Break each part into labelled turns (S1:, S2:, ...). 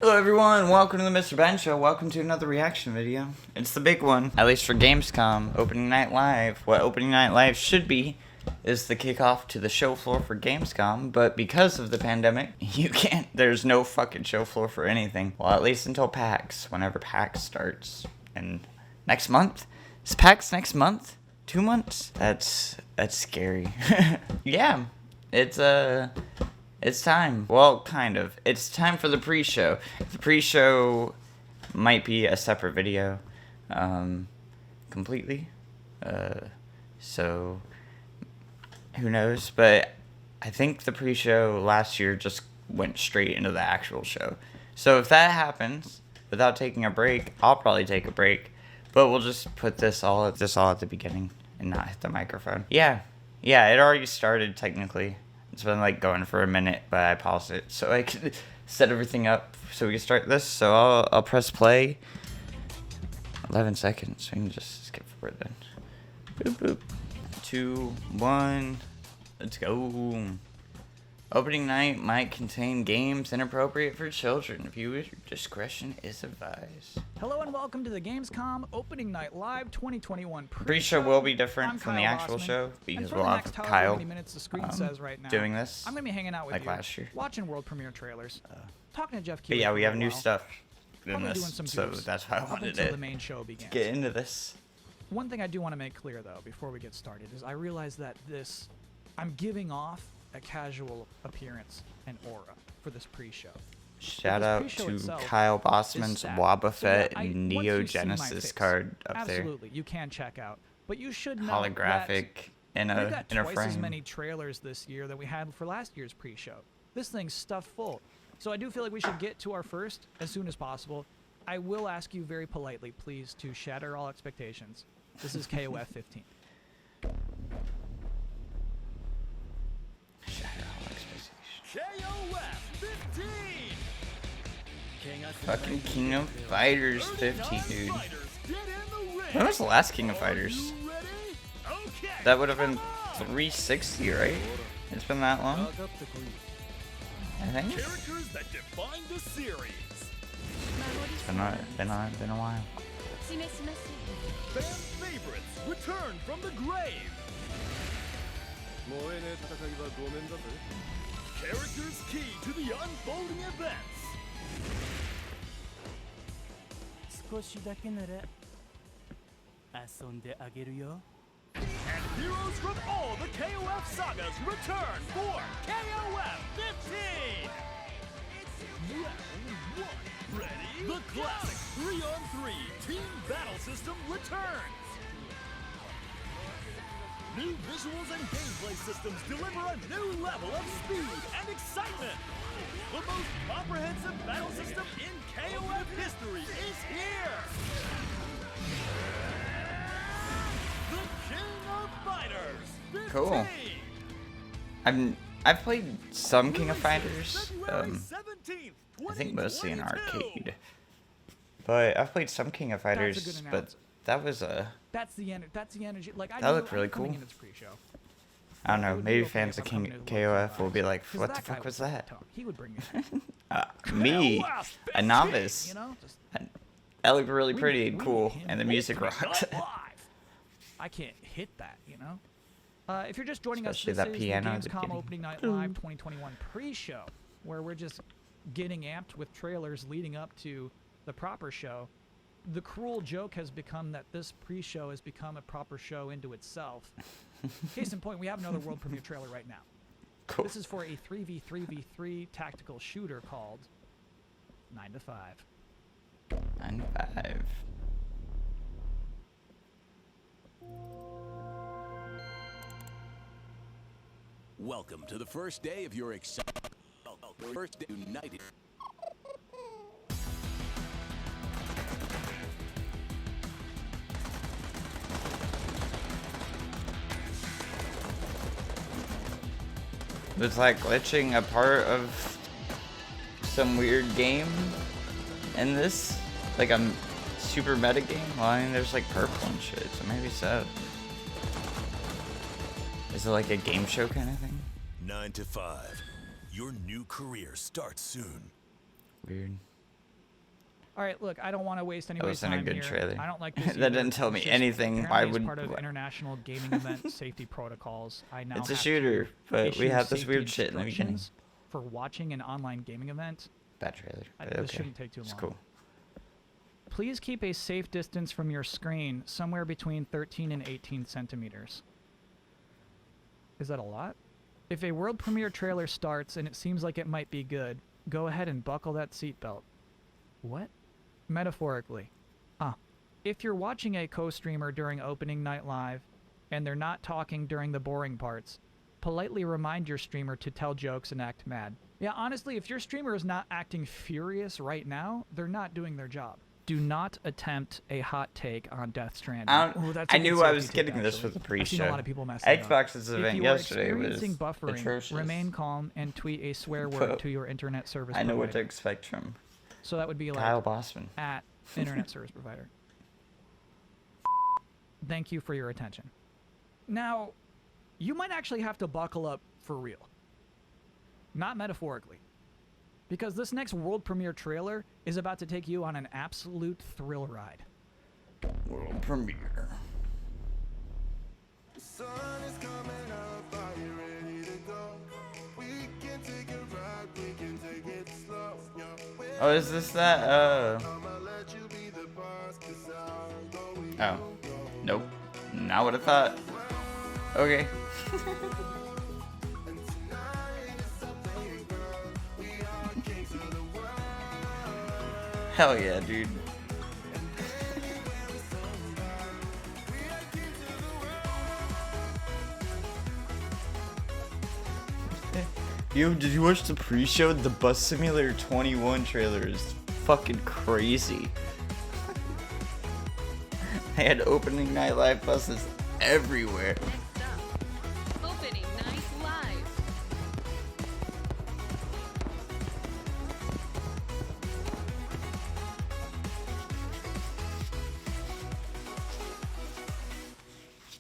S1: Hello everyone, welcome to the MrBenShow. Welcome to another reaction video. It's the big one, at least for Gamescom, Opening Night Live. What Opening Night Live should be is the kickoff to the show floor for Gamescom, but because of the pandemic, there's no fucking show floor for anything. Well, at least until PAX, whenever PAX starts. And next month? Is PAX next month? 2 months? That's scary. Yeah, it's time. Well, kind of. It's time for the pre-show. The pre-show might be a separate video, completely. So, who knows? But I think the pre-show last year just went straight into the actual show. So if that happens, without taking a break, I'll probably take a break. But we'll just put this all at the beginning and not hit the microphone. Yeah, it already started technically. It's been like going for a minute, but I paused it so I could set everything up so we can start this. So I'll press play. 11 seconds. We can just skip forward then. Boop boop. 2, 1. Let's go. Opening night might contain games inappropriate for children. Viewer discretion is advised.
S2: Hello and welcome to the Gamescom Opening Night Live 2021
S1: pre-show. Will be different from the actual show because we'll have Kyle doing this.
S2: I'm gonna be hanging out with
S1: like
S2: you,
S1: last year,
S2: watching world premiere trailers, talking to Jeff.
S1: But yeah, we have new stuff in this, so that's why I wanted
S2: the main show begins.
S1: Get into this.
S2: One thing I do want to make clear though, before we get started, is I realize that I'm giving off a casual appearance and aura for this pre-show.
S1: Shout out to Kyle Bossman's Wobbuffet Neo Genesis card up there.
S2: Absolutely, you can check out, but you should know
S1: holographic in a
S2: got
S1: frame.
S2: Twice as many trailers this year that we had for last year's pre-show. This thing's stuffed full, so I do feel like we should get to our first as soon as possible. I will ask you very politely, please, to shatter all expectations. This is KOF 15.
S1: Fucking King of Fighters 15, dude. When was the last King of Fighters? That would have been 360, right? It's been that long? I think. It's been a while.
S3: Fan favorites return from the grave. Characters key to the unfolding events. And heroes from all the KOF sagas return for KOF 15. Round 1. Ready? The classic 3-on-3 team battle system returns. New visuals and gameplay systems deliver a new level of speed and excitement. The most comprehensive battle system in KOF history is here. The King of Fighters 15.
S1: Cool. I've played some King of Fighters. I think mostly in arcade. But I've played some King of Fighters, but that was
S2: That's the energy. Like
S1: that looked really cool. I don't know. Maybe fans of KOF will be like, "What the fuck was that?"
S2: He would bring
S1: me, a novice. That looked really pretty and cool, and the music rocked.
S2: I can't hit that, you know. If you're just joining us,
S1: Especially
S2: this
S1: that
S2: is
S1: piano
S2: the Gamescom Opening Night Live 2021 pre-show, where we're just getting amped with trailers leading up to the proper show. The cruel joke has become that this pre-show has become a proper show into itself. Case in point, we have another world premiere trailer right now.
S1: Cool.
S2: This is for a 3v3v3 tactical shooter called 9 to 5.
S1: 9 to 5.
S4: Welcome to the first day of your exciting first day united.
S1: It's like glitching a part of some weird game in this, like a super meta game. Well, I mean, there's like purple and shit, so maybe so. Is it like a game show kind of thing?
S3: 9 to 5. Your new career starts soon.
S1: Weird.
S2: All right, look, I don't want to waste anybody's
S1: wasn't a
S2: time
S1: good
S2: here.
S1: trailer.
S2: I don't like this
S1: That
S2: either.
S1: didn't tell me
S2: It's just
S1: anything.
S2: apparently
S1: Why
S2: as
S1: would-
S2: part of
S1: what-
S2: international gaming event safety protocols, I now
S1: It's a
S2: have
S1: shooter,
S2: to
S1: but we
S2: issue
S1: have this
S2: safety
S1: weird shit in the beginning.
S2: instructions for watching an online gaming event.
S1: Bad trailer. But
S2: This
S1: okay.
S2: shouldn't take too long.
S1: It's cool.
S2: Please keep a safe distance from your screen, somewhere between 13 and 18 centimeters. Is that a lot? If a world premiere trailer starts and it seems like it might be good, go ahead and buckle that seatbelt. What? Metaphorically. If you're watching a co-streamer during opening night live and they're not talking during the boring parts, politely remind your streamer to tell jokes and act mad. Yeah, honestly, if your streamer is not acting furious right now, they're not doing their job. Do not attempt a hot take on Death Stranding. Ooh, that's a
S1: I
S2: good
S1: knew I
S2: safety
S1: was
S2: tip,
S1: getting this
S2: actually.
S1: with the
S2: I've
S1: pre-show.
S2: seen a lot of people messing up.
S1: Xbox's
S2: If
S1: event
S2: you are
S1: yesterday was
S2: experiencing buffering,
S1: atrocious.
S2: remain calm and tweet a swear word
S1: But
S2: to your internet service
S1: I know what to
S2: provider.
S1: expect from
S2: So that would be like
S1: Kyle Bossman.
S2: at internet service provider. Thank you for your attention. Now, you might actually have to buckle up for real. Not metaphorically. Because this next world premiere trailer is about to take you on an absolute thrill ride.
S1: World premiere.
S5: The sun is coming up, are you ready to go? We can take a ride, we can take it slow.
S1: Oh, is this that?
S5: I'ma let you be the boss, 'cause I'll go with
S1: Oh. Nope. Not what I thought. Okay. Hell yeah, dude. Yo, did you watch the pre-show? The Bus Simulator 21 trailer is fucking crazy. They had opening night live buses everywhere.
S6: Next up, opening night live.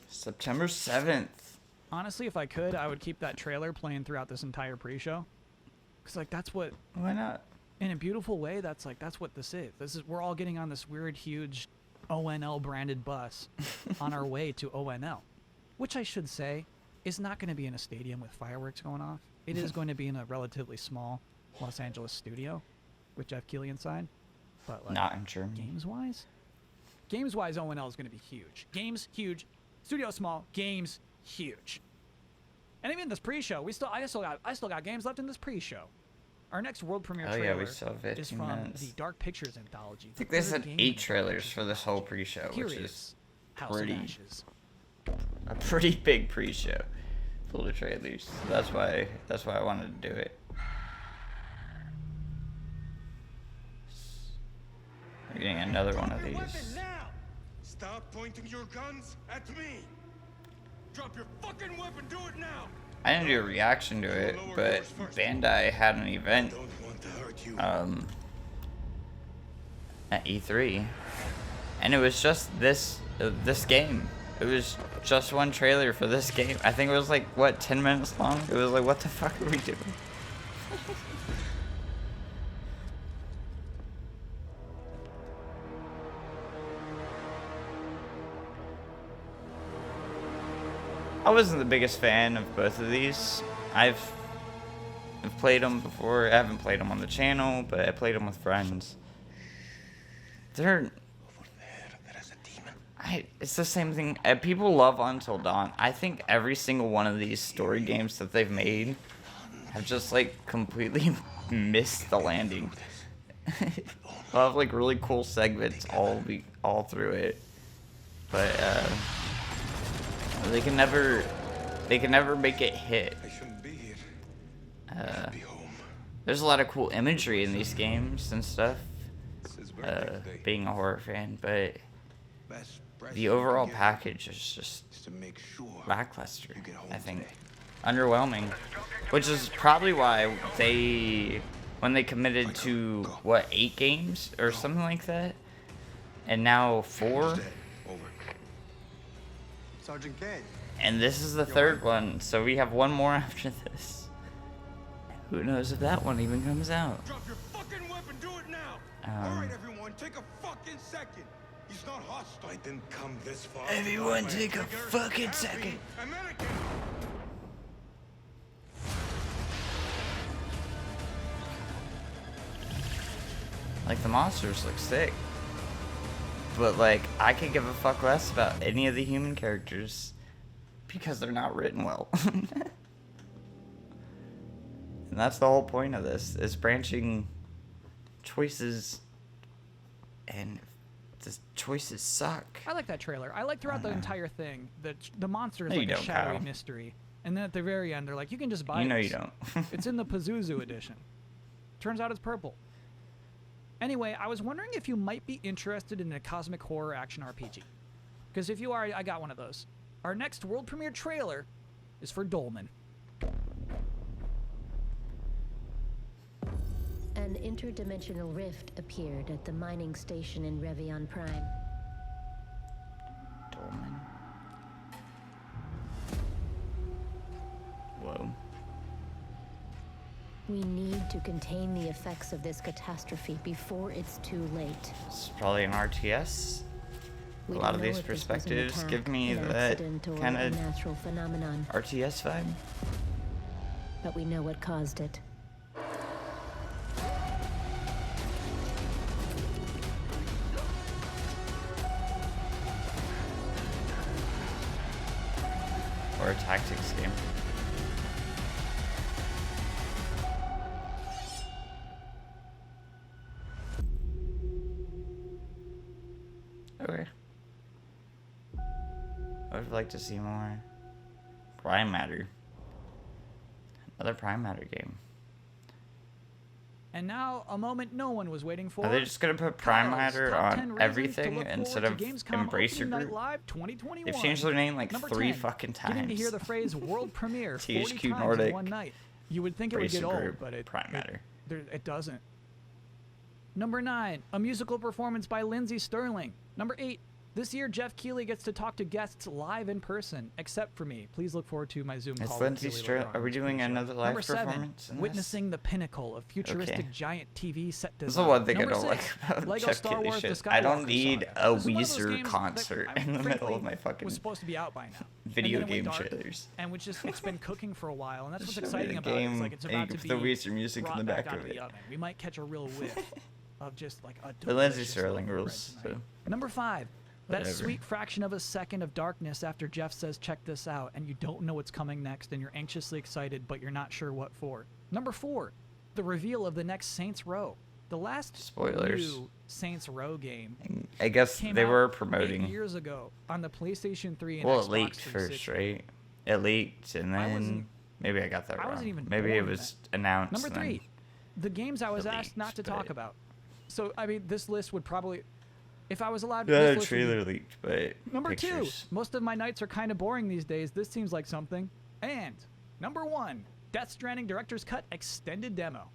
S1: September 7th.
S2: Honestly, if I could, I would keep that trailer playing throughout this entire pre-show. Because, like, that's what,
S1: Why not?
S2: in a beautiful way, that's what this is. We're all getting on this weird, huge ONL branded bus on our way to ONL. Which I should say is not going to be in a stadium with fireworks going off. It is going to be in a relatively small Los Angeles studio with Jeff Keighley inside. But, like,
S1: Not in Germany.
S2: games-wise, ONL is going to be huge. Games, huge. Studio, small. Games, huge. And even this pre-show, I still got games left in this pre-show. Our next world premiere
S1: Oh, yeah,
S2: trailer
S1: we still have 15
S2: is from
S1: minutes.
S2: the Dark Pictures anthology.
S1: I think they said 8 trailers for this whole pre-show, which is
S2: House
S1: pretty-
S2: of Ashes.
S1: a pretty big pre-show full of trailers. That's why I wanted to do it. We're getting another one of
S3: Drop your
S1: these.
S3: weapon now! Stop pointing your guns at me! Drop your fucking weapon, do it now!
S1: I didn't do a reaction to it, but Bandai had an event
S3: Don't want to hurt you.
S1: at E3, and it was just this game. It was just one trailer for this game. I think it was like, what, 10 minutes long? It was like, what the fuck are we doing? I wasn't the biggest fan of both of these. I've played them before. I haven't played them on the channel, but I played them with friends. They're... it's the same thing. People love Until Dawn. I think every single one of these story games that they've made have just, like, completely missed the landing. They'll have, like, really cool segments all through it. But, they can never make it hit.
S3: I shouldn't be here. I should be home.
S1: There's a lot of cool imagery in these games and stuff,
S3: This is birthday day.
S1: being a horror fan, but
S3: Best present
S1: the
S3: you
S1: overall
S3: can get
S1: package is just
S3: is to make sure
S1: lackluster,
S3: you get home
S1: I think.
S3: today.
S1: Underwhelming. Which is probably why when they committed to, what, 8 games or something like that? And now 4?
S3: Dead. Over.
S7: Sergeant K.
S1: And this is the 3rd one, so we have one more after this. Who knows if that one even comes out?
S3: Drop your fucking weapon, do it now!
S1: Um,
S3: Alright everyone,
S5: take a fucking second. He's not hostile. I didn't come this far.
S1: Everyone
S5: without
S1: take a
S5: bigger,
S1: fucking
S5: happy
S1: second.
S5: American.
S1: Like, the monsters look sick. But, like, I could give a fuck less about any of the human characters because they're not written well. And that's the whole point of this, is branching choices, and the choices suck.
S2: I like that trailer. I like throughout the entire thing that the monster is
S1: No, you
S2: like a
S1: don't,
S2: shadowy
S1: Kyle.
S2: mystery. And then at the very end, they're like, you can just buy
S1: You know
S2: this.
S1: you don't.
S2: It's in the Pazuzu edition. Turns out it's purple. Anyway, I was wondering if you might be interested in a cosmic horror action RPG. Because if you are, I got one of those. Our next world premiere trailer is for Dolmen.
S7: An interdimensional rift appeared at the mining station in Revion Prime.
S1: Dolmen. Whoa.
S7: We need to contain the effects of this catastrophe before it's too late.
S1: It's probably an RTS.
S7: We
S1: A lot
S7: don't
S1: of
S7: know
S1: these
S7: if this was an
S1: perspectives
S7: attack,
S1: give me
S7: an
S1: that
S7: accident, or
S1: kind
S7: a
S1: of
S7: natural phenomenon,
S1: RTS vibe.
S7: but we know what caused it.
S1: Or a tactics game. Okay. I would like to see more Prime Matter. Another Prime Matter game.
S2: And now, a moment no one was waiting for.
S1: Are they just gonna put Prime
S2: Kyle's
S1: Matter
S2: top 10
S1: on
S2: reasons to
S1: everything
S2: look
S1: instead
S2: forward
S1: of
S2: to Gamescom
S1: Embracer
S2: Opening Night
S1: Group?
S2: Live 2021.
S1: They've changed their name like
S2: Number
S1: 3
S2: 10,
S1: fucking times.
S2: Getting to hear the phrase world premiere 40
S1: THQ
S2: times
S1: Nordic,
S2: in one night. You would think it would get
S1: Embracer
S2: old,
S1: Group,
S2: but
S1: Prime Matter.
S2: It doesn't. Number 9, a musical performance by Lindsey Sterling. Number 8, this year Jeff Keighley gets to talk to guests live in person, except for me. Please look forward to my Zoom call.
S1: It's
S2: with
S1: Lindsey
S2: Keighley
S1: Sterling.
S2: later on
S1: Are we
S2: in this
S1: doing
S2: pre-show.
S1: another live
S2: Number 7,
S1: performance in this?
S2: witnessing the pinnacle of futuristic
S1: Okay.
S2: giant TV set design.
S1: This is the one thing I
S2: Number
S1: don't like
S2: 6,
S1: about
S2: Lego
S1: Jeff
S2: Star
S1: Keighley
S2: Wars: The
S1: shit.
S2: Skywalker
S1: I don't need
S2: Saga.
S1: a
S2: This is one of those
S1: Weezer
S2: games that,
S1: concert in the middle of my fucking
S2: was supposed to be out by now.
S1: video
S2: And then it
S1: game
S2: went dark,
S1: trailers.
S2: And it's been cooking for a while, and that's what's
S1: Show me
S2: exciting
S1: the
S2: about it. It's
S1: game
S2: like it's
S1: and
S2: about
S1: you
S2: to
S1: put
S2: be
S1: the Weezer music in
S2: brought
S1: the
S2: back
S1: back
S2: out
S1: of
S2: the
S1: it.
S2: oven. We might catch a real whiff of just like a
S1: The Lindsey
S2: delicious
S1: Sterling
S2: loaf of
S1: rules.
S2: bread tonight.
S1: So.
S2: Number 5, that
S1: Whatever.
S2: sweet fraction of a second of darkness after Jeff says, check this out, and you don't know what's coming next, and you're anxiously excited, but you're not sure what for. Number 4, the reveal of the next Saints Row. The last
S1: Spoilers.
S2: new Saints Row game
S1: I guess
S2: came
S1: they
S2: out
S1: were
S2: 8
S1: promoting.
S2: years ago on the PlayStation 3 and
S1: Well,
S2: Xbox
S1: it leaked
S2: 360.
S1: first, right? It leaked, and
S2: I
S1: then
S2: wasn't-
S1: maybe I got that
S2: I
S1: wrong.
S2: wasn't even
S1: Maybe it
S2: born
S1: was announced.
S2: Number
S1: and then
S2: 3, the games I was
S1: it
S2: asked not to
S1: leaked,
S2: talk
S1: but-
S2: about. So, I mean, this list would probably, if I was allowed,
S1: Yeah,
S2: this
S1: the
S2: list would be-
S1: trailer leaked, but
S2: Number
S1: pictures.
S2: 2, most of my nights are kind of boring these days. This seems like something. And number 1, Death Stranding Director's Cut Extended Demo.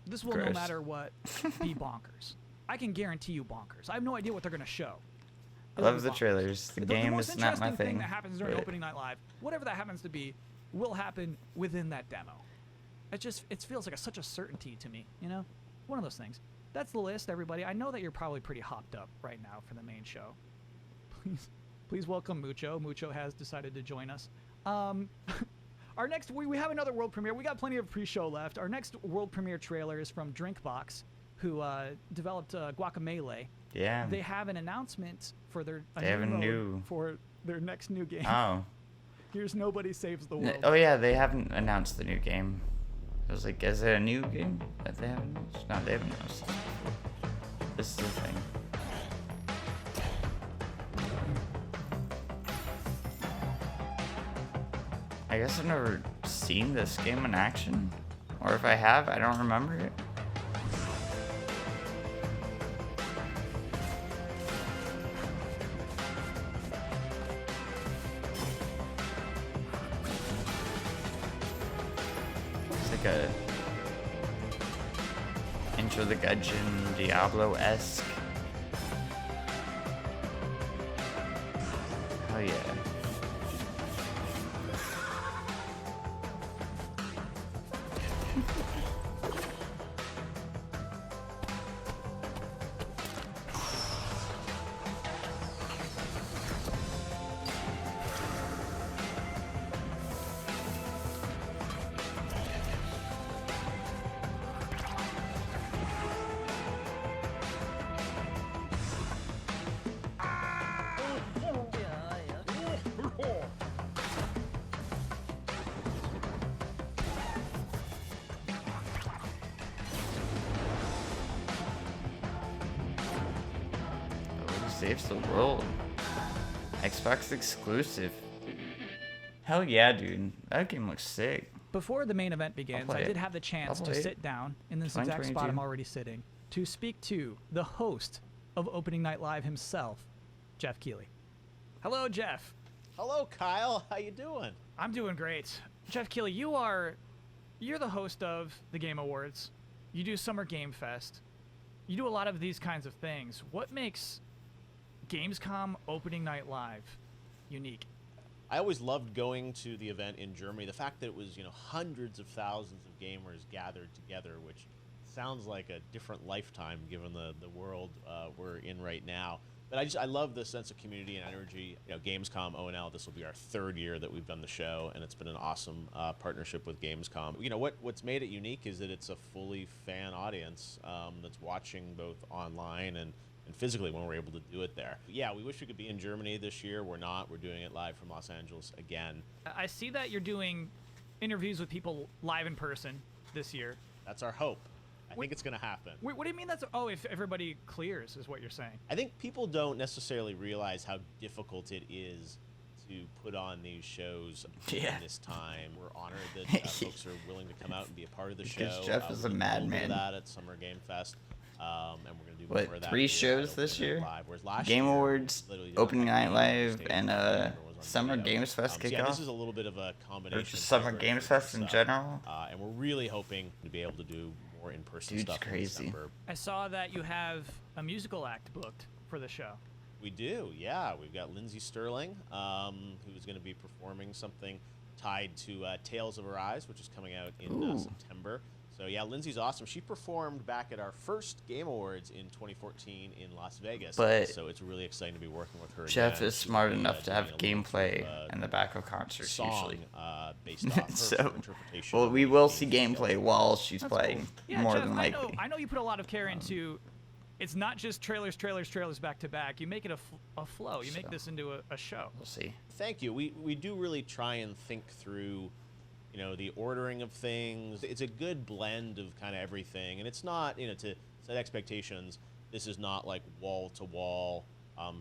S2: This will, no
S1: Gross.
S2: matter what, be bonkers. I can guarantee you bonkers. I have no idea what they're going to show.
S1: I
S2: It'll
S1: love
S2: be
S1: the
S2: bonkers.
S1: trailers. The
S2: The
S1: game
S2: most
S1: is not my
S2: interesting
S1: thing.
S2: that happens during
S1: but
S2: Opening Night Live, whatever that happens to be, will happen within that demo. It feels like such a certainty to me, you know? One of those things. That's the list, everybody. I know that you're probably pretty hopped up right now for the main show. Please welcome Mucho. Mucho has decided to join us. Our next, we have another world premiere. We got plenty of pre-show left. Our next world premiere trailer is from Drinkbox, who developed Guacamelee.
S1: Yeah.
S2: They have an announcement for their
S1: They have a
S2: mode
S1: new-
S2: for their next new game.
S1: Oh.
S2: Here's Nobody Saves the World.
S1: Oh yeah, they haven't announced the new game. I was like, is it a new game that they haven't announced? No, they haven't announced. This is the thing. I guess I've never seen this game in action. Or if I have, I don't remember it. It's like a Enter the Gungeon Diablo-esque. Oh yeah. Saves the World. Xbox exclusive. Hell yeah, dude. That game looks sick.
S2: Before the main event begins,
S1: play
S2: I
S1: it.
S2: did have the chance
S1: I'll
S2: to
S1: play it.
S2: sit down in this exact spot
S1: 2022.
S2: I'm already sitting to speak to the host of Opening Night Live himself, Jeff Keighley. Hello, Jeff.
S8: Hello, Kyle. How you doing?
S2: I'm doing great. Jeff Keighley, you're the host of the Game Awards. You do Summer Game Fest. You do a lot of these kinds of things. What makes Gamescom Opening Night Live unique?
S8: I always loved going to the event in Germany. The fact that it was, hundreds of thousands of gamers gathered together, which sounds like a different lifetime given the world we're in right now. But I love the sense of community and energy. Gamescom ONL, this will be our 3rd year that we've done the show, and it's been an awesome partnership with Gamescom. What's made it unique is that it's a fully fan audience that's watching both online and physically when we're able to do it there. Yeah, we wish we could be in Germany this year. We're not. We're doing it live from Los Angeles again.
S2: I see that you're doing interviews with people live in person this year.
S8: That's our hope. I think it's going to happen.
S2: Wait, what do you mean that's... Oh, if everybody clears is what you're saying.
S8: I think people don't necessarily realize how difficult it is to put on these shows in this time. We're honored that folks are willing to come out and be a part of the show.
S1: Because Jeff is a
S8: we did
S1: madman.
S8: that at Summer Game Fest. And we're going to do
S1: What,
S8: more of that
S1: 3
S8: here
S1: shows
S8: at
S1: this
S8: Opening
S1: year?
S8: Night Live, whereas last
S1: Game
S8: year,
S1: Awards,
S8: literally did
S1: Opening
S8: not have
S1: Night
S8: any
S1: Live,
S8: stage,
S1: and
S8: everyone was on
S1: Summer
S8: video.
S1: Games Fest
S8: So yeah,
S1: kickoff?
S8: this is a little bit of a combination.
S1: Or just Summer
S8: of
S1: Games
S8: different
S1: Fest in
S8: stuff.
S1: general?
S8: And we're really hoping to be able to do more in-person
S1: Dude's
S8: stuff in
S1: crazy.
S8: December.
S2: I saw that you have a musical act booked for the show.
S8: We do, yeah. We've got Lindsay Sterling, who's going to be performing something tied to Tales of Arise, which is coming out in September. So yeah, Lindsay's awesome. She performed back at our first Game Awards in 2014 in Las Vegas.
S1: But
S8: so it's really exciting to be working with her
S1: Jeff
S8: again.
S1: is
S8: She's
S1: smart
S8: gonna be,
S1: enough to
S8: doing
S1: have
S8: a little bit
S1: gameplay
S8: of,
S1: in the back of concerts
S8: song,
S1: usually.
S8: Based off her
S1: So,
S8: interpretation
S1: well,
S8: of
S1: we
S8: the
S1: will
S8: game
S1: see
S8: skills.
S1: gameplay while she's
S2: That's
S1: playing,
S2: cool. Yeah,
S1: more
S2: Jeff,
S1: than likely.
S2: I know you put a lot of care into... It's not just trailers back to back. You make it a flow. You make
S1: So.
S2: this into a show.
S1: We'll see.
S8: Thank you. We do really try and think through, the ordering of things. It's a good blend of kind of everything, and it's not, to set expectations. This is not like wall-to-wall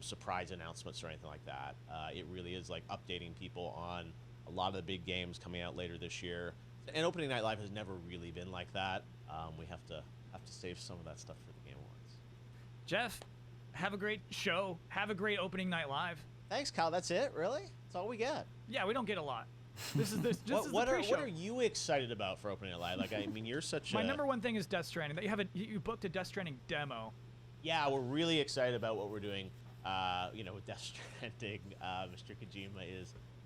S8: surprise announcements or anything like that. It really is like updating people on a lot of the big games coming out later this year. And Opening Night Live has never really been like that. We have to save some of that stuff for the Game Awards.
S2: Jeff, have a great show. Have a great Opening Night Live.
S8: Thanks, Kyle. That's it, really? That's all we get.
S2: Yeah, we don't get a lot. This is this. This is
S8: What
S2: the pre-show.
S8: are you excited about for Opening Night Live? Like, I mean, you're such
S2: My
S8: a...
S2: number one thing is Death Stranding. That you booked a Death Stranding demo.
S8: Yeah, we're really excited about what we're doing. With Death Stranding, Mr. Kojima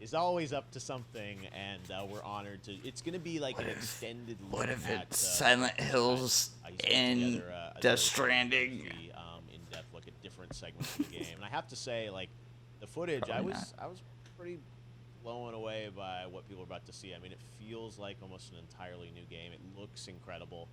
S8: is always up to something, and we're honored to. It's going to be like an extended look
S1: What if
S8: at
S1: it's Silent Hills
S8: in
S1: in Death Stranding?
S8: In-depth look at different segments of the game, and I have to say, like, the footage,
S1: Probably
S8: I was pretty blown away by what people are about to see. I mean, it feels like almost an entirely new game. It looks incredible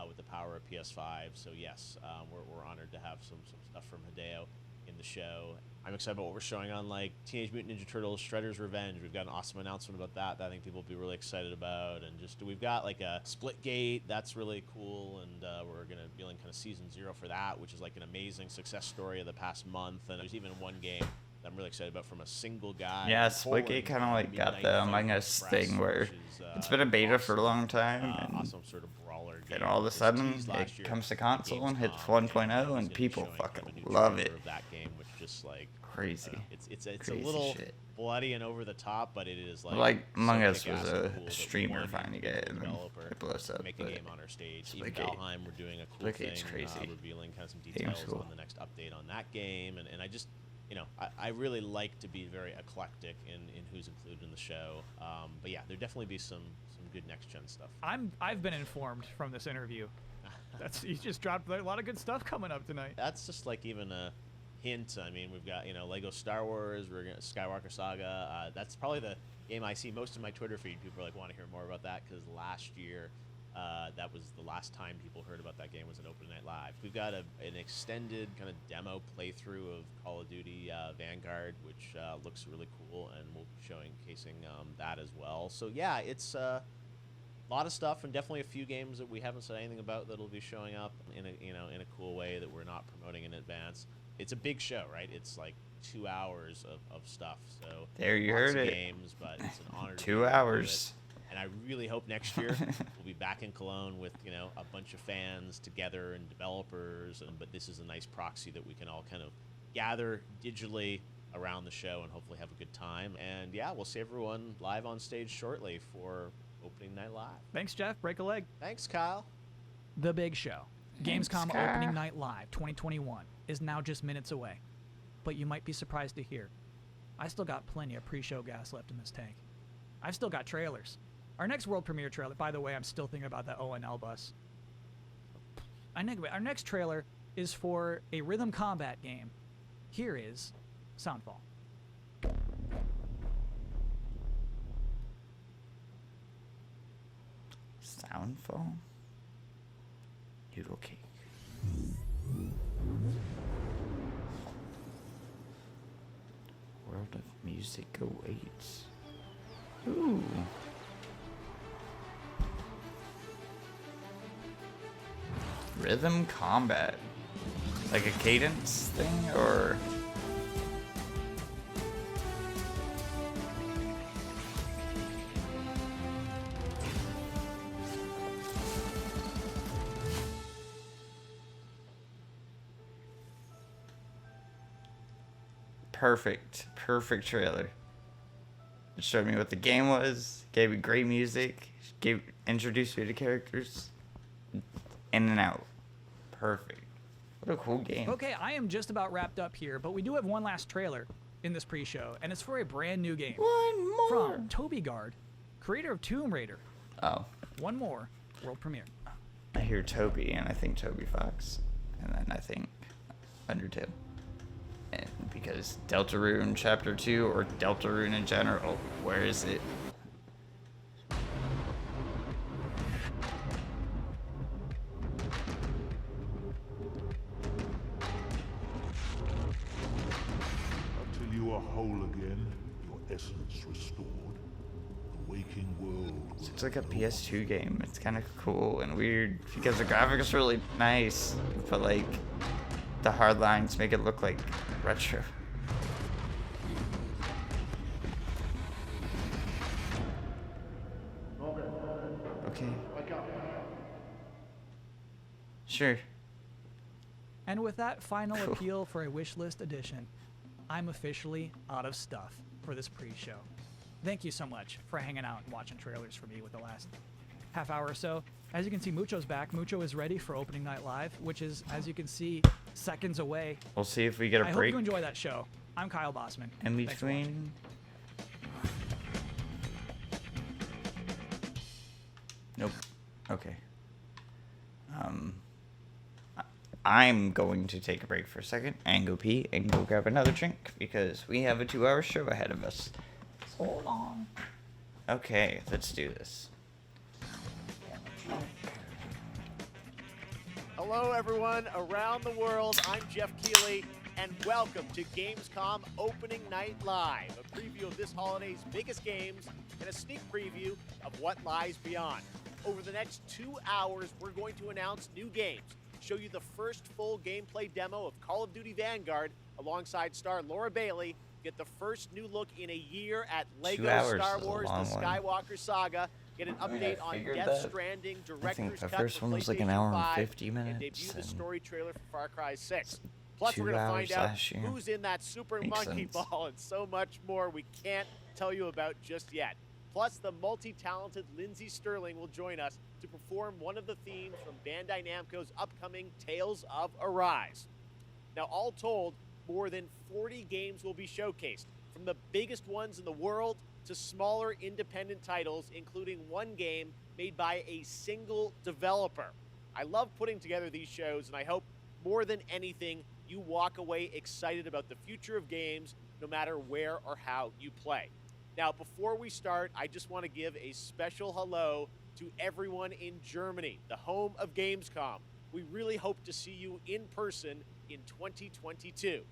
S8: with the power of PS5. So yes, we're honored to have some stuff from Hideo in the show. I'm excited about what we're showing on like Teenage Mutant Ninja Turtles: Shredder's Revenge. We've got an awesome announcement about that I think people will be really excited about. And just we've got like a Splitgate that's really cool, and we're gonna be in kind of season 0 for that, which is like an amazing success story of the past month. And there's even one game that I'm really excited about from a single guy.
S1: Yeah,
S8: in Poland,
S1: Splitgate kind of like got
S8: Midnight
S1: the
S8: Fight
S1: Among Us
S8: Express,
S1: thing where
S8: which is,
S1: it's been a beta for a
S8: awesome.
S1: long time, and
S8: Awesome sort of brawler game.
S1: then all of a
S8: It was
S1: sudden
S8: teased
S1: it
S8: last year
S1: comes to
S8: at
S1: console and hits
S8: Gamescom,
S1: 1.0,
S8: it's
S1: and
S8: gonna be
S1: people
S8: showing
S1: fucking
S8: kind of a new
S1: love
S8: trailer
S1: it.
S8: of that game, which just like
S1: Crazy.
S8: it's
S1: Crazy
S8: a little
S1: shit.
S8: bloody and over the top, but it is like
S1: Like Among
S8: so
S1: Us was
S8: kick-ass
S1: a
S8: and cool that we
S1: streamer
S8: wanted
S1: finding
S8: to
S1: it, and then
S8: developer
S1: it blows up,
S8: make a
S1: but
S8: game on our stage. Even
S1: Splitgate-
S8: Valheim, we're doing a cool
S1: Splitgate's
S8: thing,
S1: crazy.
S8: revealing kind of some
S1: Game's
S8: details
S1: cool.
S8: on the next update on that game, and I just. I really like to be very eclectic in who's included in the show. But yeah, there'll definitely be some good next-gen stuff.
S2: I've been informed from this interview. You just dropped a lot of good stuff coming up tonight.
S8: That's just like even a hint. I mean, we've got Lego Star Wars, we're gonna Skywalker Saga. That's probably the game I see most in my Twitter feed. People are like want to hear more about that because last year that was the last time people heard about that game was at Opening Night Live. We've got an extended kind of demo playthrough of Call of Duty Vanguard, which looks really cool, and we'll be showcasing that as well. So yeah, it's a lot of stuff, and definitely a few games that we haven't said anything about that'll be showing up in a cool way that we're not promoting in advance. it's a big show, right? It's like 2 hours of stuff. So
S1: There you
S8: lots
S1: heard
S8: of
S1: it.
S8: games, but it's an honor. to be
S1: 2
S8: able to do
S1: hours.
S8: it. And I really hope next year we'll be back in Cologne with a bunch of fans together and developers. But this is a nice proxy that we can all kind of gather digitally around the show and hopefully have a good time. And yeah, we'll see everyone live on stage shortly for opening night live.
S2: Thanks, Jeff. Break a leg.
S8: Thanks, Kyle.
S2: The big show, Gamescom
S1: Kyle.
S2: Opening Night Live 2021, is now just minutes away. But you might be surprised to hear, I still got plenty of pre-show gas left in this tank. I've still got trailers. Our next world premiere trailer, by the way, I'm still thinking about that ONL bus. Our next trailer is for a rhythm combat game. Here is Soundfall.
S1: Soundfall? Noodle cake. World of music awaits. Ooh. Rhythm combat. Like a cadence thing, or... Perfect trailer. It showed me what the game was, gave me great music, introduced me to characters. In and out. Perfect. What a cool game.
S2: Okay, I am just about wrapped up here, but we do have one last trailer in this pre-show, and it's for a brand new game.
S1: One more.
S2: From Toby Gard, creator of Tomb Raider.
S1: Oh.
S2: One more world premiere.
S1: I hear Toby, and I think Toby Fox. And then I think Undertale. And because Deltarune Chapter 2 or Deltarune in general, where is it?
S9: Until you are whole again, your essence restored, the waking world will
S1: It's like a
S9: no
S1: PS2 game. It's kind of cool and weird because the graphics are really nice, but like the hard lines make it look like retro. Okay. Sure.
S2: And with that final appeal for a wish list edition, I'm officially out of stuff for this pre-show. Thank you so much for hanging out and watching trailers for me with the last half hour or so. As you can see, Mucho's back. Mucho is ready for opening night live, which is, as you can see, seconds away.
S1: We'll see if we get a
S2: I
S1: break
S2: hope you enjoy that show. I'm Kyle Bossman.
S1: in
S2: Thanks for watching.
S1: between. Nope. Okay. I'm going to take a break for a second and go pee and go grab another drink because we have a 2-hour show ahead of us. So hold on. Okay, let's do this.
S8: Hello, everyone around the world. I'm Jeff Keighley, and welcome to Gamescom Opening Night Live, a preview of this holiday's biggest games and a sneak preview of what lies beyond. Over the next 2 hours, we're going to announce new games, show you the first full gameplay demo of Call of Duty Vanguard alongside star Laura Bailey, get the first new look in a year at
S1: 2
S8: LEGO
S1: hours
S8: Star
S1: is a
S8: Wars The
S1: long one.
S8: Skywalker Saga, get an
S1: I mean,
S8: update
S1: I
S8: on
S1: figured
S8: Death
S1: that.
S8: Stranding,
S1: I think
S8: Director's
S1: the
S8: Cut
S1: first
S8: for
S1: one was like an
S8: PlayStation
S1: hour and
S8: 5,
S1: 50
S8: and
S1: minutes.
S8: debut the
S1: and
S8: story trailer for Far Cry 6. Plus,
S1: 2
S8: we're going to
S1: hours
S8: find out
S1: last year.
S8: who's in that Super
S1: Makes
S8: Monkey
S1: sense.
S8: Ball and so much more we can't tell you about just yet. Plus, the multi-talented Lindsay Sterling will join us to perform one of the themes from Bandai Namco's upcoming Tales of Arise. Now, all told, more than 40 games will be showcased, from the biggest ones in the world to smaller independent titles, including one game made by a single developer. I love putting together these shows, and I hope more than anything, you walk away excited about the future of games, no matter where or how you play. Now, before we start, I just want to give a special hello to everyone in Germany, the home of Gamescom. We really hope to see you in person in 2022.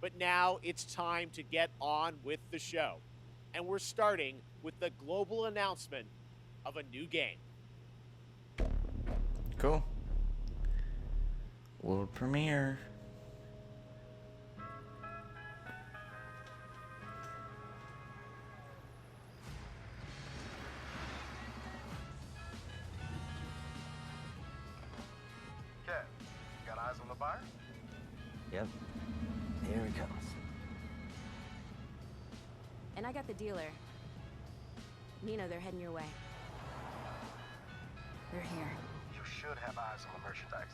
S8: But now it's time to get on with the show. And we're starting with the global announcement of a new game.
S1: Cool. World premiere.
S10: Yep. Here it comes.
S11: And I got the dealer. Nina, they're heading your way. They're here.
S10: You should have eyes on the merchandise.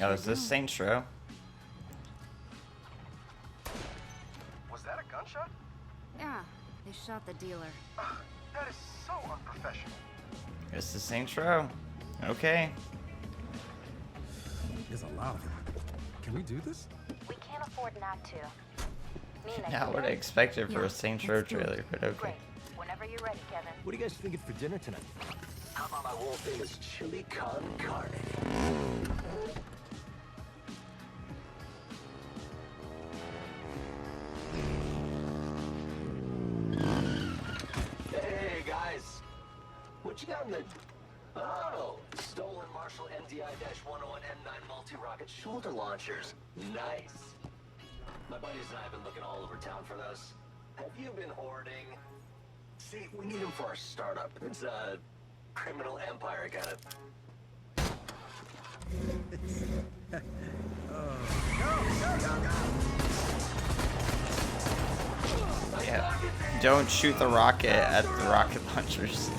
S1: Oh, is this Saints Row?
S10: Was that a gunshot?
S11: Yeah, they shot the dealer.
S10: That is so unprofessional.
S1: This is Saints Row. Okay.
S12: There's a lot of them. Can we do this?
S7: We can't afford not to. Nina,
S1: Not
S7: you
S1: what I
S7: ready?
S1: expected for a Saints Row trailer, but okay.
S7: Great. Whenever you're ready, Kevin.
S10: What are you guys thinking for dinner tonight? How about my world famous chili con carne? Hey guys, what you got in the? Oh, stolen Marshall MDI-101 M9 multi-rocket shoulder launchers. Nice. My buddies and I have been looking all over town for those. Have you been hoarding? See, we need them for our startup. It's a criminal empire kind of.
S1: Yeah. Don't shoot the rocket at the rocket launchers.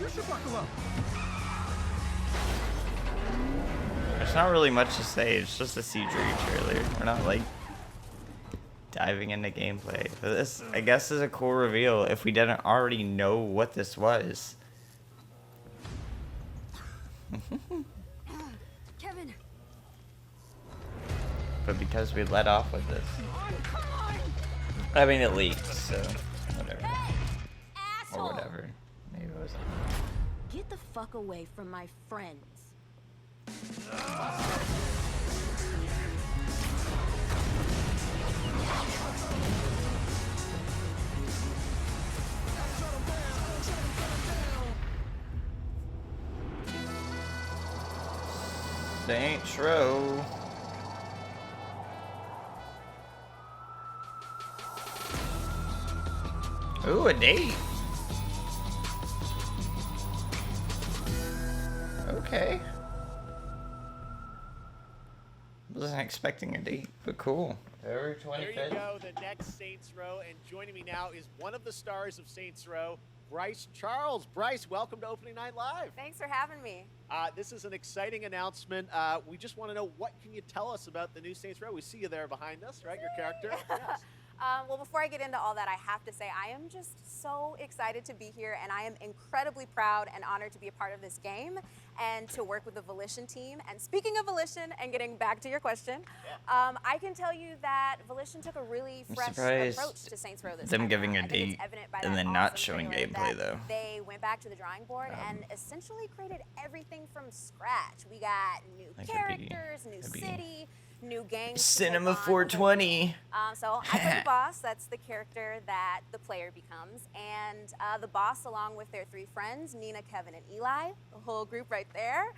S12: You should buckle up.
S1: There's not really much to say. It's just a CG trailer. We're not like diving into gameplay. But this, I guess, is a cool reveal if we didn't already know what this was.
S11: Kevin.
S1: But because we let off with this, I mean, it leaked, so whatever.
S11: Hey,
S1: Or
S11: asshole.
S1: whatever. Maybe it was.
S11: Get the fuck away from my friends.
S1: Saints Row. Ooh, a date. Okay. Wasn't expecting a date, but cool. February 25th.
S8: There you go, the next Saints Row, and joining me now is one of the stars of Saints Row, Bryce Charles. Bryce, welcome to Opening Night Live.
S13: Thanks for having me.
S8: This is an exciting announcement. We just want to know, what can you tell us about the new Saints Row? We see you there behind us, right? Your character. Yes.
S13: Well, before I get into all that, I have to say I am just so excited to be here, and I am incredibly proud and honored to be a part of this game and to work with the Volition team. And speaking of Volition, and getting back to your question, I can tell you that Volition took a really fresh approach to Saints Row this time.
S1: Them giving a
S13: I think it's
S1: date
S13: evident by
S1: and
S13: that
S1: then not
S13: awesome
S1: showing
S13: trailer
S1: gameplay,
S13: that
S1: though.
S13: They went back to the drawing board and essentially created everything from scratch. We got new characters, new city, new gangs.
S1: Cinema 420.
S13: So I play the boss. That's the character that the player becomes. And the boss, along with their three friends, Nina, Kevin, and Eli, the whole group right there,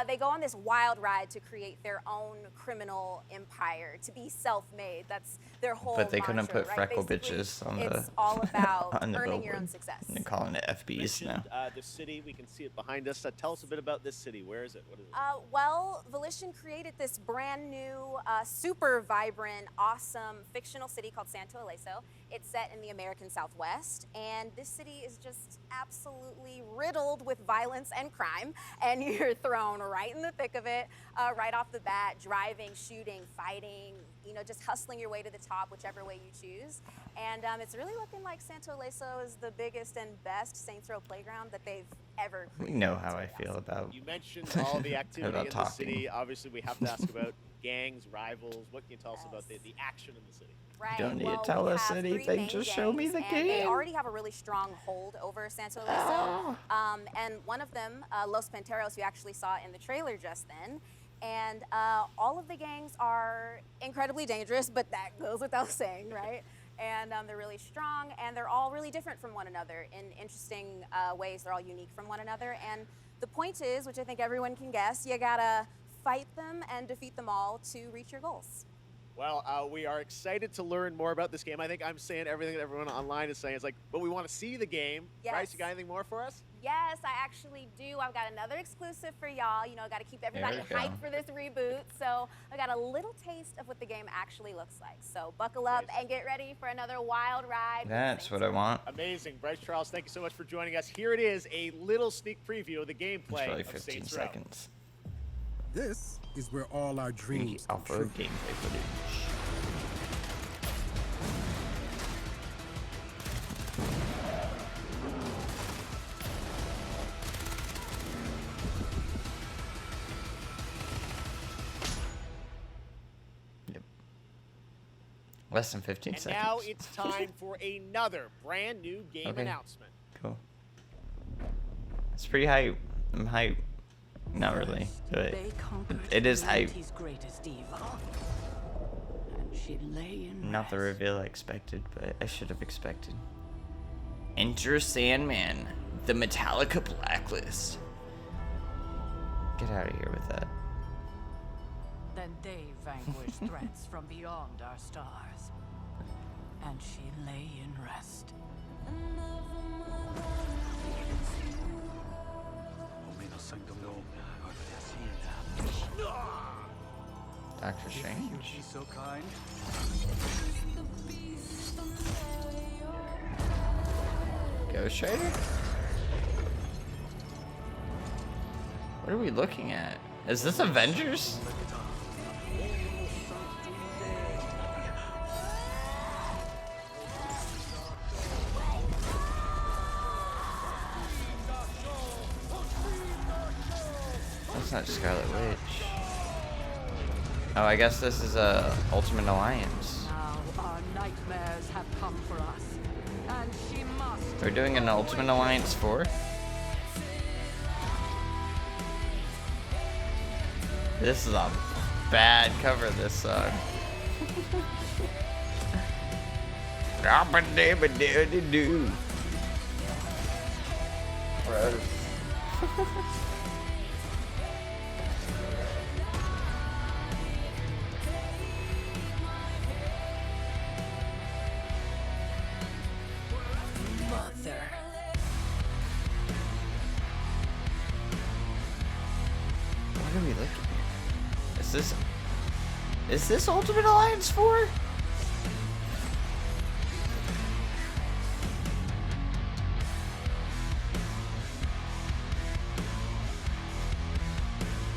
S13: they go on this wild ride to create their own criminal empire, to be self-made. That's their whole
S1: But they couldn't
S13: mantra,
S1: put
S13: right?
S1: freckle
S13: Basically,
S1: bitches on the
S13: it's all about
S1: on the
S13: earning your own
S1: billboard.
S13: success.
S1: They're calling it FBs now.
S8: The city, we can see it behind us. Tell us a bit about this city. Where is it? What is it?
S13: Well, Volition created this brand new, super vibrant, awesome fictional city called Santo Ileso. It's set in the American Southwest, and this city is just absolutely riddled with violence and crime, and you're thrown right in the thick of it, right off the bat, driving, shooting, fighting, you know, just hustling your way to the top, whichever way you choose. And it's really looking like Santo Ileso is the biggest and best Saints Row playground that they've ever
S1: We
S13: created.
S1: know how I feel about.
S8: You mentioned all the activity
S1: about
S8: in the
S1: talking.
S8: city. Obviously, we have to ask about gangs, rivals. What can you tell us about the action in the city?
S13: Right.
S1: don't need to
S13: well,
S1: tell
S13: we
S1: us
S13: have three
S1: anything,
S13: main
S1: just show me
S13: gangs,
S1: the
S13: and They
S1: game.
S13: already have a really strong hold over Santo Ileso. And one of them, Los Panteros, you actually saw in the trailer just then. And all of the gangs are incredibly dangerous, but that goes without saying, right? And they're really strong, and they're all really different from one another in interesting ways. They're all unique from one another. And the point is, which I think everyone can guess, you gotta fight them and defeat them all to reach your goals.
S8: Well, we are excited to learn more about this game. I think I'm saying everything that everyone online is saying. It's like, but we want to see the game.
S13: Yes.
S8: Bryce, you got anything more for us?
S13: Yes, I actually do. I've got another exclusive for y'all. You know, got to keep everybody
S1: There we go.
S13: hyped for this reboot. So I got a little taste of what the game actually looks like. So buckle up and get ready for another wild ride. with
S1: That's
S13: Saints
S1: what I
S13: Row.
S1: want.
S8: Amazing. Bryce Charles, thank you so much for joining us. Here it is, a little sneak preview of the
S1: It's
S8: gameplay
S1: really
S8: of
S1: 15
S8: Saints Row.
S1: seconds.
S12: This is where all our dreams come
S1: Alpha
S12: true.
S1: gameplay footage. Yep. Less than 15
S8: And
S1: seconds.
S8: now it's time for another brand new game
S1: Okay.
S8: announcement.
S1: Cool. It's pretty hype. I'm hype. Not really, but it is hype.
S14: Greatest evil. And she lay in
S1: Not the reveal I expected, but I should have expected. Enter Sandman, the Metallica Blacklist. Get out of here with that.
S14: Then they vanquished threats from beyond our stars. And she lay in rest.
S1: Doctor Strange.
S12: so kind.
S1: Ghost Rider? What are we looking at? Is this Avengers? That's not Scarlet Witch. Oh, I guess this is Ultimate Alliance.
S14: Now our nightmares have come for us. And she must.
S1: We're doing an Ultimate Alliance 4? This is a bad cover, this song. Doo. Gross.
S14: Mother.
S1: What are we looking at? Is this Ultimate Alliance 4?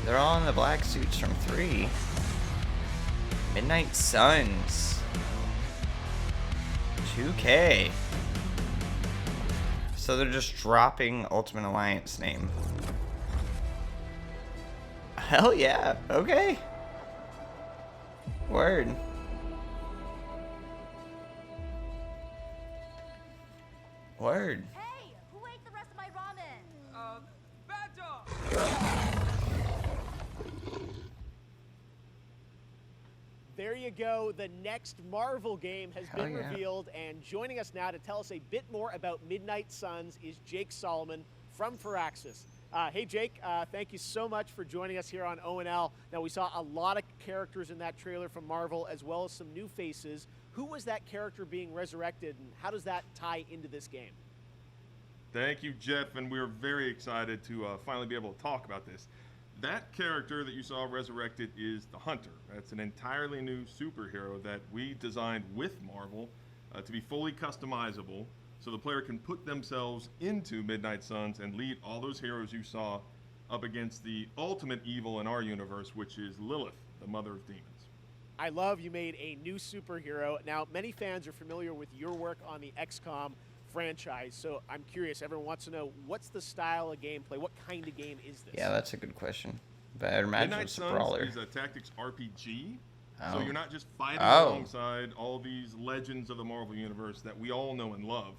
S1: They're all in the black suits from 3. Midnight Suns. 2K. So they're just dropping Ultimate Alliance name. Hell yeah. Okay. Word. Word.
S13: Hey, who ate the rest of my ramen?
S12: Bad dog.
S8: There you go. The next Marvel game has
S1: Hell
S8: been
S1: yeah.
S8: revealed, and joining us now to tell us a bit more about Midnight Suns is Jake Solomon from Firaxis. Hey, Jake, thank you so much for joining us here on ONL. Now, we saw a lot of characters in that trailer from Marvel, as well as some new faces. Who was that character being resurrected, and how does that tie into this game?
S15: Thank you, Jeff, and we're very excited to finally be able to talk about this. That character that you saw resurrected is the Hunter. That's an entirely new superhero that we designed with Marvel to be fully customizable, so the player can put themselves into Midnight Suns and lead all those heroes you saw up against the ultimate evil in our universe, which is Lilith, the mother of demons.
S8: I love you made a new superhero. Now, many fans are familiar with your work on the XCOM franchise. So I'm curious. Everyone wants to know, what's the style of gameplay? What kind of game is this?
S1: Yeah, that's a good question. But I'd imagine
S15: Midnight
S1: it's a
S15: Suns
S1: brawler.
S15: is a tactics RPG.
S1: Oh.
S15: So you're not just fighting
S1: Oh.
S15: alongside all these legends of the Marvel Universe that we all know and love,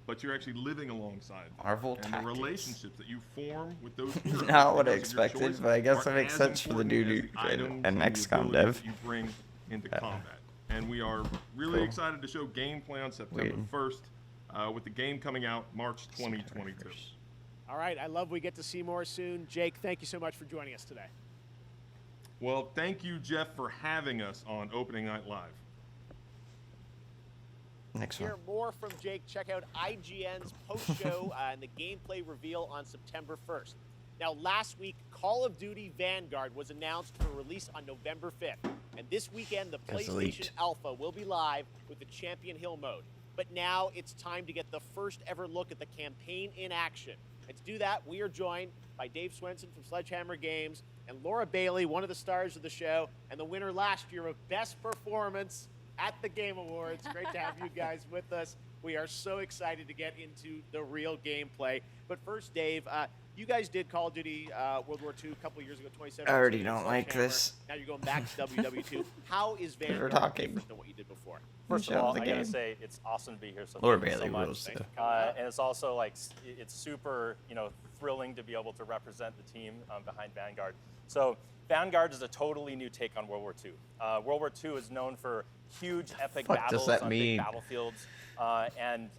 S15: but you're actually living alongside them.
S1: Marvel
S15: and
S1: Tactics.
S15: the relationships that you form with those heroes.
S1: Not what I
S15: because of your
S1: expected,
S15: choice
S1: but I guess
S15: are
S1: that makes
S15: as
S1: sense for the
S15: important
S1: dude
S15: as the
S1: who
S15: items
S1: an
S15: and the
S1: XCOM
S15: abilities
S1: dev.
S15: that you bring into combat. And we are really
S1: Cool.
S15: excited to show gameplay on September
S1: Weird.
S15: 1st, with the game coming out March 2022.
S8: All right. I love we get to see more soon. Jake, thank you so much for joining us today.
S15: Well, thank you, Jeff, for having us on Opening Night Live.
S1: Next
S8: Hear more from Jake. Check out IGN's post-show and the gameplay reveal on September 1st. Now, last week, Call of Duty Vanguard was announced for release on November 5th. And this weekend, the
S1: That's
S8: PlayStation
S1: leaked.
S8: Alpha will be live with the Champion Hill mode. But now it's time to get the first ever look at the campaign in action. And to do that, we are joined by Dave Swenson from Sledgehammer Games and Laura Bailey, one of the stars of the show and the winner last year of Best Performance at the Game Awards. Great to have you guys with us. We are so excited to get into the real gameplay. But first, Dave, you guys did Call of Duty World War II a couple years ago, 2017.
S1: I already don't like
S8: Sledgehammer.
S1: this.
S8: Now you're going back to WW2. How is
S1: We're
S8: Vanguard
S1: talking.
S8: different than what you did before?
S16: First of
S1: Show
S16: all,
S1: the
S16: I gotta
S1: game.
S16: say it's awesome to be here. So
S1: Laura
S16: thank you so
S1: Bailey
S16: much.
S1: rules, too.
S16: And it's also like it's super, thrilling to be able to represent the team behind Vanguard. So Vanguard is a totally new take on World War II. World War II is known for huge, epic
S1: fuck does
S16: battles
S1: that
S16: on
S1: mean?
S16: big battlefields, and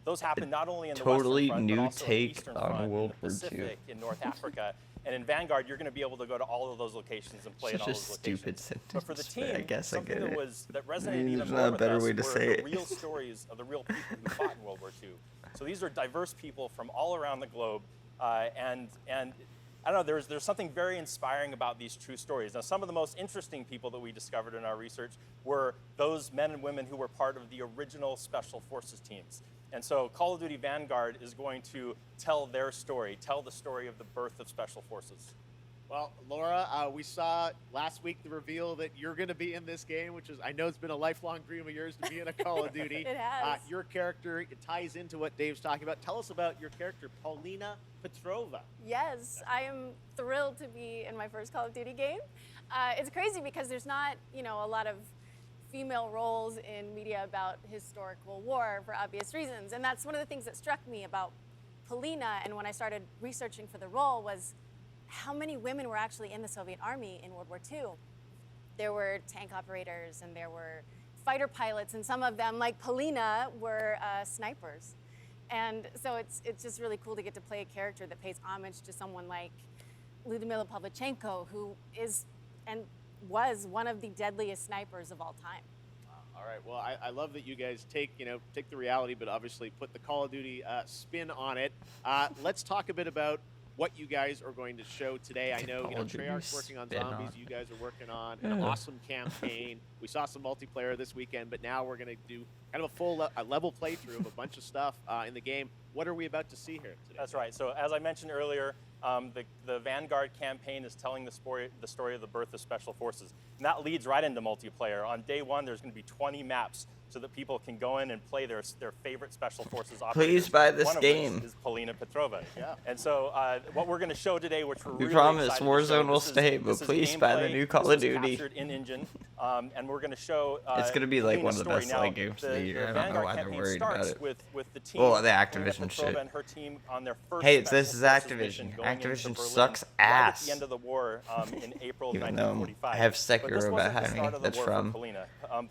S16: those happen not only in the
S1: Totally
S16: Western Front,
S1: new
S16: but also
S1: take
S16: in the Eastern
S1: on
S16: Front,
S1: World
S16: in the
S1: War II.
S16: Pacific, in North Africa. And in Vanguard, you're going to be able to go to all of those locations and play
S1: Such
S16: at all
S1: a
S16: those
S1: stupid
S16: locations.
S1: sentence,
S16: But for the
S1: but
S16: team,
S1: I guess I
S16: something
S1: get it.
S16: that resonated
S1: There's
S16: even
S1: not
S16: more
S1: a
S16: with
S1: better
S16: us
S1: way to
S16: were
S1: say
S16: the
S1: it.
S16: real stories of the real people who fought in World War II. So these are diverse people from all around the globe, and I don't know, there's something very inspiring about these true stories. Now, some of the most interesting people that we discovered in our research were those men and women who were part of the original Special Forces teams. And so Call of Duty Vanguard is going to tell their story, tell the story of the birth of Special Forces.
S8: Well, Laura, we saw last week the reveal that you're going to be in this game, which is, I know it's been a lifelong dream of yours to be in a Call of Duty.
S13: It has.
S8: Your character, it ties into what Dave's talking about. Tell us about your character, Paulina Petrova.
S13: Yes, I am thrilled to be in my first Call of Duty game. It's crazy because there's not, a lot of female roles in media about historical war for obvious reasons. And that's one of the things that struck me about Paulina, and when I started researching for the role, was how many women were actually in the Soviet Army in World War II. There were tank operators and there were fighter pilots, and some of them, like Paulina, were snipers. And so it's just really cool to get to play a character that pays homage to someone like Lyudmila Pavlichenko, who is and was one of the deadliest snipers of all time.
S8: All right. Well, I love that you guys take the reality, but obviously put the Call of Duty spin on it. Let's talk a bit about what you guys are going to show today. I know,
S1: Call of Duty
S8: Treyarch's working on
S1: spin
S8: zombies.
S1: on.
S8: You guys are working on an
S1: Yeah.
S8: awesome campaign. We saw some multiplayer this weekend, but now we're going to do kind of a full level playthrough of a bunch of stuff in the game. What are we about to see here today?
S16: That's right. So as I mentioned earlier, the Vanguard campaign is telling the story of the birth of Special Forces. And that leads right into multiplayer. On day one, there's going to be 20 maps so that people can go in and play their favorite Special Forces operators.
S1: Please buy this
S16: one of
S1: game.
S16: which is Paulina Petrova.
S8: Yeah.
S16: And so what we're going to show today, which we're
S1: We
S16: really
S1: promise
S16: excited to
S1: Warzone
S16: show,
S1: will
S16: this is-
S1: stay, but
S16: this is
S1: please buy the
S16: gameplay.
S1: new Call
S16: This
S1: of
S16: was
S1: Duty.
S16: captured in engine, and we're going to show.
S1: It's gonna be like
S16: Paulina's
S1: one of the
S16: story.
S1: best
S16: Now,
S1: like games of the year. I don't know
S16: Vanguard
S1: why they're
S16: campaign
S1: worried about
S16: starts
S1: it.
S16: With the team.
S1: Well, the
S16: Paulina
S1: Activision
S16: Petrova
S1: shit.
S16: and her team on their first
S1: Hey, this
S16: Special
S1: is
S16: Forces
S1: Activision.
S16: mission going into
S1: Activision
S16: Berlin
S1: sucks
S16: right at
S1: ass.
S16: the end of the war in April of
S1: Even though
S16: 1945.
S1: I have
S16: But this
S1: Sekiro
S16: wasn't the
S1: behind me
S16: start of the
S1: that's
S16: war for
S1: from.
S16: Paulina.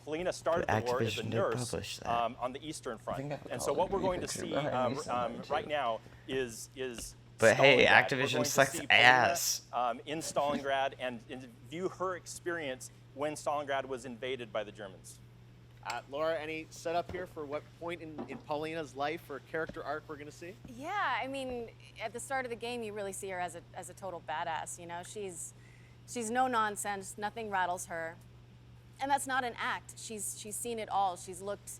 S16: Paulina started
S1: But
S16: the war as a
S1: Activision did
S16: nurse
S1: publish that.
S16: on the Eastern Front.
S1: think I have
S16: And
S1: Call
S16: so
S1: of
S16: what we're
S1: Duty
S16: going to
S1: picture
S16: see
S1: behind me somewhere,
S16: right
S1: too.
S16: now is
S1: But hey,
S16: Stalingrad.
S1: Activision
S16: We're going to
S1: sucks
S16: see Paulina,
S1: ass.
S16: in Stalingrad and view her experience when Stalingrad was invaded by the Germans.
S8: Laura, any setup here for what point in Paulina's life or character arc we're going to see?
S13: Yeah, I mean, at the start of the game, you really see her as a total badass. She's no nonsense. Nothing rattles her, and that's not an act. She's seen it all. She's looked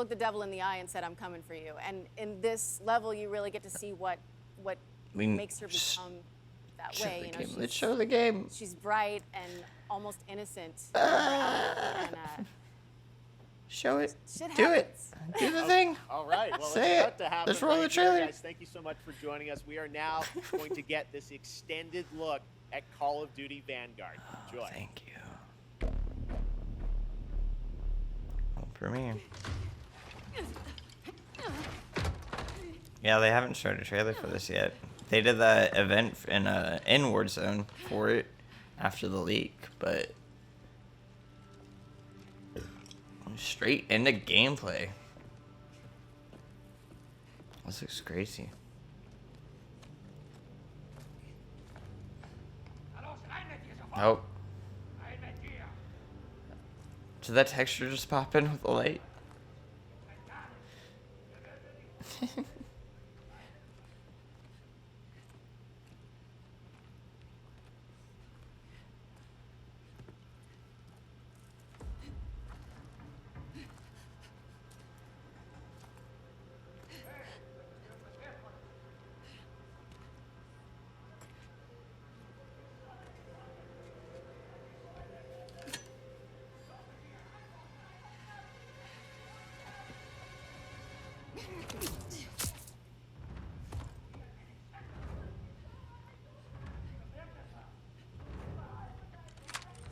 S13: the devil in the eye and said, "I'm coming for you." And in this level, you really get to see what makes her become that
S1: show
S13: way.
S1: the game. Let's show the game.
S13: She's bright and almost innocent.
S1: Show it.
S13: Shit
S1: Do it.
S13: happens.
S1: Do the thing.
S8: All right. Well,
S1: Say
S8: let's start
S1: it.
S8: to happen.
S1: Let's roll the
S8: right here,
S1: trailer.
S8: guys. Thank you so much for joining us. We are now going to get this extended look at Call of Duty Vanguard. Enjoy.
S1: Thank you. Well, premiere. Yeah, they haven't showed a trailer for this yet. They did that event in Warzone for it after the leak, but straight into gameplay. This looks crazy. Nope. Did that texture just pop in with the light?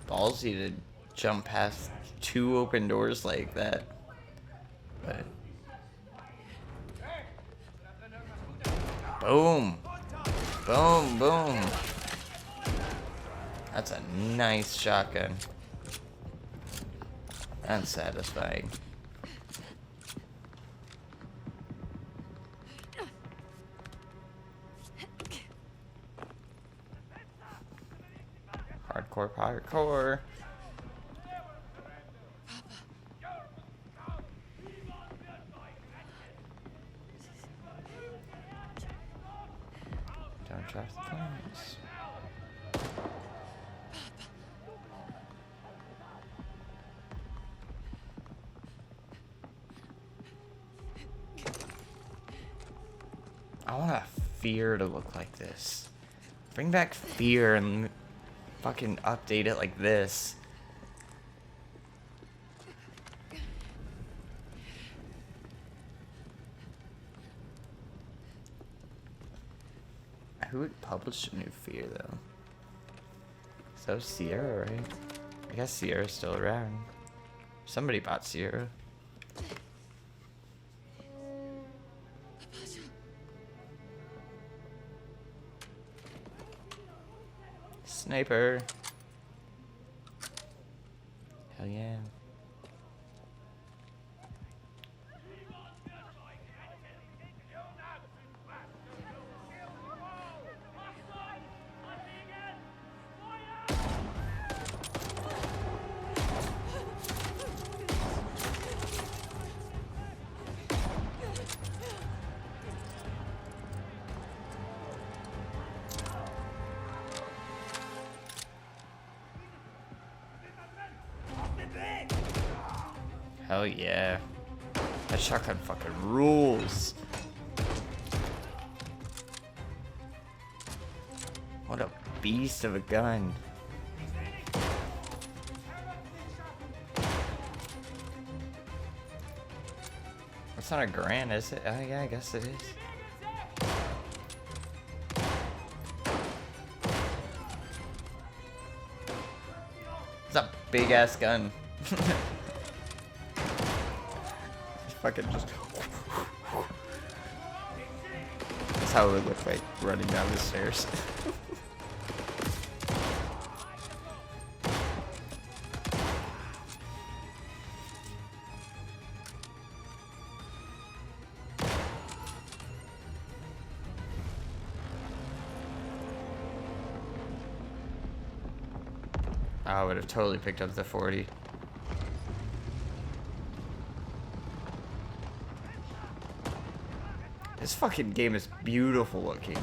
S1: Ballsy to jump past 2 open doors like that. But boom. Boom, boom. That's a nice shotgun. That's satisfying. Hardcore. Don't drop the planes. I want Fear to look like this. Bring back Fear and fucking update it like this. Who would publish a new Fear though? So Sierra, right? I guess Sierra's still around. Somebody bought Sierra. Sniper. Hell yeah. Hell yeah. That shotgun fucking rules. What a beast of a gun. It's not a Grand, is it? Oh yeah, I guess it is. It's a big ass gun. Fucking just. That's how it would look like running down the stairs. I would have totally picked up the 40. This fucking game is beautiful looking.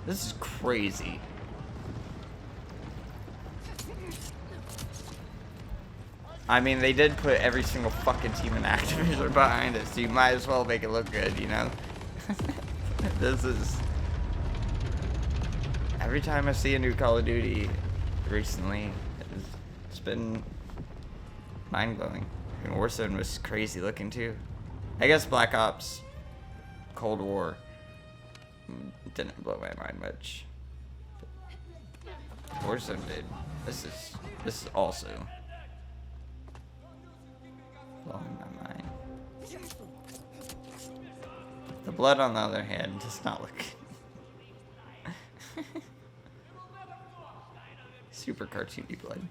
S1: This is crazy. I mean, they did put every single fucking team in Activision behind it, so you might as well make it look good, you know? This is... Every time I see a new Call of Duty recently, it's been mind-blowing. And Warzone was crazy looking too. I guess Black Ops Cold War didn't blow my mind much. Warzone did. This is also blowing my mind. The blood, on the other hand, does not look super cartoony blood,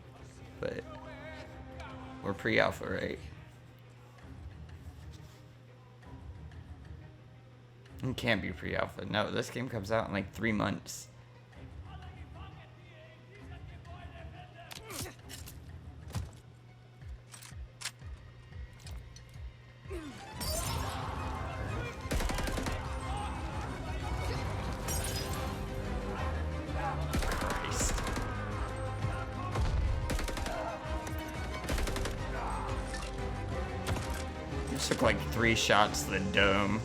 S1: but we're pre-alpha, right? It can't be pre-alpha. No, this game comes out in like 3 months. Christ. This took like 3 shots to the dome.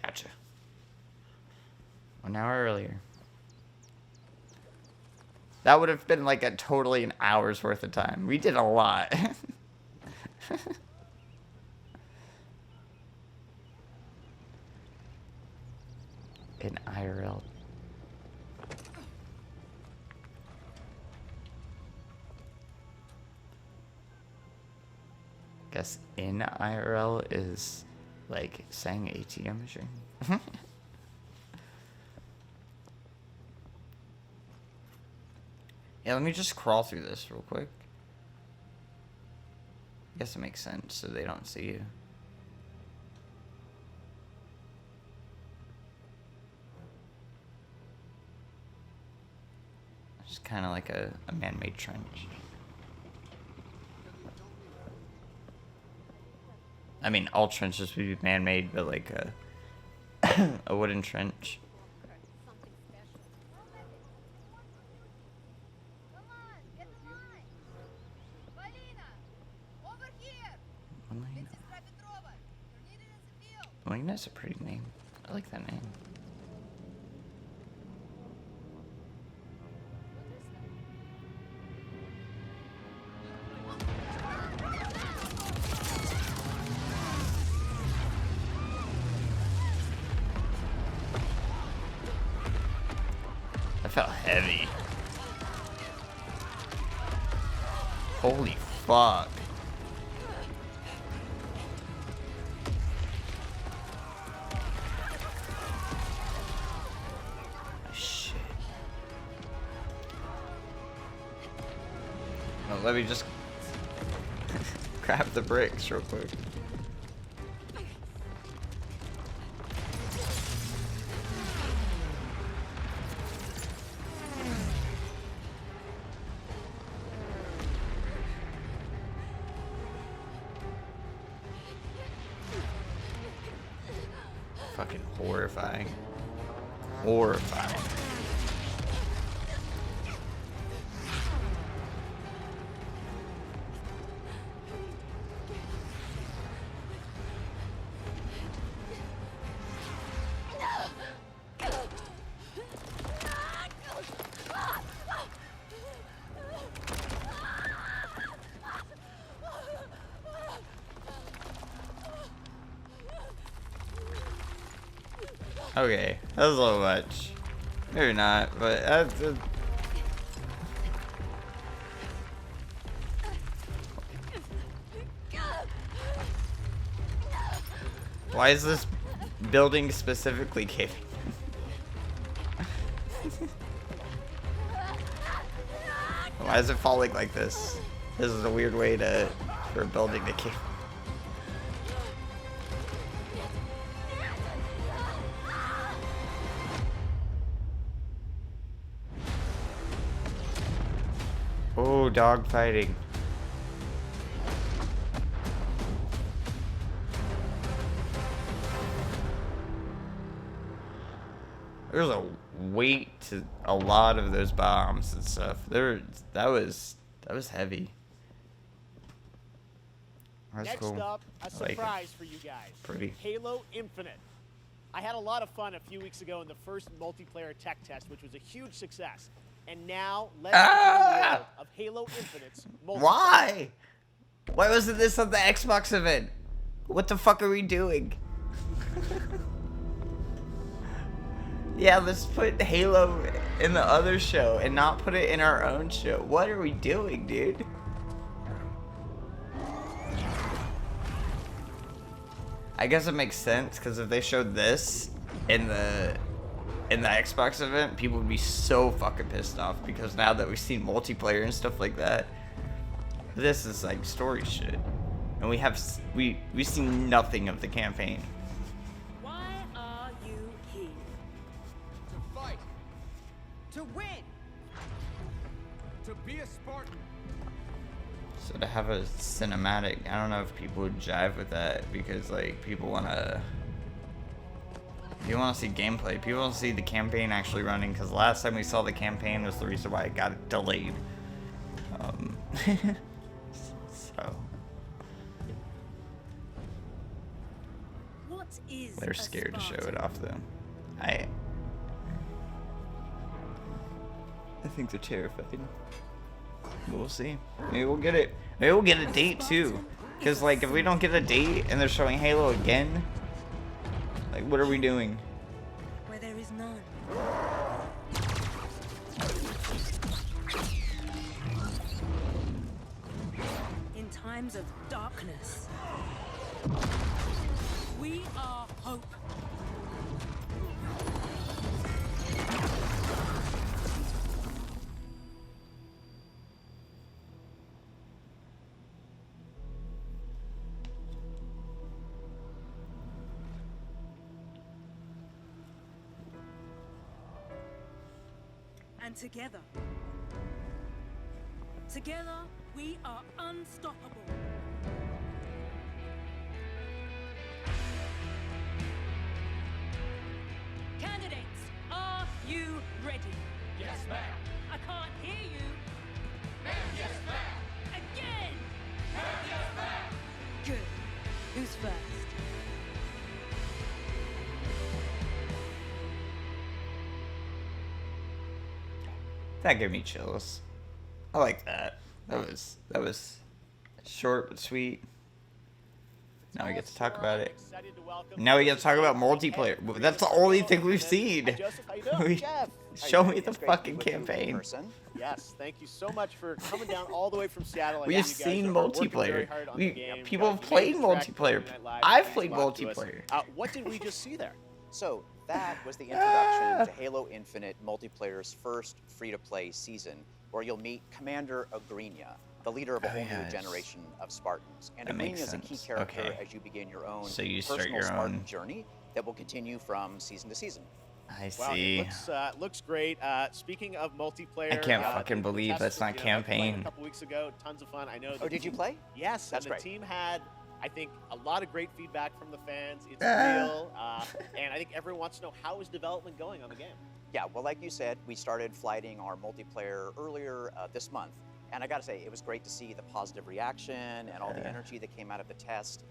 S1: Gotcha. 1 hour earlier. That would have been like totally an hour's worth of time. We did a lot. In IRL. Guess in IRL is like saying ATM machine. Yeah, let me just crawl through this real quick. I guess it makes sense so they don't see you. It's kind of like a man-made trench. I mean, all trenches would be man-made, but like a wooden trench. Melina's a pretty name. I like that name. That felt heavy. Holy fuck. Shit. Well, let me just grab the bricks real quick. Fucking horrifying. Horrifying. Okay, that was a little much. Maybe not, but that's... Why is this building specifically caving? Why is it falling like this? This is a weird way for a building to cave. Oh, dog fighting. There's a weight to a lot of those bombs and stuff. That was heavy. That's
S17: Next
S1: cool.
S17: up, a
S1: I like it.
S17: surprise for you guys.
S1: Pretty.
S17: Halo Infinite. I had a lot of fun a few weeks ago in the first multiplayer tech test, which was a huge success. And now, let's enter the world of Halo Infinite's multiplayer.
S1: Why? Why wasn't this on the Xbox event? What the fuck are we doing? Yeah, let's put Halo in the other show and not put it in our own show. What are we doing, dude? I guess it makes sense because if they showed this in the Xbox event, people would be so fucking pissed off because now that we've seen multiplayer and stuff like that, this is like story shit, and we've seen nothing of the campaign.
S18: Why are you here? To fight. To win. To be a Spartan.
S1: So to have a cinematic, I don't know if people would jive with that because like people want to see gameplay. People want to see the campaign actually running because last time we saw the campaign was the reason why it got delayed. So
S18: What is
S1: they're scared to show it off though. I think they're terrified. We'll see. Maybe we'll get it. Maybe we'll get a date too. Cause like if we don't get a date and they're showing Halo again, like what are we doing?
S18: Where there is none. In times of darkness, we are hope. And together we are unstoppable. Candidates, are you ready? Yes, ma'am. I can't hear you. Ma'am, yes, ma'am. Again. Ma'am, yes, ma'am. Good. Who's first?
S1: That gave me chills. I like that. That was short but sweet. Now we get to talk about it. Now we get to talk about multiplayer. That's the only thing we've seen. Show me the fucking campaign.
S17: Yes, thank you so much for coming down all the way from Seattle.
S1: We've seen multiplayer. People have played multiplayer. I've played multiplayer.
S17: What did we just see there?
S19: So that was the introduction to Halo Infinite multiplayer's first free-to-play season, where you'll meet Commander Agrinia, the leader of a whole new generation of Spartans. And Agrinia is a key character as you begin your own personal Spartan journey that will continue from season to season.
S1: I see.
S17: Wow, looks great. Speaking of multiplayer,
S1: I can't fucking believe that's not campaign.
S17: A couple weeks ago, tons of fun. I know.
S19: Oh, did you play?
S17: Yes,
S19: that's
S17: and the
S19: great.
S17: team had, I think, a lot of great feedback from the fans. It's real, and I think everyone wants to know how is development going on the game.
S19: Yeah, well, like you said, we started flighting our multiplayer earlier this month, and I gotta say, it was great to see the positive reaction and all the energy that came out of the test.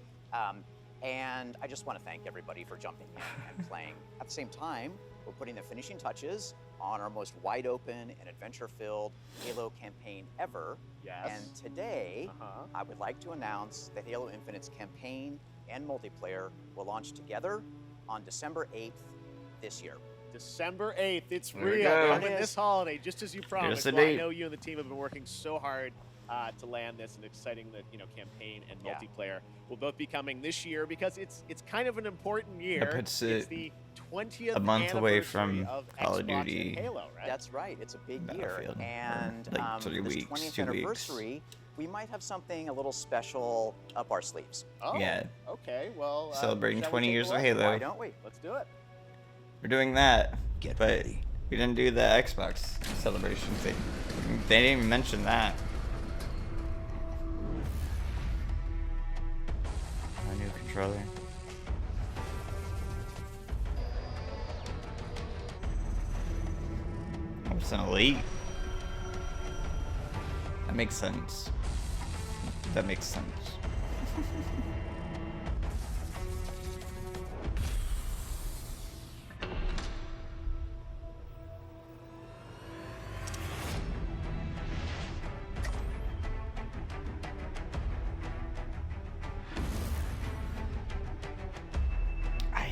S19: And I just want to thank everybody for jumping in and playing. At the same time, we're putting the finishing touches on our most wide open and adventure-filled Halo campaign ever.
S17: Yes.
S19: And today, I would like to announce that Halo Infinite's campaign and multiplayer will launch together on December 8th this year.
S17: December 8th, it's
S19: There we
S17: real.
S19: go.
S17: Coming this holiday, just as you promised.
S1: the
S17: Well, I
S1: date.
S17: know you and the team have been working so hard to land this, and exciting that campaign and multiplayer will both be coming this year because it's kind of an important year.
S1: That puts
S17: it's
S1: it
S17: the 20th
S1: a month away
S17: anniversary
S1: from
S17: of
S1: Call of
S17: Xbox and
S1: Duty.
S17: Halo, right?
S19: That's right. It's a big year.
S1: Battlefield.
S19: And
S1: Like 3
S19: for this
S1: weeks,
S19: 20th
S1: 2 weeks.
S19: anniversary, we might have something a little special up our sleeves.
S17: Oh,
S1: Yeah.
S17: Okay, well.
S1: Celebrating
S17: shall we
S1: 20
S17: take it
S1: years of
S17: away?
S1: Halo.
S19: Why don't we?
S17: Let's do it.
S1: We're doing that, but we didn't do the Xbox celebration thing. They didn't even mention that. A new controller. Oh, it's an Elite. That makes sense. That makes sense.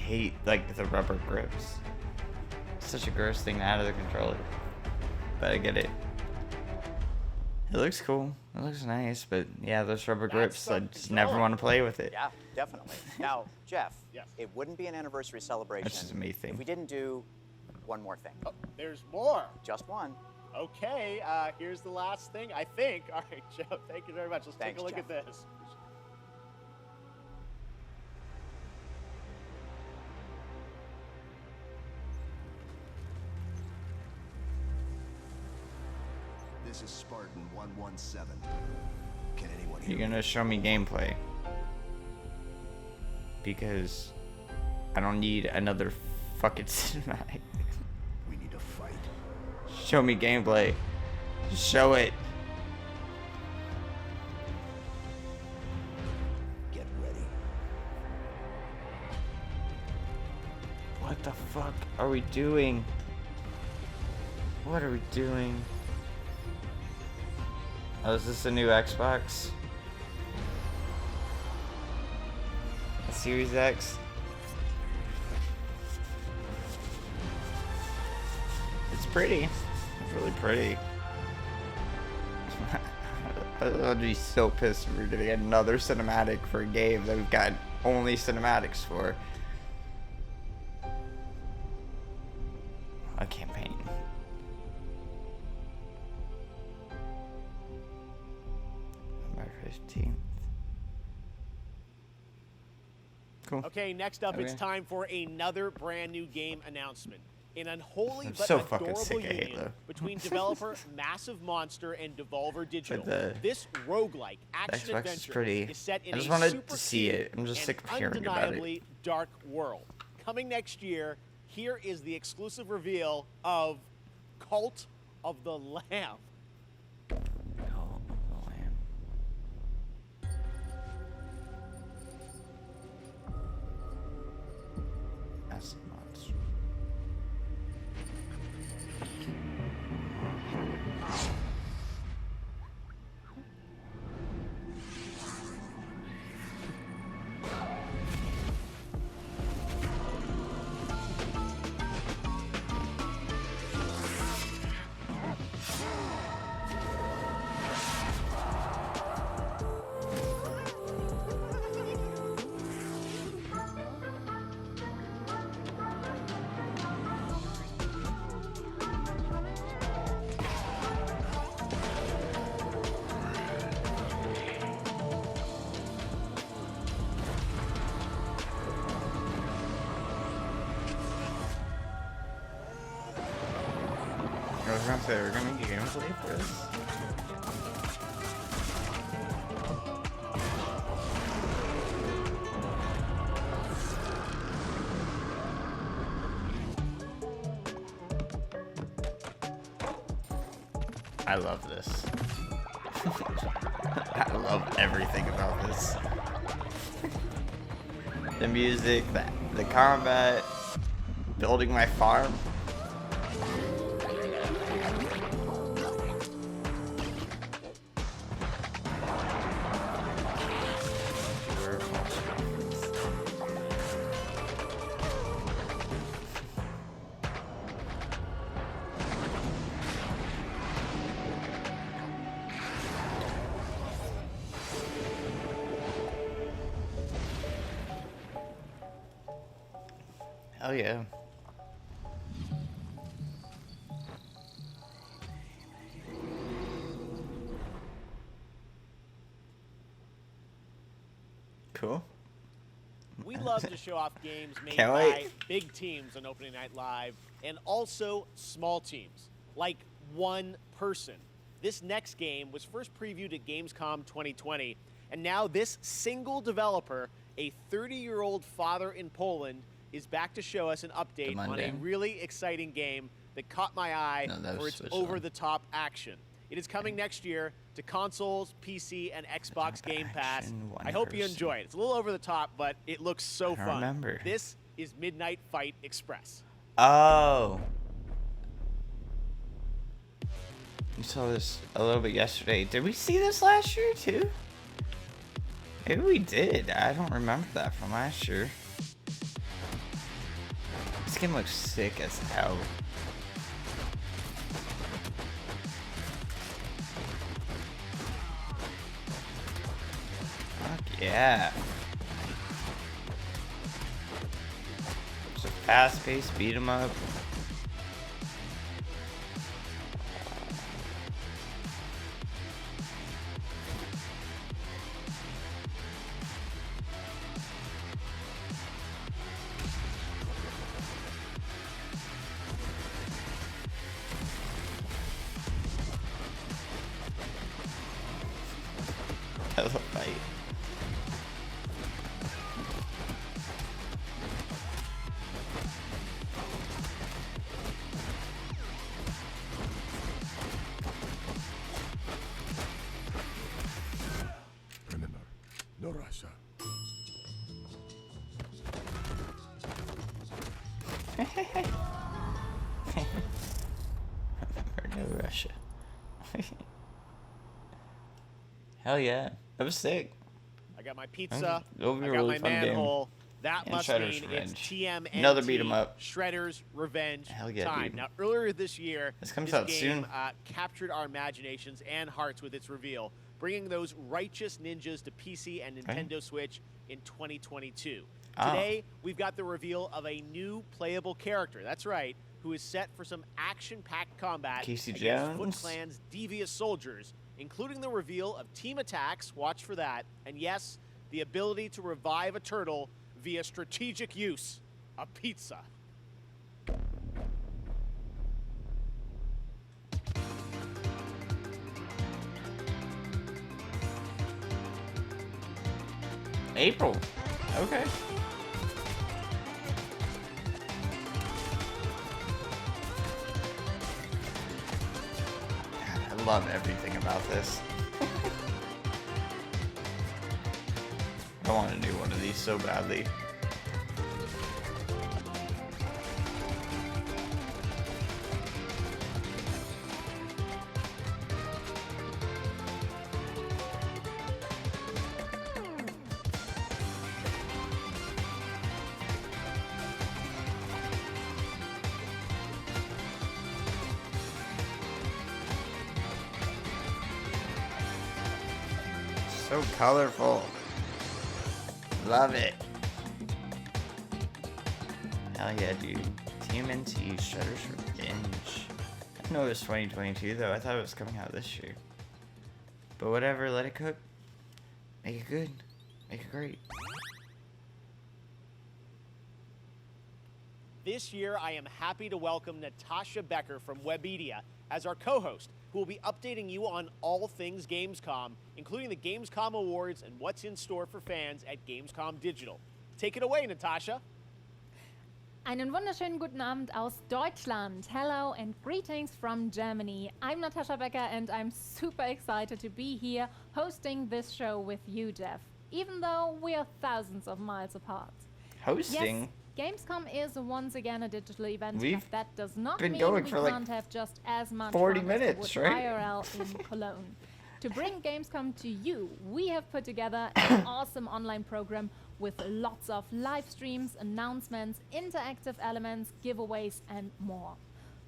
S1: hate like the rubber grips. It's such a gross thing to add to the controller. But I get it. It looks cool. It looks nice, but yeah, those rubber grips, I just never want to play with it.
S19: Yeah, definitely. Now, Jeff,
S17: Yes.
S19: it wouldn't be an anniversary celebration
S1: That's just a me thing.
S19: if we didn't do one more thing.
S17: Oh, there's more.
S19: Just one.
S17: Okay, here's the last thing, I think. All right, Joe, thank you very much. Let's take
S19: Thanks,
S17: a look
S19: Jeff.
S17: at this.
S20: This is Spartan 117. Can anyone hear
S1: You're gonna show me gameplay. Because I don't need another fucking cinematic.
S20: We need to fight.
S1: Show me gameplay. Just show it.
S20: Get ready.
S1: What the fuck are we doing? What are we doing? Oh, is this a new Xbox? A Series X? It's pretty. It's really pretty. I'd be so pissed if we were getting another cinematic for a game that we've got only cinematics for. A campaign. November 15th. Cool.
S17: Okay, next up, it's
S1: Okay.
S17: time for another brand new game announcement. An unholy
S1: I'm
S17: but
S1: so fucking
S17: adorable
S1: sick of
S17: union
S1: Halo.
S17: between developer Massive Monster and Devolver Digital.
S1: the-
S17: This roguelike
S1: The
S17: action
S1: Xbox is
S17: adventure
S1: pretty.
S17: is set in
S1: I just
S17: a
S1: wanted
S17: super
S1: to see it. I'm just
S17: and
S1: sick of hearing about it.
S17: undeniably dark world. Coming next year, here is the exclusive reveal of Cult of the Lamb.
S1: That's nuts. I was gonna say, we're gonna get gameplay for this. I love this. I love everything about this. The music, the combat, building my farm. Hell yeah. Cool.
S17: We love to show off games made
S1: Can't
S17: by
S1: wait.
S17: big teams on Opening Night Live and also small teams, like one person. This next game was first previewed at Gamescom 2020, and now this single developer, a 30-year-old father in Poland, is back to show us an update on a
S1: Mundane?
S17: really exciting game that caught my eye
S1: No, that
S17: for
S1: was
S17: its
S1: Switch, though.
S17: over-the-top action. It is coming next year to consoles, PC, and Xbox Game Pass.
S1: action, one
S17: I hope you
S1: person.
S17: enjoy it. It's a little over the top, but it looks so
S1: I don't
S17: fun.
S1: remember.
S17: This is Midnight Fight Express.
S1: Oh. You saw this a little bit yesterday. Did we see this last year too? Maybe we did. I don't remember that from last year. game looks sick as hell. Fuck yeah. It's a fast-paced beat 'em up. Hella fight.
S12: Remember, no Russia.
S1: No Russia. Hell yeah. That was sick.
S17: I got my pizza.
S1: It'll be
S17: I
S1: a
S17: got
S1: really
S17: my
S1: fun game.
S17: manhole. That
S1: And
S17: must
S1: Shredder's
S17: mean
S1: Revenge.
S17: it's TMNT.
S1: Another beat 'em up.
S17: Shredder's Revenge
S1: Hell yeah,
S17: time.
S1: dude.
S17: Now, earlier this year,
S1: This comes
S17: this
S1: out
S17: game
S1: soon.
S17: captured our imaginations and hearts with its reveal, bringing those righteous ninjas to PC and Nintendo Switch in 2022.
S1: Ah.
S17: Today, we've got the reveal of a new playable character. That's right, who is set for some action-packed combat
S1: Casey
S17: against Foot
S1: Jones?
S17: Clan's devious soldiers, including the reveal of team attacks, watch for that, and yes, the ability to revive a turtle via strategic use, a pizza.
S1: April. Okay. God, I love everything about this. I want to do one of these so badly. So colorful. Love it. Hell yeah, dude. TMNT Shredder's Revenge. I didn't know it was 2022 though. I thought it was coming out this year. But whatever, let it cook. Make it good. Make it great.
S17: This year, I am happy to welcome Natasha Becker from Webedia as our co-host, who will be updating you on all things Gamescom, including the Gamescom Awards and what's in store for fans at Gamescom Digital. Take it away, Natasha.
S21: Einen wunderschönen guten Abend aus Deutschland. Hello and greetings from Germany. I'm Natasha Becker and I'm super excited to be here hosting this show with you, Jeff, even though we are thousands of miles apart.
S1: Hosting?
S21: Yes, Gamescom is once again a digital event.
S1: We've
S21: but that does not
S1: been
S21: mean
S1: going
S21: we
S1: for like
S21: can't have just as much
S1: 40
S21: fun as we
S1: minutes,
S21: would
S1: right?
S21: IRL in Cologne. To bring Gamescom to you, we have put together an awesome online program with lots of live streams, announcements, interactive elements, giveaways, and more.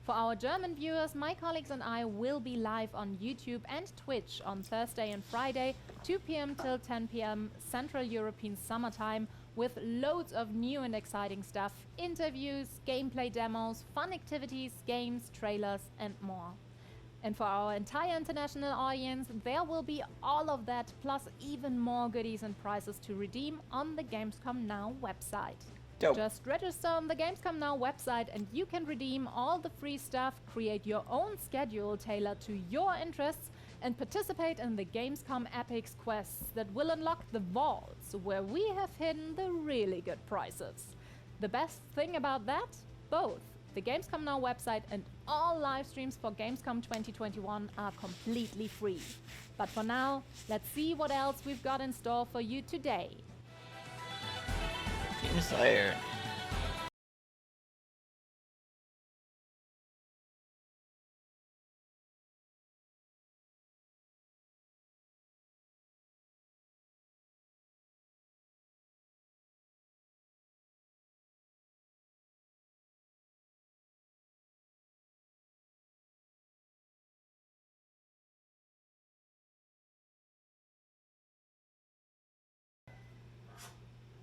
S21: For our German viewers, my colleagues and I will be live on YouTube and Twitch on Thursday and Friday, 2 p.m. till 10 p.m. Central European Summertime, with loads of new and exciting stuff, interviews, gameplay demos, fun activities, games, trailers, and more. And for our entire international audience, there will be all of that, plus even more goodies and prizes to redeem on the Gamescom Now website.
S1: Dope.
S21: Just register on the Gamescom Now website and you can redeem all the free stuff, create your own schedule tailored to your interests, and participate in the Gamescom Epics quests that will unlock the vaults where we have hidden the really good prizes. The best thing about that? Both the Gamescom Now website and all live streams for Gamescom 2021 are completely free. But for now, let's see what else we've got in store for you today.
S1: Team Slayer.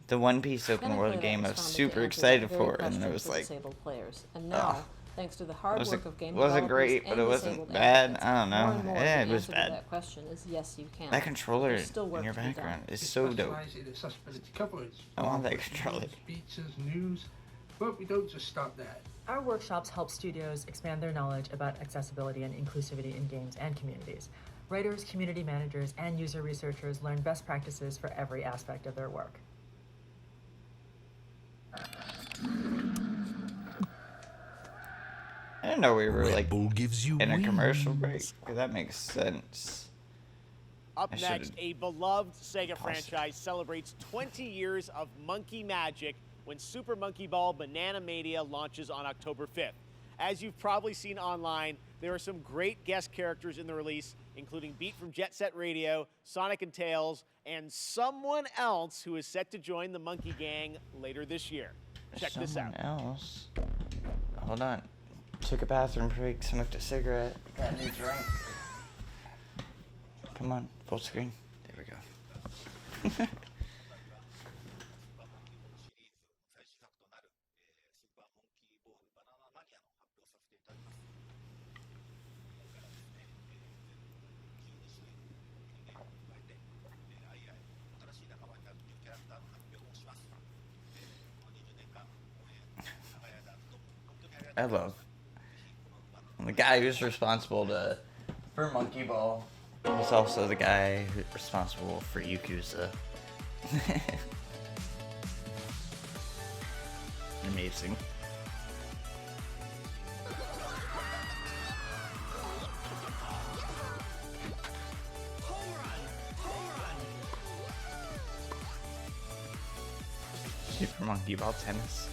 S1: the One Piece open
S4: Metacritic
S1: world game I was
S4: found it to
S1: super
S4: answer
S1: excited
S4: that very
S1: for, and
S4: question
S1: it was
S4: for
S1: like,
S4: disabled players. And now, thanks to the hard
S1: wasn't-
S4: work of game
S1: wasn't
S4: developers
S1: great, but
S4: and
S1: it wasn't
S4: disabled
S1: bad.
S4: advocates,
S1: I don't know.
S4: more and more
S1: Yeah,
S4: the
S1: it was
S4: answer
S1: bad.
S4: to that question is yes, you can.
S1: that controller
S4: There's still work
S1: in your
S4: to be done.
S1: background is so dope.
S22: Specialize in accessibility coverage.
S1: I want that controller.
S22: Speeches, news, but we don't just stop there.
S23: Our workshops help studios expand their knowledge about accessibility and inclusivity in games and communities. Writers, community managers, and user researchers learn best practices for every aspect of their work.
S1: I didn't know we were like
S24: Bull gives you
S1: in a commercial break.
S24: wings.
S1: 'Cause that makes sense.
S17: Up
S1: I should've
S17: next, a beloved Sega
S1: paused.
S17: franchise celebrates 20 years of monkey magic when Super Monkey Ball Banana Mania launches on October 5th. As you've probably seen online, there are some great guest characters in the release, including Beat from Jet Set Radio, Sonic and Tails, and someone else who is set to join the Monkey Gang later this year. Check this out.
S1: Someone else. Hold on. Took a bathroom break, smoked a cigarette, got a new drink. Come on, full screen. There we go. I love the guy who's responsible for Monkey Ball. He's also the guy who's responsible for Yakuza. Amazing. Super Monkey Ball tennis.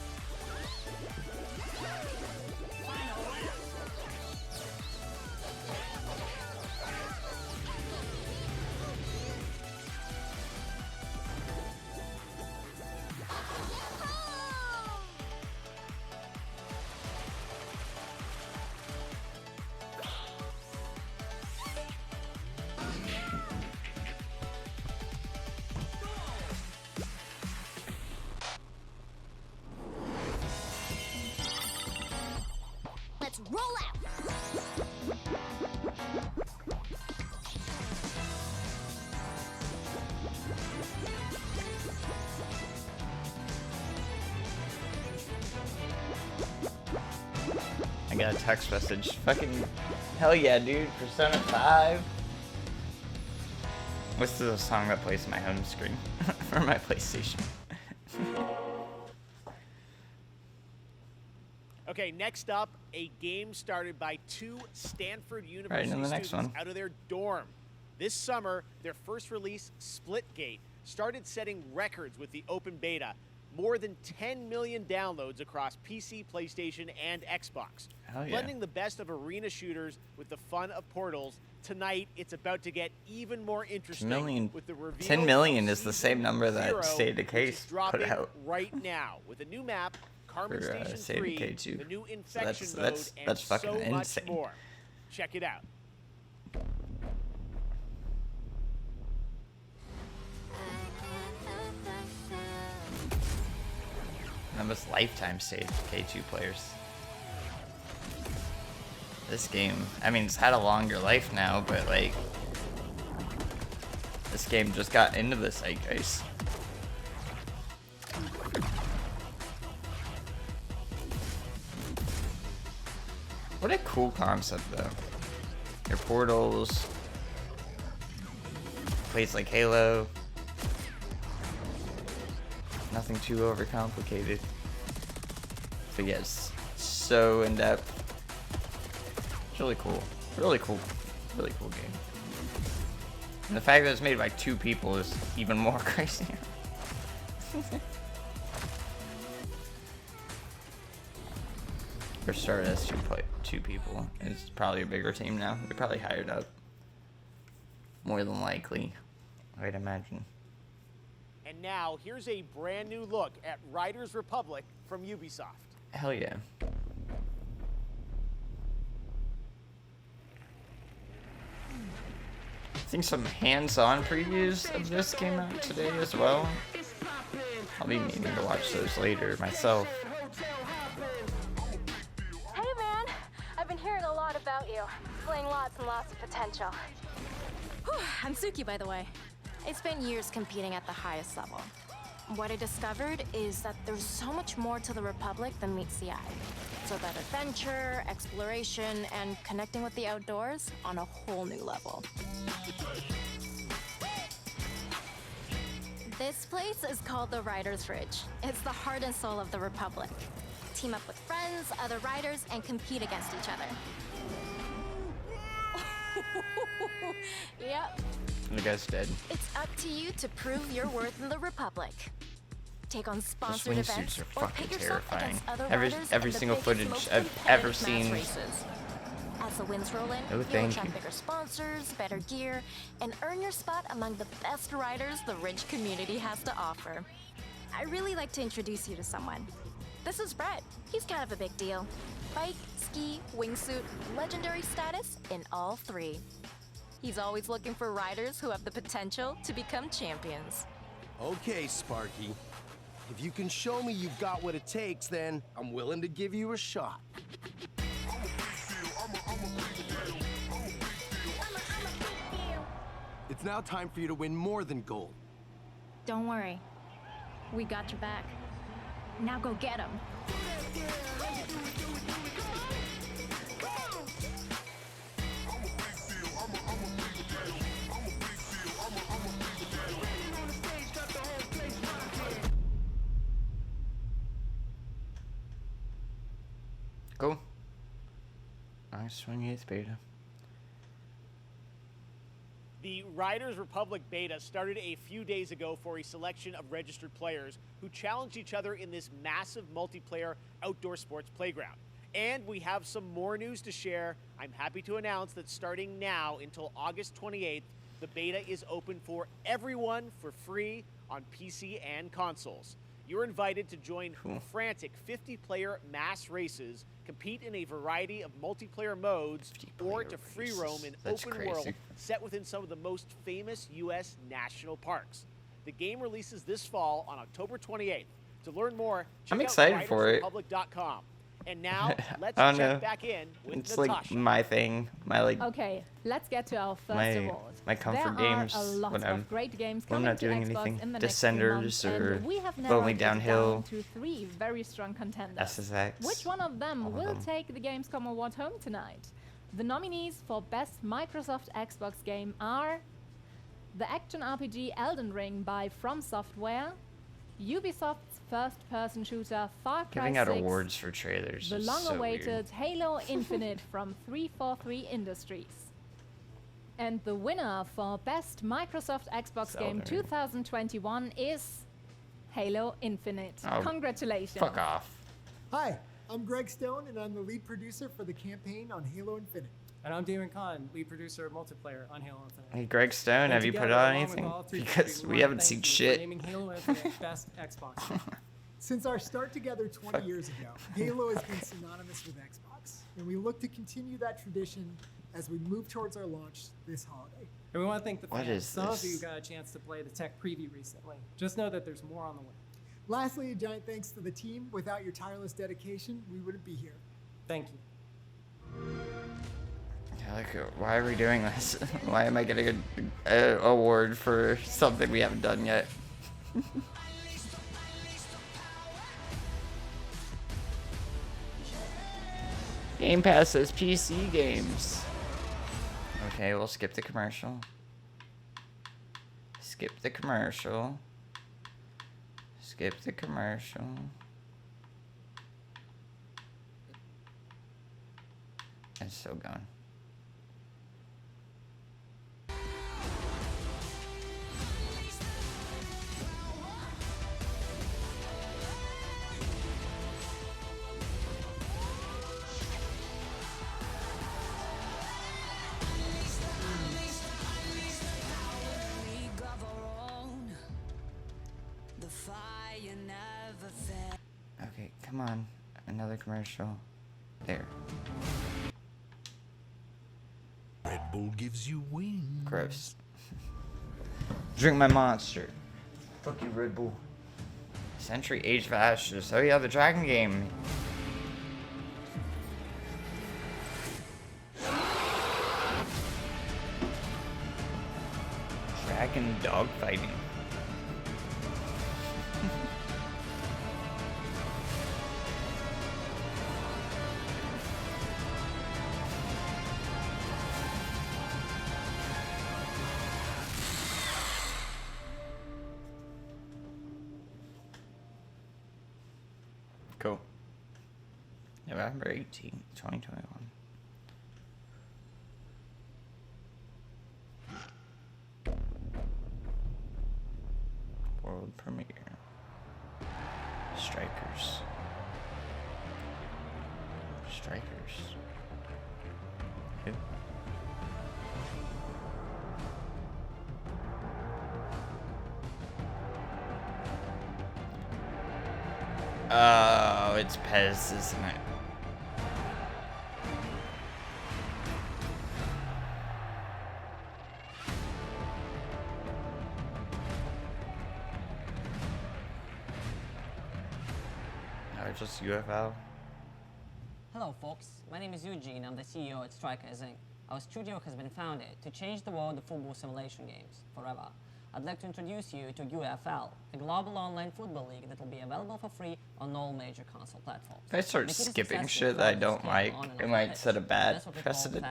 S25: Let's roll out!
S1: I got a text message. Fucking hell yeah, dude. Persona 5. This is a song that plays on my home screen for my PlayStation.
S17: Okay, next up, a game started by two Stanford
S1: Right,
S17: University
S1: and the next
S17: students
S1: one.
S17: out of their dorm. This summer, their first release, Splitgate, started setting records with the open beta. More than 10 million downloads across PC, PlayStation, and Xbox.
S1: Hell yeah.
S17: Blending the best of arena shooters with the fun of Portals, tonight it's about to get even more interesting
S1: 10 million,
S17: with the reveal
S1: 10 million
S17: of
S1: is the
S17: Season
S1: same number
S17: Zero,
S1: that State of
S17: which
S1: Case
S17: is
S1: put
S17: dropping
S1: out
S17: right now with a new map, Carmen
S1: for
S17: Station
S1: State of
S17: 3,
S1: K2.
S17: the new
S1: So
S17: infection
S1: that's
S17: mode, and
S1: fucking
S17: so much
S1: insane.
S17: more. Check it out.
S1: That was lifetime State of K2 players. This game, I mean, it's had a longer life now, but like, this game just got into the zeitgeist. What a cool concept, though. Your portals, plays like Halo. Nothing too overcomplicated. But yes, so in depth. It's really cool. Really cool. Really cool game. And the fact that it's made by two people is even more crazy. Or started as two people. It's probably a bigger team now. They probably hired up. More than likely, I'd imagine.
S17: And now, here's a brand new look at Riders Republic from Ubisoft.
S1: Hell yeah. I think some hands-on previews of this came out today as well. I'll be meaning to watch those later myself.
S3: Hey man, I've been hearing a lot about you. Displaying lots and lots of potential.
S11: Whew, I'm Suki, by the way. I spent years competing at the highest level. What I discovered is that there's so much more to the Republic than meets the eye. So that adventure, exploration, and connecting with the outdoors on a whole new level. This place is called the Riders Ridge. It's the heart and soul of the Republic. Team up with friends, other riders, and compete against each other. Yep.
S1: The guy's dead.
S11: It's up to you to prove your worth in the Republic. Take on
S1: Those
S11: sponsored events
S1: wingsuits are
S11: or
S1: fucking
S11: pit yourself
S1: terrifying.
S11: against other
S1: Every
S11: riders in the
S1: single
S11: biggest,
S1: footage
S11: most
S1: I've ever
S11: competitive
S1: seen.
S11: mass races. As the wins roll in,
S1: Oh,
S11: you'll
S1: thank
S11: attract
S1: you.
S11: bigger sponsors, better gear, and earn your spot among the best riders the Ridge community has to offer. I really like to introduce you to someone. This is Brett. He's kind of a big deal. Bike, ski, wingsuit, legendary status in all three. He's always looking for riders who have the potential to become champions.
S5: Okay, Sparky. If you can show me you've got what it takes, then I'm willing to give you a shot. It's now time for you to win more than gold.
S11: Don't worry. We got your back. Now go get him.
S1: Cool. Nice 28th beta.
S17: The Riders Republic beta started a few days ago for a selection of registered players who challenged each other in this massive multiplayer outdoor sports playground. And we have some more news to share. I'm happy to announce that starting now until August 28th, the beta is open for everyone for free on PC and consoles. You're invited to join frantic 50-player mass races, compete in a variety of multiplayer modes, or to free roam in
S1: That's
S17: open
S1: crazy.
S17: world set within some of the most famous U.S. national parks. The game releases this fall on October 28th. To learn more, check
S1: I'm
S17: out
S1: excited for it.
S17: ridersrepublic.com. And now, let's
S1: I don't
S17: check
S1: know.
S17: back in with
S1: It's
S17: Natasha.
S1: like my thing. My like.
S21: Okay, let's get to our first
S1: My-
S21: award.
S1: my comfort
S21: there
S1: games
S21: are a lot
S1: when
S21: of
S1: I'm-
S21: great games
S1: when I'm
S21: coming
S1: not doing
S21: to Xbox
S1: anything.
S21: in the next few months,
S1: Descenders or
S21: and we have
S1: Lonely
S21: narrowed it
S1: Downhill.
S21: down to 3 very strong contenders.
S1: SSX.
S21: Which one of them
S1: all of
S21: will
S1: them.
S21: take the Gamescom award home tonight? The nominees for Best Microsoft Xbox Game are the action RPG Elden Ring by From Software, Ubisoft's first-person shooter Far Cry
S1: Giving out
S21: 6,
S1: awards for trailers
S21: the
S1: is so
S21: long-awaited
S1: weird.
S21: Halo Infinite from 343 Industries. And the winner for Best Microsoft Xbox Game
S1: Zelda.
S21: 2021 is Halo Infinite.
S1: Oh,
S21: Congratulations.
S1: Fuck off.
S6: Hi, I'm Greg Stone, and I'm the lead producer for the campaign on Halo Infinite.
S9: And I'm Damon Kahn, lead producer of multiplayer on Halo Infinite.
S1: Hey, Greg Stone,
S9: And
S1: have you put
S9: together,
S1: out
S9: along with
S1: anything?
S9: all 343,
S1: Because we
S9: wanna
S1: haven't
S9: thank
S1: seen
S9: you for
S1: shit.
S9: naming Halo Infinite best Xbox.
S6: Since our start together 20 years ago, Halo has been synonymous with Xbox, and we look to continue that tradition as we move towards our launch this holiday.
S9: And we want to thank the
S1: What
S9: fans.
S1: is
S9: Some
S1: this?
S9: of you got a chance to play the tech preview recently. Just know that there's more on the way.
S6: Lastly, a giant thanks to the team. Without your tireless dedication, we wouldn't be here.
S9: Thank you.
S1: Yeah, like, why are we doing this? Why am I getting a award for something we haven't done yet? Game Pass says PC games. Okay, we'll skip the commercial. Skip the commercial. Skip the commercial. It's still going. Okay, come on. Another commercial. There.
S24: Red Bull gives you wings.
S1: Gross. Drink my monster. Fuck you, Red Bull. Century Age of Ashes. Oh yeah, the Dragon game. Dragon dogfighting. Cool. November 18th, 2021. World premiere. Strikers. Strikers. Who? Oh, it's Pez, isn't it? Or just UFO?
S2: Hello folks, my name is Eugene, I'm the CEO at Strikers Inc. Our studio has been founded to change the world of football simulation games, forever. I'd like to introduce you to UFL, a global online football league that will be available for free on all major console platforms.
S1: If I start skipping shit that I don't like, it might set a bad precedent.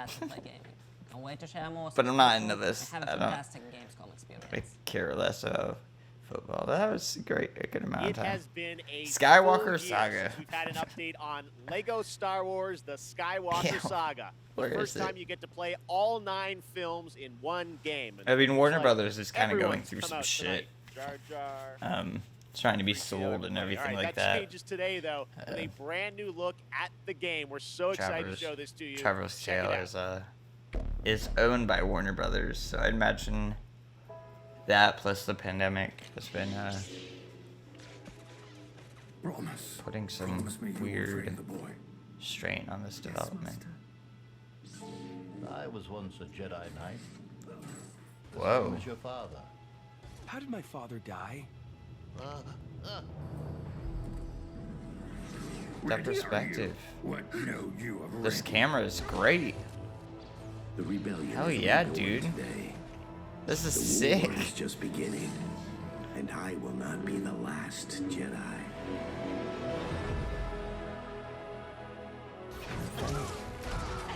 S1: But I'm not into this. I don't care less of football. That was great, a good amount of time.
S17: It has been a
S1: Skywalker
S17: full
S1: Saga.
S17: year since we've had an update on Lego Star Wars: The Skywalker Saga. The
S1: Where
S17: first
S1: is it?
S17: time you get to play all 9 films in one game. And
S1: I mean, Warner
S17: like
S1: Brothers is kind of going
S17: everyone's
S1: through
S17: come
S1: some
S17: out
S1: shit.
S17: tonight. Jar Jar.
S1: Trying to be sold and everything
S17: All right,
S1: like
S17: that
S1: that.
S17: changes today, though, with a brand new look at the game. We're so excited to show this to you.
S1: Traverse
S17: Check it
S1: Trail
S17: out.
S1: is owned by Warner Brothers, so I'd imagine that plus the pandemic has been putting some weird strain on this development.
S7: I was once a Jedi Knight.
S1: Whoa.
S7: So was your father.
S5: How did my father die?
S1: That perspective.
S10: What know you of
S1: This camera is great.
S10: The rebellion
S1: Hell
S10: is
S1: yeah,
S10: undergoing
S1: dude.
S10: Today.
S1: This is
S10: The
S1: sick.
S10: war is just beginning, and I will not be the last Jedi.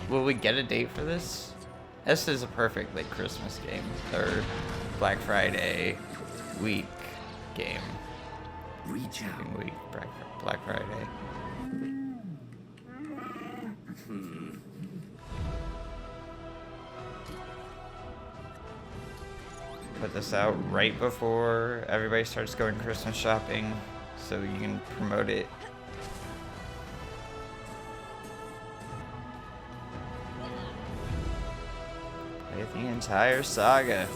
S1: Will we get a date for this? This is a perfect like Christmas game or Black Friday week game.
S10: Reach out.
S1: Week, Black Friday. Put this out right before everybody starts going Christmas shopping so you can promote it. Play the entire saga.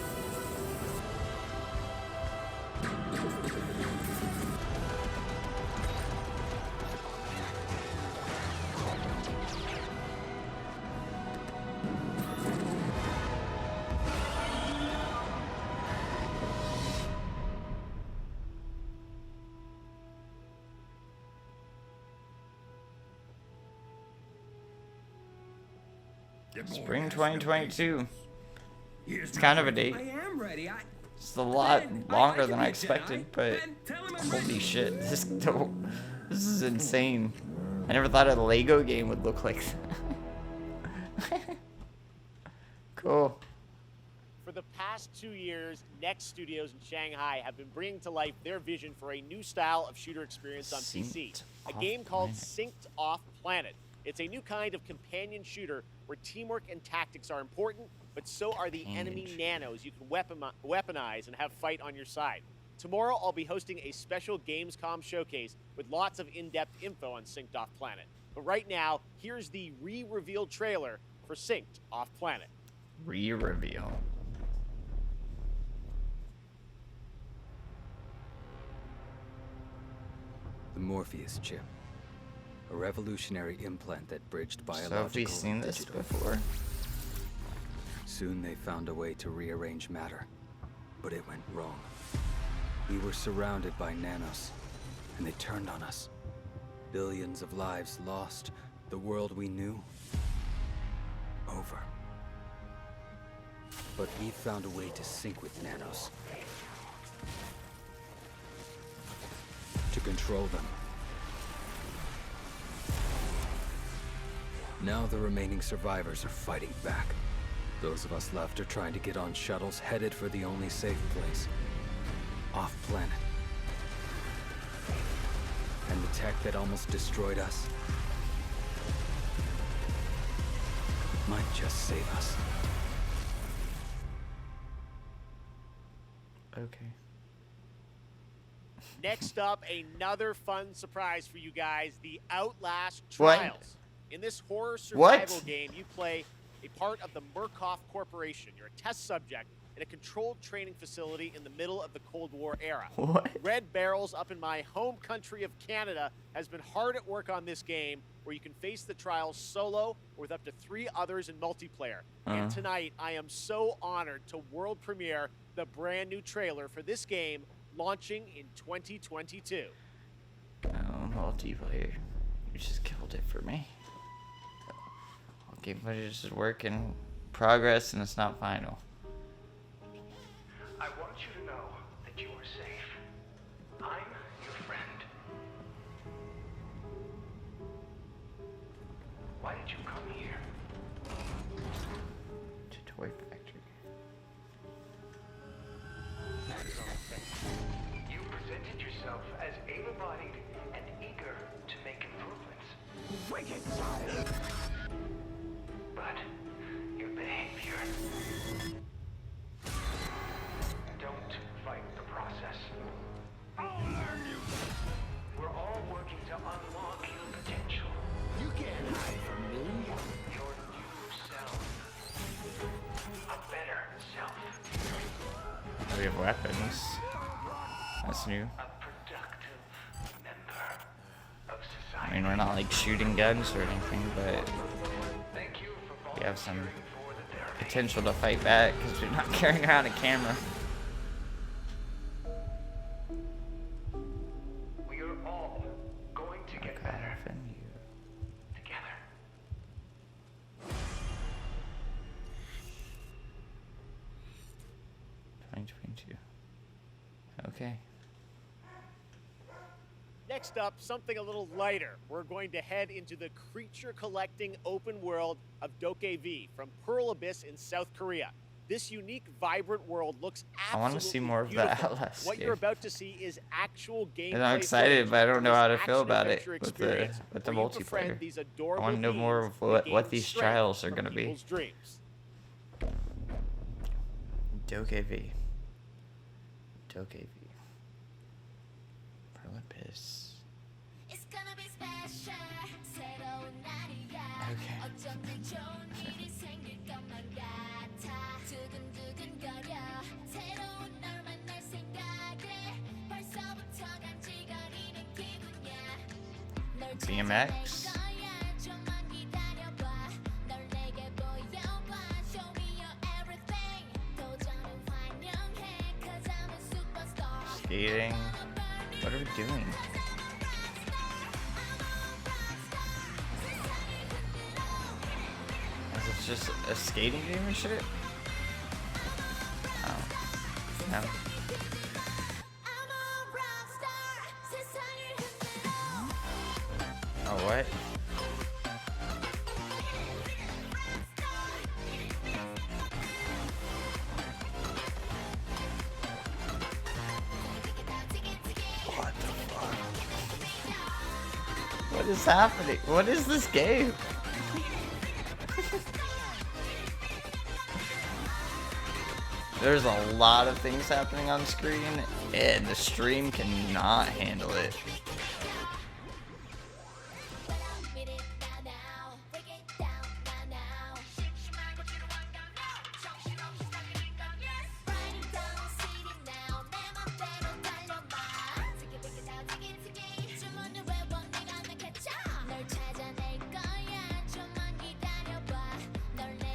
S1: Spring 2022. It's kind of a date.
S14: I am ready.
S1: It's a lot longer than I expected, but holy shit, this is insane. I never thought a Lego game would look like that. Cool.
S17: For the past 2 years, Next Studios in Shanghai have been bringing to life their vision for a new style of shooter experience on PC. A game called Synced Off Planet. It's a new kind of companion shooter where teamwork and tactics are important, but so are the enemy nanos you can weaponize and have fight on your side. Tomorrow, I'll be hosting a special Gamescom showcase with lots of in-depth info on Synced Off Planet. But right now, here's the re-revealed trailer for Synced Off Planet.
S1: Re-reveal.
S15: The Morpheus chip. A revolutionary implant that bridged biological
S1: So have we seen
S15: and
S1: this
S15: digital.
S1: before?
S15: Soon they found a way to rearrange matter, but it went wrong. We were surrounded by nanos, and they turned on us. Billions of lives lost, the world we knew, over. But we found a way to sync with Nanos. To control them. Now the remaining survivors are fighting back. Those of us left are trying to get on shuttles headed for the only safe place. Off-planet. And the tech that almost destroyed us might just save us.
S1: Okay.
S17: Next up, another fun surprise for you guys, the Outlast
S1: What?
S17: Trials. In this horror survival
S1: What?
S17: game, you play a part of the Murkoff Corporation. You're a test subject in a controlled training facility in the middle of the Cold War era.
S1: What?
S17: Red Barrels up in my home country of Canada has been hard at work on this game, where you can face the trials solo or with up to 3 others in multiplayer. And tonight, I am so honored to world premiere the brand new trailer for this game, launching in 2022.
S1: Oh, multiplayer. You just killed it for me. Game footage is work in progress and it's not final.
S10: I want you to know that you are safe. I'm your friend. Why did you come here?
S1: To Toy Factory.
S10: You presented yourself as able-bodied and eager to make improvements. Wicked sire. But your behavior. Don't fight the process. I'll learn you. We're all working to unlock your potential. You can't hide from me. Your new self. A better self.
S1: We have weapons. That's new.
S10: A productive member of society.
S1: I mean, we're not like shooting guns or anything, but we have some potential to fight back because we're not carrying around a camera.
S10: We are all going to get better together.
S1: 2022. Okay.
S17: Next up, something a little lighter. We're going to head into the creature-collecting open world of dokeV from Pearl Abyss in South Korea. This unique, vibrant world looks absolutely
S1: I want to see more of the
S17: beautiful.
S1: Outlast
S17: What
S1: game.
S17: you're about to see is actual gameplay.
S1: And I'm excited, but I don't know how to feel about it
S17: action-adventure
S1: with the
S17: experience where you befriend
S1: multiplayer.
S17: these
S1: I
S17: adorable
S1: want to know more
S17: beings
S1: of
S17: that
S1: what
S17: gain
S1: these
S17: strength
S1: trials are
S17: from
S1: going to be.
S17: people's dreams.
S1: dokeV. dokeV. Pearl Abyss. Okay. BMX. Skating. What are we doing? Is it just a skating game and shit? Oh. No. Oh, what? What the fuck? What is happening? What is this game? There's a lot of things happening on screen, and the stream cannot handle it.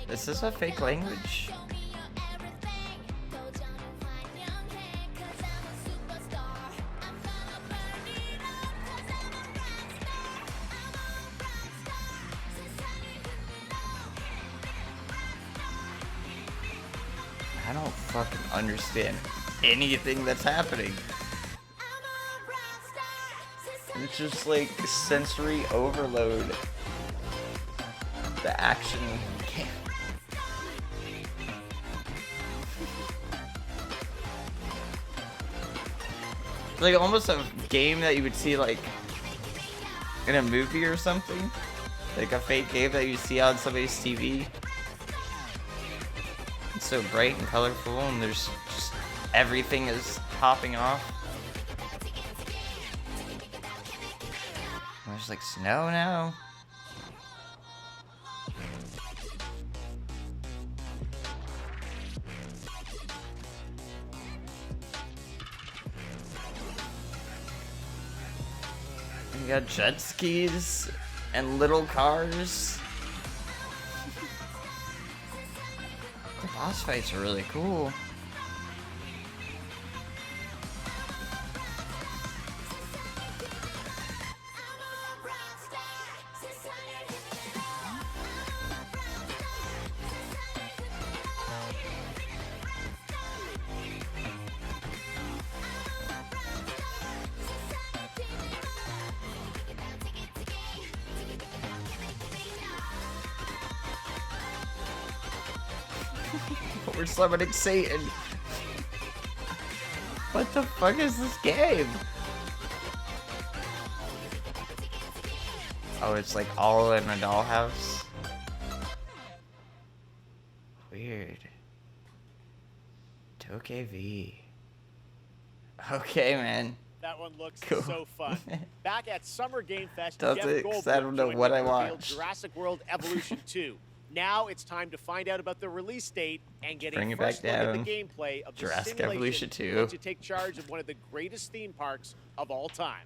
S1: Is this a fake language? don't fucking understand anything that's happening. It's just like sensory overload. The action game. Like almost a game that you would see like in a movie or something. Like a fake game that you see on somebody's TV. It's so bright and colorful and there's just everything is popping off. There's like snow now. You got jet skis and little cars. The boss fights are really cool. We're summoning Satan. What the fuck is this game? Oh, it's like all in a dollhouse. Weird. dokeV. Okay, man.
S17: That one looks
S1: Cool.
S17: so fun. Back at Summer Game Fest,
S1: Does
S17: Jeff
S1: it? 'Cause
S17: Goldblum
S1: I don't know
S17: joined
S1: what
S17: me
S1: I
S17: to reveal
S1: watched.
S17: Jurassic World Evolution 2. Now it's time to find out about the release date and get
S1: Bring
S17: a
S1: it back
S17: first look at the
S1: down.
S17: gameplay of the
S1: Jurassic
S17: simulation
S1: Evolution 2.
S17: going to take charge of one of the greatest theme parks of all time.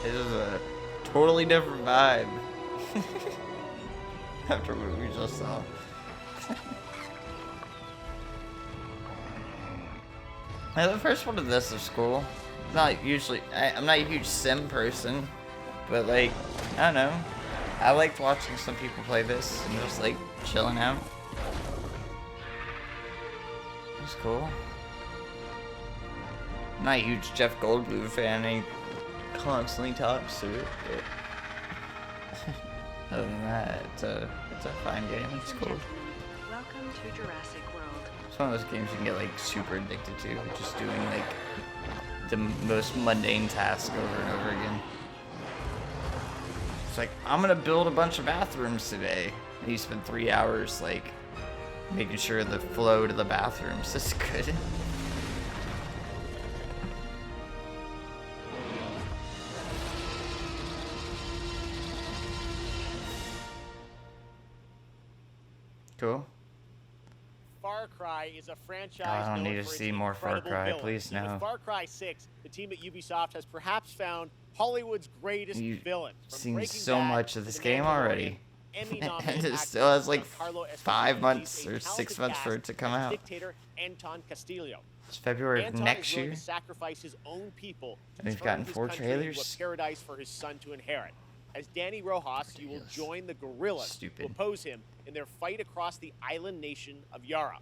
S1: This is a totally different vibe after what we just saw. Now, the first one of this is cool. Not usually, I'm not a huge sim person, but like, I don't know. I liked watching some people play this and just like chilling out. It's cool. I'm not a huge Jeff Goldblum fan. He constantly talks to it. But other than that, it's a fine game. It's cool.
S8: Welcome to Jurassic World.
S1: It's one of those games you can get like super addicted to, just doing like the most mundane task over and over again. It's like, I'm gonna build a bunch of bathrooms today. And you spend 3 hours like making sure the flow to the bathrooms is good. Cool.
S17: Far Cry is a franchise
S1: I don't
S17: known
S1: need to
S17: for its
S1: see more Far
S17: incredible
S1: Cry,
S17: villains.
S1: please,
S17: And
S1: no.
S17: with Far Cry 6, the team at Ubisoft has perhaps found Hollywood's greatest villain. From
S1: Seen
S17: Breaking
S1: so
S17: Bad
S1: much of
S17: to
S1: this
S17: The
S1: game
S17: Mandalorian,
S1: already.
S17: Emmy-nominated
S1: And it
S17: actor
S1: still has like
S17: Giancarlo Esposito
S1: 5 months
S17: leads a
S1: or 6
S17: talented
S1: months for
S17: cast
S1: it to come
S17: as
S1: out.
S17: Dictator Anton Castillo.
S1: It's February of
S17: Anton
S1: next
S17: is willing
S1: year.
S17: to sacrifice his own people to
S1: And we've
S17: turn
S1: gotten
S17: his
S1: 4
S17: country into
S1: trailers.
S17: a paradise for his son to inherit. As Danny Rojas, you will join the guerrillas who oppose him in their fight across the island nation of Yara.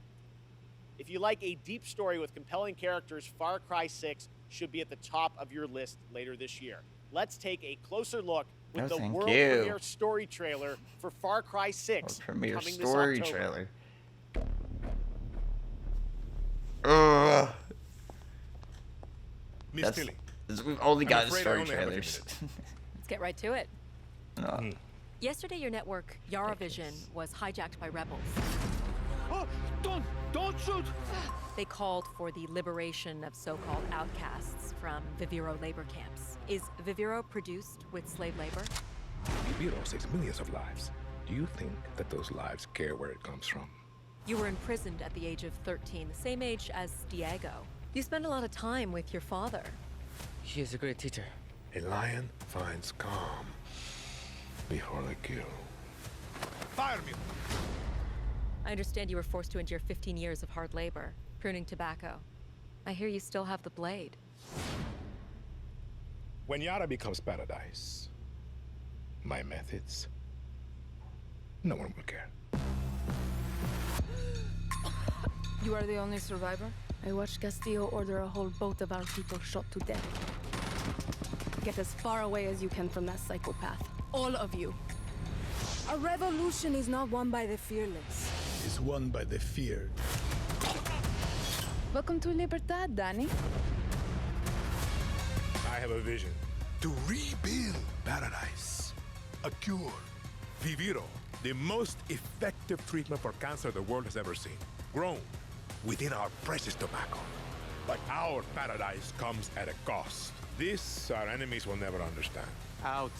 S17: If you like a deep story with compelling characters, Far Cry 6 should be at the top of your list later this year. Let's take a closer look with
S1: No,
S17: the
S1: thank
S17: world
S1: you.
S17: premiere story trailer for Far Cry 6
S1: Premiere
S17: coming this
S1: story
S17: October.
S1: trailer. Ugh.
S13: Miss
S1: That's-
S13: Tilly,
S1: We've only
S13: I'm
S1: gotten
S13: afraid I
S1: story
S13: only have a few
S1: trailers.
S8: Let's get right to it.
S1: No.
S8: Yesterday, your network, Yara Vision, was hijacked by rebels.
S13: Don't shoot!
S8: They called for the liberation of so-called outcasts from Viviro labor camps. Is Viviro produced with slave labor?
S14: Viviro saves millions of lives. Do you think that those lives care where it comes from?
S8: You were imprisoned at the age of 13, the same age as Diego. You spent a lot of time with your father.
S14: He is a great teacher. A lion finds calm before the kill.
S13: Fire me!
S8: I understand you were forced to endure 15 years of hard labor, pruning tobacco. I hear you still have the blade.
S14: When Yara becomes paradise, my methods, no one will care.
S16: You are the only survivor? I watched Castillo order a whole boat of our people shot to death. Get as far away as you can from that psychopath. All of you. A revolution is not won by the fearless.
S24: It's won by the feared.
S16: Welcome to Libertad, Danny.
S24: I have a vision. To rebuild paradise. A cure. Viviro, the most effective treatment for cancer the world has ever seen. Grown within our precious tobacco. But our paradise comes at a cost. This our enemies will never understand.
S13: Out.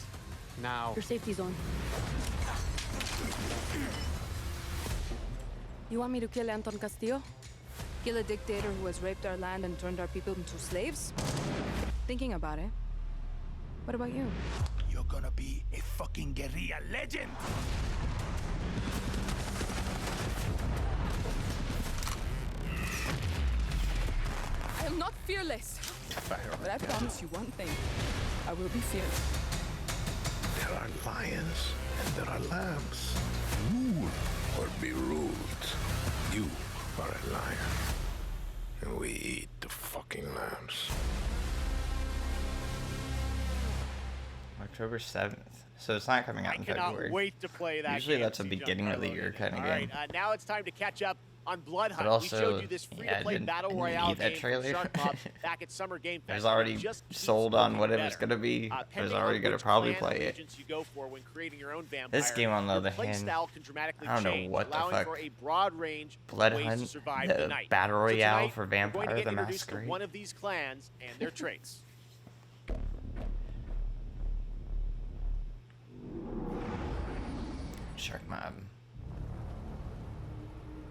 S13: Now.
S16: Your safety zone. You want me to kill Anton Castillo? Kill a dictator who has raped our land and turned our people into slaves? Thinking about it. What about you?
S24: You're gonna be a fucking guerrilla legend!
S16: I am not fearless. But I promise you one thing. I will be fearless.
S24: There are lions and there are lambs. Rule or be ruled. You are a lion. And we eat the fucking lambs.
S1: October 7th. So it's not coming out in
S17: Cannot
S1: February.
S17: wait to play that.
S1: Usually
S17: game,
S1: that's a
S17: CJ.
S1: beginning of the year kind of
S17: All
S1: game.
S17: right, now it's time to catch up on Blood Hunt.
S1: But also,
S17: we showed you this free-to-play battle royale
S1: that
S17: game
S1: trailer.
S17: from Shark Mob back at Summer Game Fest.
S1: I was already
S17: Just keeps
S1: sold on what it
S17: getting
S1: was
S17: better.
S1: going to be. I was
S17: Depending
S1: already
S17: on
S1: going to
S17: which
S1: probably
S17: clan
S1: play it.
S17: allegiance you go for when creating your own vampire,
S1: This game, on the
S17: your
S1: other
S17: play
S1: hand,
S17: style can dramatically
S1: I don't know
S17: change,
S1: what the
S17: allowing
S1: fuck.
S17: for a broad range
S1: Blood
S17: of ways to
S1: Hunt,
S17: survive
S1: the
S17: the night.
S1: battle
S17: So
S1: royale
S17: tonight,
S1: for
S17: we're going to
S1: Vampire
S17: get
S1: the
S17: introduced to
S1: Masquerade.
S17: one of these clans and their traits.
S1: Shark Mob.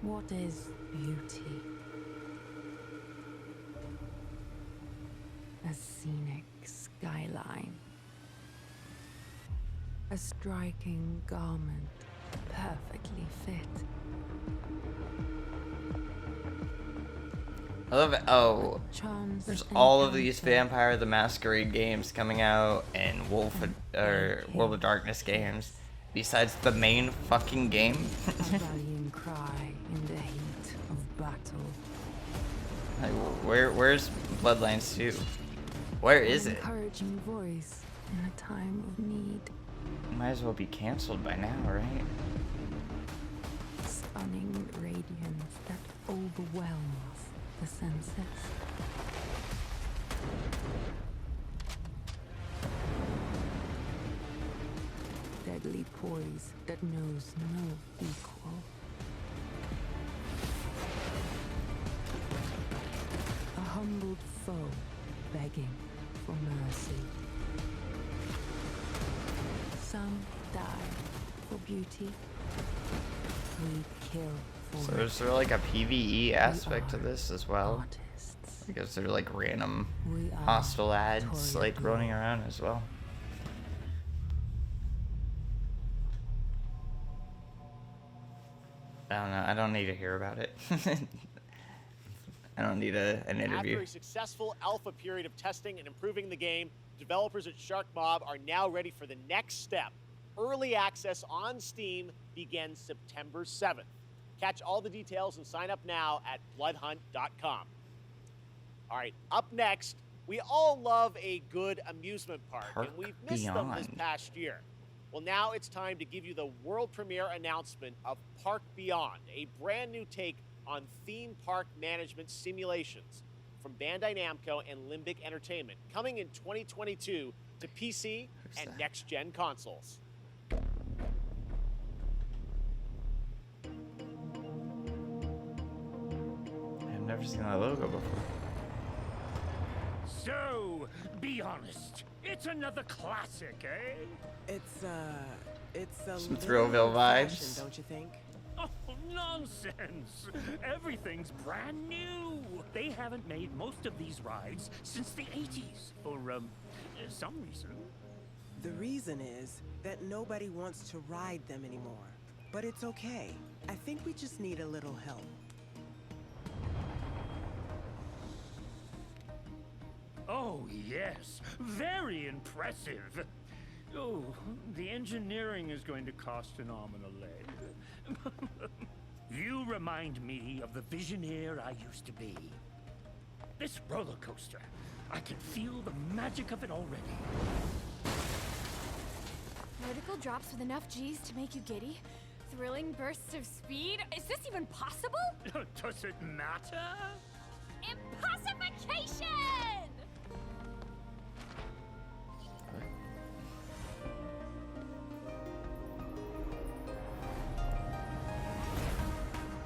S16: What is beauty? A scenic skyline. A striking garment, perfectly fit.
S1: I love it. Oh,
S16: Charms
S1: there's
S16: and
S1: all of these
S16: comfort.
S1: Vampire the Masquerade games coming out and World of Darkness games. Besides the main fucking game.
S16: A rallying cry in the heat of battle.
S1: Like, where's Bloodlines 2? Where is
S16: An
S1: it?
S16: encouraging voice in a time of need.
S1: Might as well be canceled by now, right?
S16: Stunning radiance that overwhelms the senses. Deadly poise that knows no equal. A humbled foe begging for mercy. Some die for beauty. We kill for
S1: So is there like a PvE aspect to this as well? Because they're like random hostile ads like running around as well. I don't know. I don't need to hear about it. I don't need an interview.
S17: After a successful alpha period of testing and improving the game, developers at Shark Mob are now ready for the next step. Early access on Steam begins September 7th. Catch all the details and sign up now at bloodhunt.com. All right, up next, we all love a good amusement park, and we've missed them this
S1: Beyond.
S17: past year. Well, now it's time to give you the world premiere announcement of Park Beyond, a brand new take on theme park management simulations from Bandai Namco and Limbic Entertainment, coming in 2022 to PC and next-gen consoles.
S1: never seen that logo before.
S4: So, be honest. It's another classic, eh?
S12: It's a
S1: Some
S12: little
S1: Thrillville
S12: old-fashioned,
S1: vibes.
S12: don't you think?
S4: Oh, nonsense! Everything's brand new. They haven't made most of these rides since the 80s for some reason.
S12: The reason is that nobody wants to ride them anymore. But it's okay. I think we just need a little help.
S4: Oh, yes. Very impressive. Oh, the engineering is going to cost an arm and a leg. You remind me of the Visioneer I used to be. This roller coaster, I can feel the magic of it already.
S3: Vertical drops with enough G's to make you giddy? Thrilling bursts of speed? Is this even possible?
S4: Does it matter?
S3: Impossification!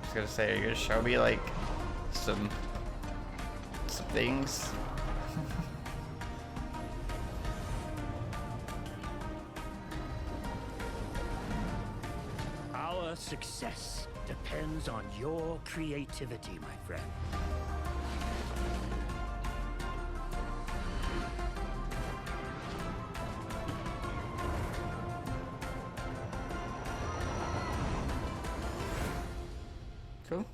S1: I was gonna say, are you gonna show me like some things?
S4: Our success depends on your creativity, my friend.
S1: Cool.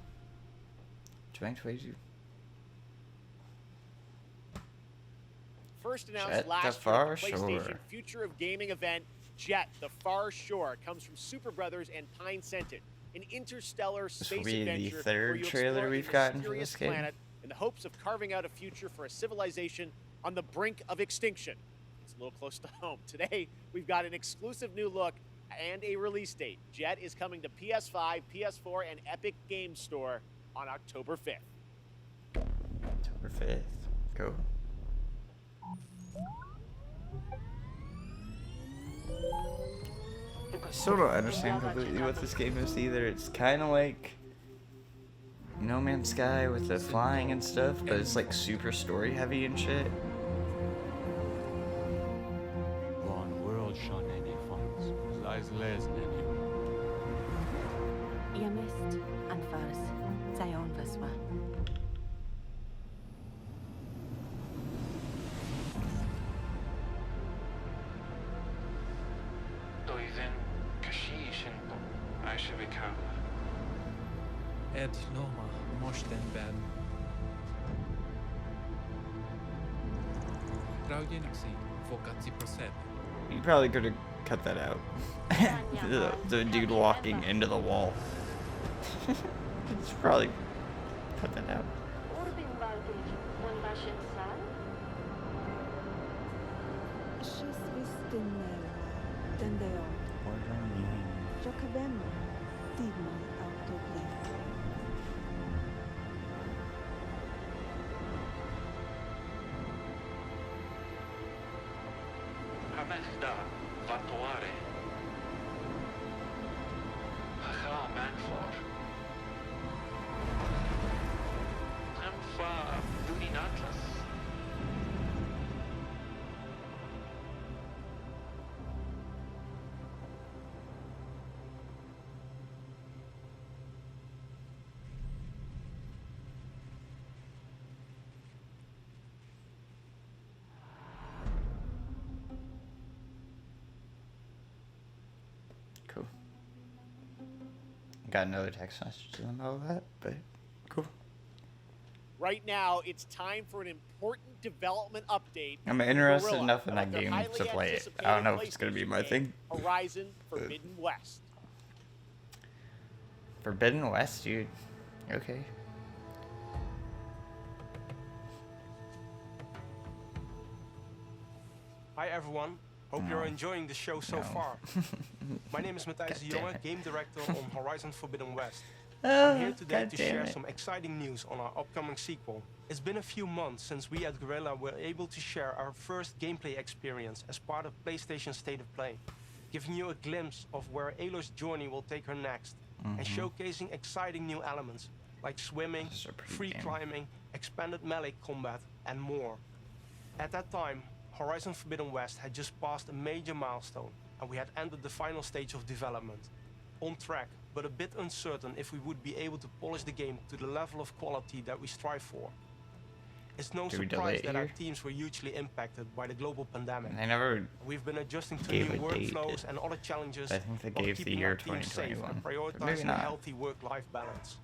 S1: 2022.
S17: First announced
S1: Jet the
S17: last year at
S1: Far
S17: the PlayStation
S1: Shore.
S17: Future of Gaming event, Jet the Far Shore comes from Super Brothers and Pine Scented, an interstellar
S1: This will
S17: space
S1: be the
S17: adventure
S1: third
S17: where you
S1: trailer
S17: explore
S1: we've
S17: a
S1: gotten for
S17: mysterious
S1: this game.
S17: planet in the hopes of carving out a future for a civilization on the brink of extinction. It's a little close to home. Today, we've got an exclusive new look and a release date. Jet is coming to PS5, PS4, and Epic Games Store on October 5th.
S1: October 5th. Cool. I still don't understand completely what this game is either. It's kind of like No Man's Sky with the flying and stuff, but it's like super story heavy and shit.
S18: One world shone any funds, lies less than
S19: Ihr müsst anfangs Zion wysła.
S10: Doizen kashishinto aishivikawa.
S20: Ed Loma Moshten Ben. Draugenici Fokatsi Prosed.
S1: You probably could have cut that out. the dude walking into the wall. It's probably cut that out.
S10: Hamesta Vatuare. Haha Manfor. Amfa Duninatlas.
S1: Cool. Got another text message and all that, but cool.
S17: Right now, it's time for an important development update.
S1: I'm
S17: from
S1: interested
S17: Guerrilla
S1: enough in
S17: about
S1: that
S17: their
S1: game
S17: highly
S1: to play it.
S17: anticipated
S1: I don't know if it's gonna be my
S17: PlayStation
S1: thing.
S17: game, Horizon Forbidden West.
S1: Forbidden West, dude. Okay.
S26: Hi everyone, hope you're enjoying the show so far. My name is Matthijs de Jonge, Game Director on Horizon Forbidden West. I'm here today to share some exciting news on our upcoming sequel. It's been a few months since we at Guerrilla were able to share our first gameplay experience as part of PlayStation State of Play, giving you a glimpse of where Aloy's journey will take her next, and showcasing exciting new elements. like swimming, free climbing, expanded melee combat, and more. At that time, Horizon Forbidden West had just passed a major milestone, and we had entered the final stage of development. On track, but a bit uncertain if we would be able to polish the game to the level of quality that we strive for. It's no surprise that our teams were hugely impacted by the global pandemic.
S1: They never
S26: We've been adjusting to new workflows and other challenges
S1: I think they
S26: while
S1: gave the
S26: keeping
S1: year
S26: our teams safe
S1: 2021.
S26: and
S1: But
S26: prioritizing
S1: maybe
S26: a
S1: not.
S26: healthy work-life balance.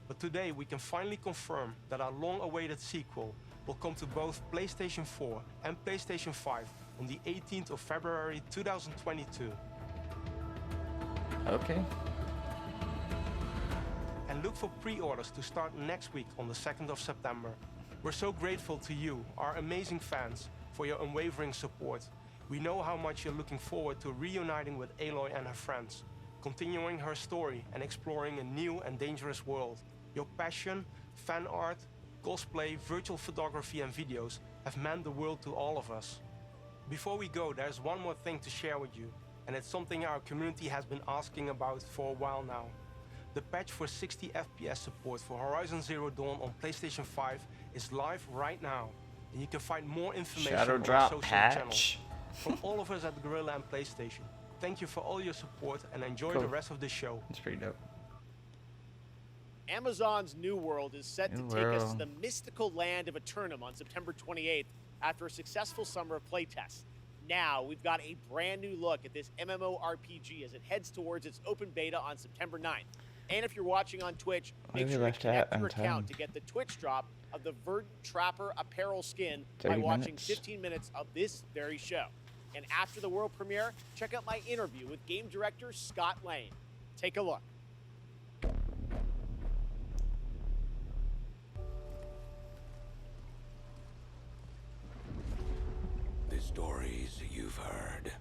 S26: But today we can finally confirm that our long-awaited sequel will come to both PlayStation 4 and PlayStation 5 on the 18th of February 2022.
S1: Okay.
S26: And look for pre-orders to start next week on the 2nd of September. We're so grateful to you, our amazing fans, for your unwavering support. We know how much you're looking forward to reuniting with Aloy and her friends, continuing her story and exploring a new and dangerous world. Your passion, fan art, cosplay, virtual photography and videos have meant the world to all of us. Before we go, there's one more thing to share with you, and it's something our community has been asking about for a while now. The patch for 60 FPS support for Horizon Zero Dawn on PlayStation 5 is live right now, and you can find more information
S1: Shadow
S26: on our
S1: drop
S26: social
S1: patch.
S26: channels. From all of us at Gorilla and PlayStation, thank you for all your support and enjoy
S1: Cool.
S26: the rest of the show.
S1: It's pretty dope.
S17: Amazon's New World is set to
S1: New
S17: take us to
S1: World.
S17: the mystical land of Eternum on September 28th after a successful summer of playtests. Now, we've got a brand new look at this MMORPG as it heads towards its open beta on September 9th. And if you're watching on Twitch,
S1: Why
S17: make
S1: we
S17: sure to
S1: left
S17: connect
S1: that
S17: your
S1: untimed?
S17: account to get the Twitch drop of the Verdant Trapper apparel skin by
S1: 30
S17: watching
S1: minutes.
S17: 15 minutes of this very show. And after the world premiere, check out my interview with game director Scott Lane. Take a look.
S6: The stories you've heard.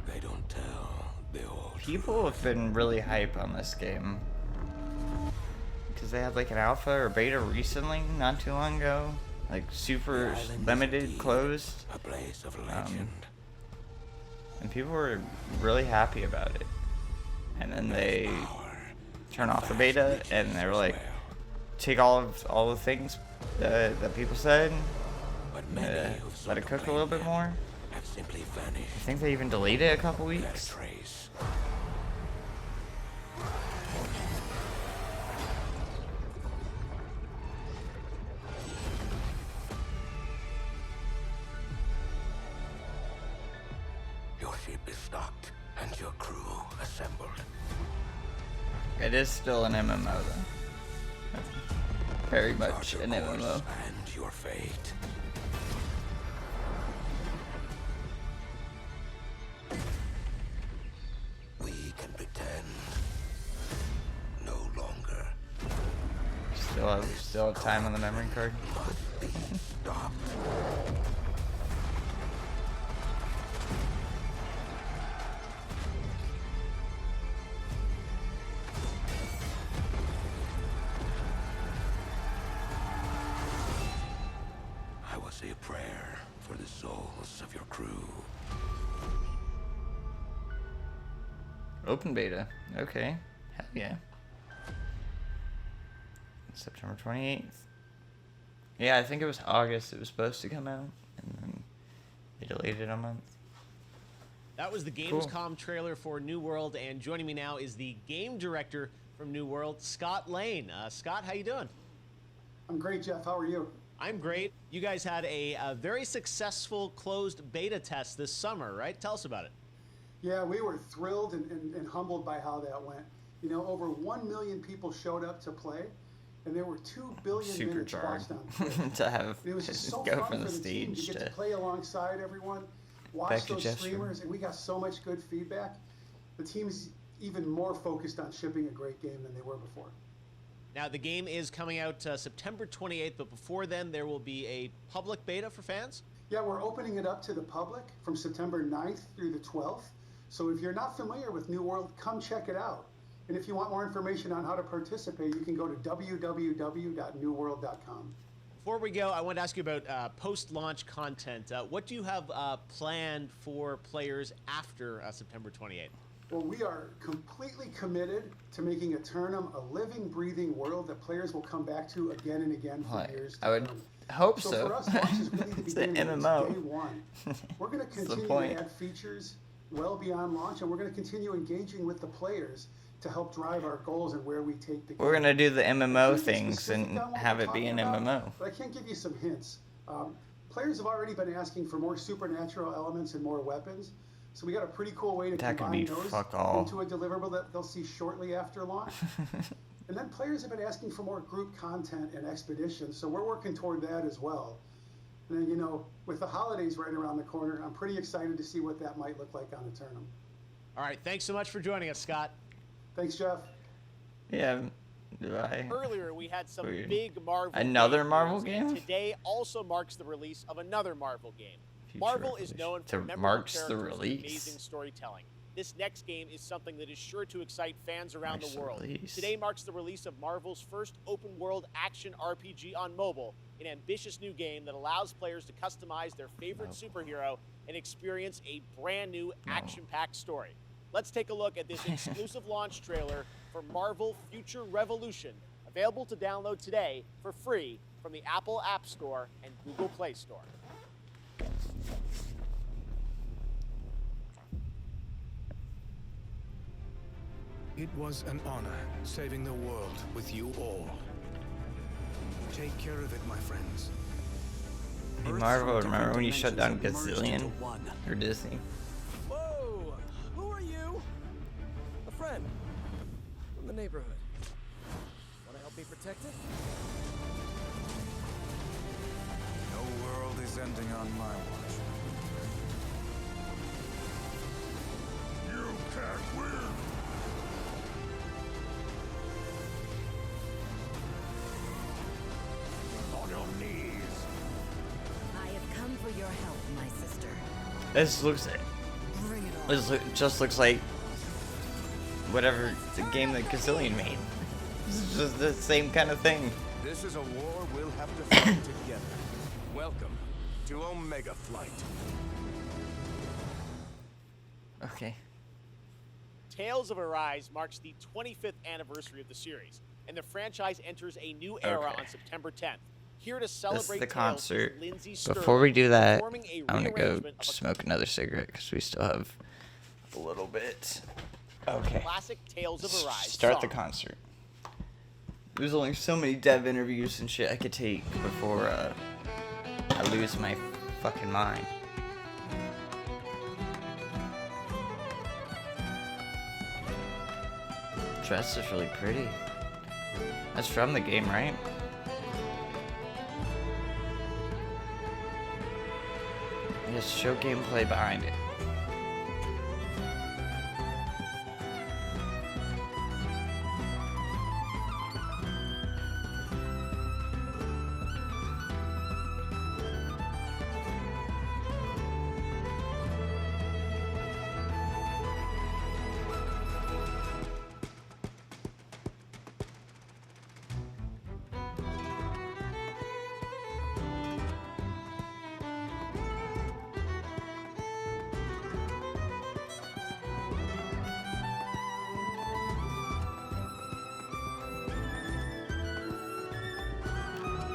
S6: They don't tell the whole
S1: People have been really hype on this game. Because they had like an alpha or beta recently, not too long ago. Like super limited, closed.
S6: A place of legend.
S1: And people were really happy about it. And then they turn off the beta and they were like, take all the things that people said, let it cook a little bit more.
S6: have simply vanished.
S1: I think they even delayed it a couple weeks.
S6: Trace. Your ship is stocked and your crew assembled.
S1: It is still an MMO though. Very much an MMO.
S6: And your fate. We can pretend no longer.
S1: Still have time on the memory card.
S6: Stop. I will say a prayer for the souls of your crew.
S1: Open beta. Okay. Hell yeah. September 28th. Yeah, I think it was August it was supposed to come out, and then they delayed it a month.
S17: That was the Gamescom trailer for New World, and joining me now is the game director from New World, Scott Lane. Scott, how you doing?
S11: I'm great, Jeff. How are you?
S17: I'm great. You guys had a very successful closed beta test this summer, right? Tell us about it.
S11: Yeah, we were thrilled and humbled by how that went. You know, over 1 million people showed up to play, and there were 2 billion minutes watched on Twitch.
S1: To have
S11: It was just so
S1: go
S11: fun
S1: from the
S11: for the team
S1: stage
S11: to get
S1: to
S11: to play alongside everyone, watch
S1: back to
S11: those
S1: Jeff's room.
S11: streamers, and we got so much good feedback. The team's even more focused on shipping a great game than they were before.
S17: Now, the game is coming out September 28th, but before then, there will be a public beta for fans?
S11: Yeah, we're opening it up to the public from September 9th through the 12th. So if you're not familiar with New World, come check it out. And if you want more information on how to participate, you can go to www.newworld.com.
S17: Before we go, I want to ask you about post-launch content. What do you have planned for players after September 28th?
S11: Well, we are completely committed to making Eternum a living, breathing world that players will come back to again and again for years to
S1: I would
S11: come.
S1: hope
S11: So
S1: so.
S11: for us, launch is really the
S1: It's an
S11: beginning. It's
S1: MMO.
S11: day one. We're going to
S1: That's the
S11: continue
S1: point.
S11: to add features well beyond launch, and we're going to continue engaging with the players to help drive our goals and where we take the game.
S1: We're gonna do the
S11: I
S1: MMO
S11: can't be
S1: things
S11: specific
S1: and
S11: on what
S1: have
S11: we're
S1: it be an
S11: talking about,
S1: MMO.
S11: But I can give you some hints. Players have already been asking for more supernatural elements and more weapons. So we got a pretty cool way to
S1: That could
S11: combine
S1: be
S11: those
S1: fuck all.
S11: into a deliverable that they'll see shortly after launch. And then players have been asking for more group content and expeditions, so we're working toward that as well. And then, you know, with the holidays right around the corner, I'm pretty excited to see what that might look like on Eternum.
S17: All right, thanks so much for joining us, Scott.
S11: Thanks, Jeff.
S1: Yeah. Do I?
S17: Earlier, we had some
S1: Weird.
S17: big Marvel
S1: Another
S17: game
S1: Marvel
S17: news,
S1: game?
S17: and today also marks the release of another Marvel game. Marvel is known for memorable
S1: marks the
S17: characters and
S1: release.
S17: amazing storytelling. This next game is something that is sure to excite fans around
S1: Marks
S17: the
S1: the
S17: world.
S1: release.
S17: Today marks the release of Marvel's first open-world action RPG on mobile, an ambitious new game that allows players to customize their favorite superhero and experience a brand new action-packed story. Let's take a look at this exclusive launch trailer for Marvel Future Revolution, available to download today for free from the Apple App Store and Google Play Store.
S2: It was an honor saving the world with you all. Take care of it, my friends.
S1: Hey, Marvel, remember when you shut down Gazillion? Or Disney?
S12: Whoa! Who are you? A friend from the neighborhood. Want to help me protect it?
S9: No world is ending on my watch.
S24: You can't win!
S10: On your knees.
S19: I have come for your help, my sister.
S1: This looks
S19: Bring it on.
S1: just looks like whatever the game that Gazillion made. It's just the same kind of thing.
S5: This is a war we'll have to fight together. Welcome to Omega Flight.
S1: Okay.
S17: Tales of Arise marks the 25th anniversary of the series, and the franchise enters a new era
S1: Okay.
S17: on September 10th. Here to
S1: This is
S17: celebrate
S1: the
S17: Tales
S1: concert.
S17: is Lindsay
S1: Before we do that,
S17: performing a
S1: I'm gonna go
S17: rearrangement of a
S1: smoke another cigarette because we still have a little bit. Okay.
S17: classic Tales of Arise
S1: Start the
S17: song.
S1: concert. There's only so many dev interviews and shit I could take before I lose my fucking mind. Dress is really pretty. That's from the game, right? Yes, show gameplay behind it.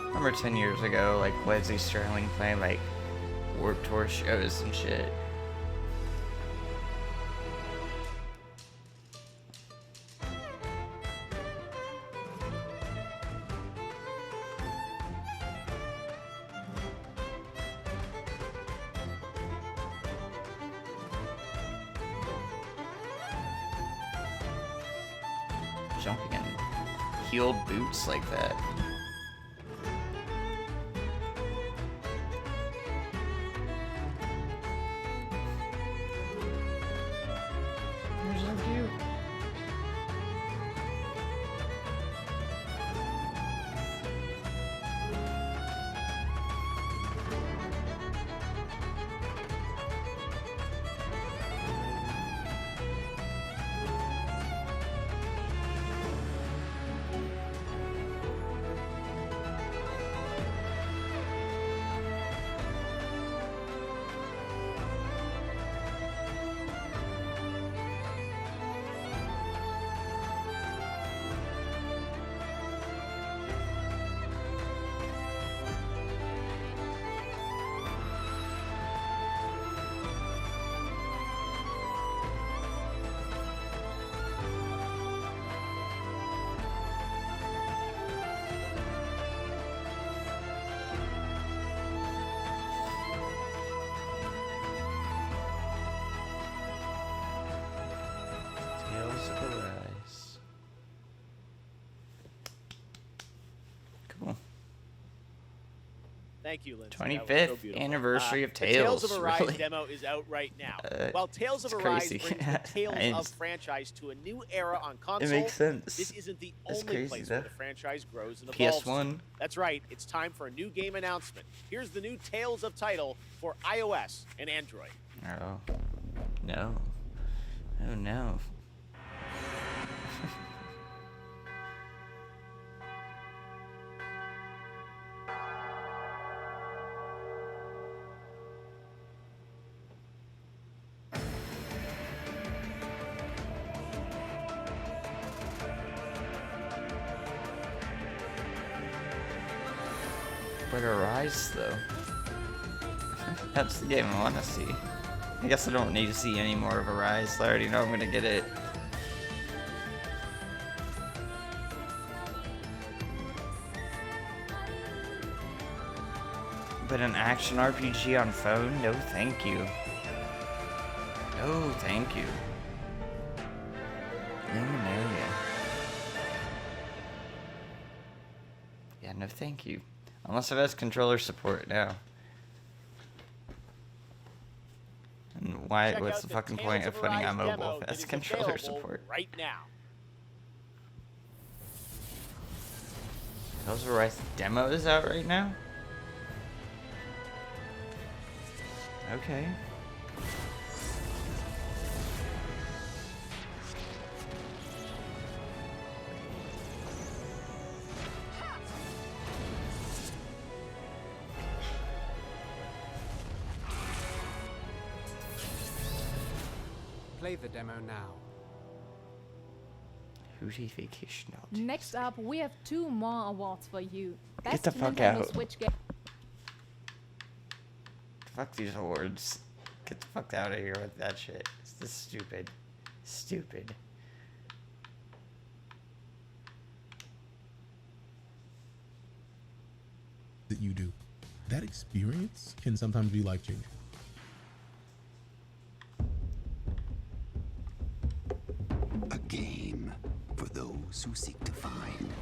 S1: Remember 10 years ago, like Leslie Sterling playing like Warped Tour shows and shit. Jumping in heeled boots like that. They're so cute. cool.
S17: Thank you, Lindsay.
S1: 25th anniversary of
S17: The
S1: Tales.
S17: Tales of Arise
S1: really?
S17: demo is out right now. While Tales of
S1: it's
S17: Arise
S1: crazy.
S17: brings the Tales of
S1: It's-
S17: franchise to a new era on console,
S1: makes sense.
S17: this isn't the
S1: It's
S17: only
S1: crazy,
S17: place
S1: though.
S17: where the franchise grows and evolves.
S1: PS1.
S17: That's right. It's time for a new game announcement. Here's the new Tales of title for iOS and Android.
S1: Oh. No. Oh no. But Arise, though. That's the game I want to see. I guess I don't need to see any more of Arise. I already know I'm going to get it. But an action RPG on phone? No, thank you. No, thank you. No, no. Yeah, no, thank you. Unless it has controller support now. And why?
S17: Check
S1: What's
S17: out
S1: the fucking
S17: Tales
S1: point
S17: of
S1: of putting
S17: Arise
S1: on mobile
S17: demo
S1: if it
S17: that
S1: has
S17: is
S1: controller
S17: available
S1: support?
S17: right now.
S1: Tales of Arise demo is out right now? Okay.
S7: Play the demo now.
S1: Hootie Vacation out.
S15: Next up, we have 2 more awards for you.
S1: Get the fuck
S15: Nintendo
S1: out.
S15: Switch game.
S1: Fuck these awards. Get the fuck out of here with that shit. This is stupid. Stupid.
S14: That you do. That experience can sometimes be life-changing.
S6: A game for those who seek to find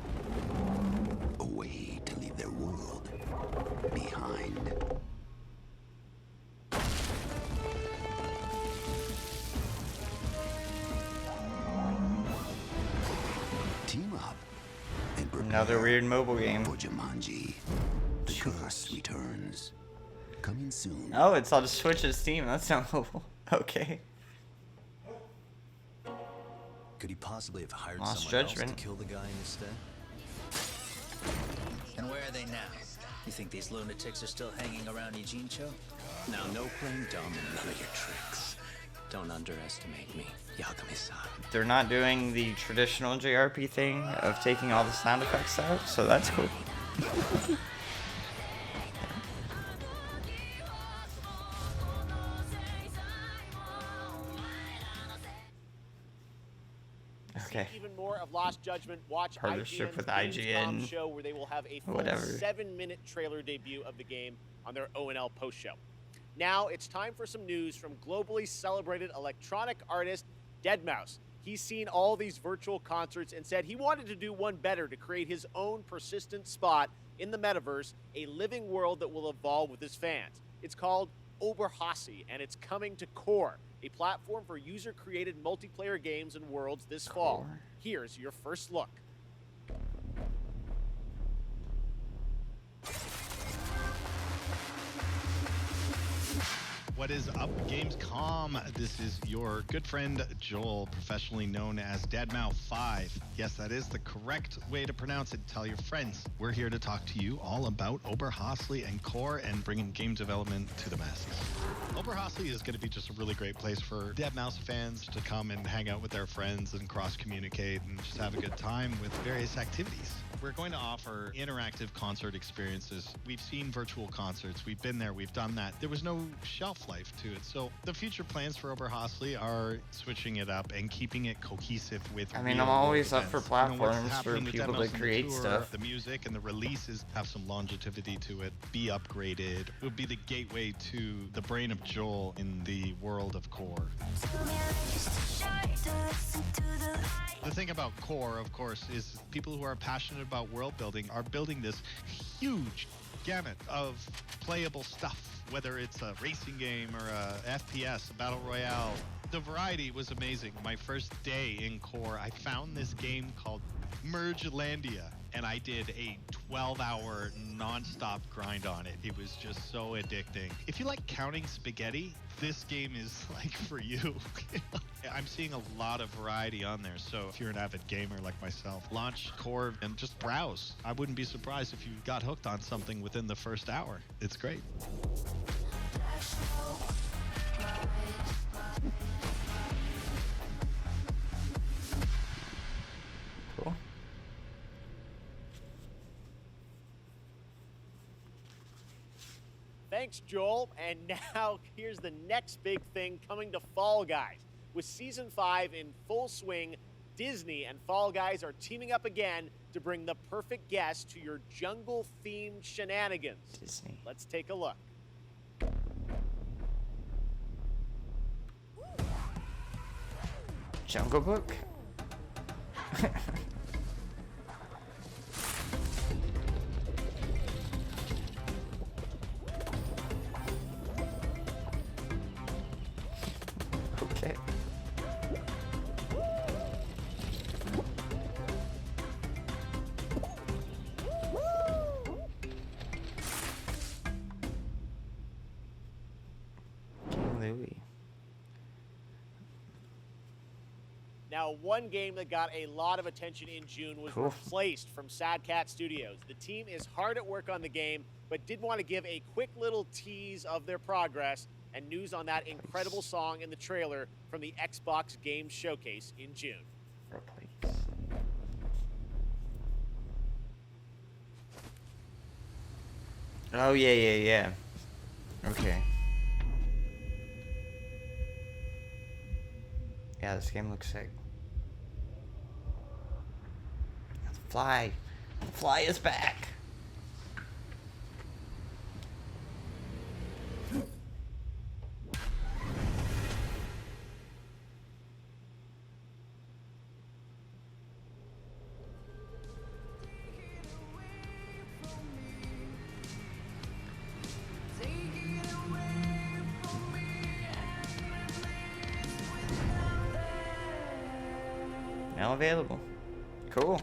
S6: a way to leave their world behind. Team up and prepare
S1: Another weird mobile game.
S6: for Jumanji. The Curse returns. Coming soon.
S1: Oh, it's on Switch's Steam. That's not mobile. Okay.
S21: Could he possibly have hired
S1: Lost
S21: someone
S1: Judgment.
S21: else to kill the guy instead?
S22: And where are they now? You think these lunatics are still hanging around Ijincho?
S21: Now, no playing dumb and none of your tricks. Don't underestimate me, Yagami-san.
S1: They're not doing the traditional JRP thing of taking all the sound effects out, so that's cool. Okay.
S17: Even more of Lost Judgment. Watch
S1: Partnership
S17: IGN's
S1: with
S17: Gamescom
S1: IGN.
S17: show where they will have a full
S1: Whatever.
S17: 7-minute trailer debut of the game on their ONL post show. Now it's time for some news from globally celebrated electronic artist deadmau5. He's seen all these virtual concerts and said he wanted to do one better to create his own persistent spot in the metaverse, a living world that will evolve with his fans. It's called Oberhasli, and it's coming to Core, a platform for user-created multiplayer games and worlds this fall. Here's your first look.
S23: What is up, Gamescom? This is your good friend Joel, professionally known as deadmau5. Yes, that is the correct way to pronounce it. Tell your friends. We're here to talk to you all about Oberhasli and Core and bringing game development to the masses. Oberhasli is going to be just a really great place for deadmau5 fans to come and hang out with their friends and cross-communicate and just have a good time with various activities. We're going to offer interactive concert experiences. We've seen virtual concerts. We've been there. We've done that. There was no shelf life to it. So the future plans for Oberhasli are switching it up and keeping it cohesive with
S1: I mean,
S23: real
S1: I'm always
S23: world
S1: up for
S23: events. You know, what's
S1: platforms for
S23: happening with
S1: people
S23: deadmau5
S1: to
S23: on
S1: create
S23: the tour,
S1: stuff.
S23: The music and the releases have some longevity to it, be upgraded. It would be the gateway to the brain of Joel in the world of Core. The thing about Core, of course, is people who are passionate about world building are building this huge gamut of playable stuff, whether it's a racing game or a FPS, a battle royale. The variety was amazing. My first day in Core, I found this game called Mergelandia, and I did a 12-hour non-stop grind on it. It was just so addicting. If you like counting spaghetti, this game is like for you. I'm seeing a lot of variety on there, so if you're an avid gamer like myself, launch Core and just browse. I wouldn't be surprised if you got hooked on something within the first hour. It's great.
S1: Cool.
S17: Thanks, Joel. And now here's the next big thing coming to Fall Guys. With Season 5 in full swing, Disney and Fall Guys are teaming up again to bring the perfect guest to your jungle-themed shenanigans.
S1: Disney.
S17: Let's take a look.
S1: Jungle Book? Okay. King Louis.
S17: Now, one game that got a lot of attention in June was replaced from Sad Cat Studios. The team is hard at work on the game, but did want to give a quick little tease of their progress and news on that incredible song in the trailer from the Xbox Games Showcase in June.
S1: Oh, yeah. Okay. Yeah, this game looks sick. Fly. Fly is back. Now available. Cool.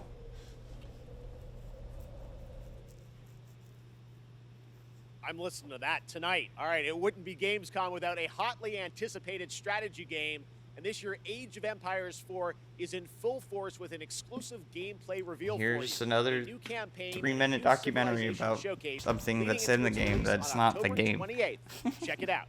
S17: I'm listening to that tonight. All right, it wouldn't be Gamescom without a hotly anticipated strategy game. And this year, Age of Empires 4 is in full force with an exclusive gameplay reveal.
S1: Here's
S17: for you.
S1: another 3-minute documentary about something that's in the game that's not the game.
S17: 28th. Check it out.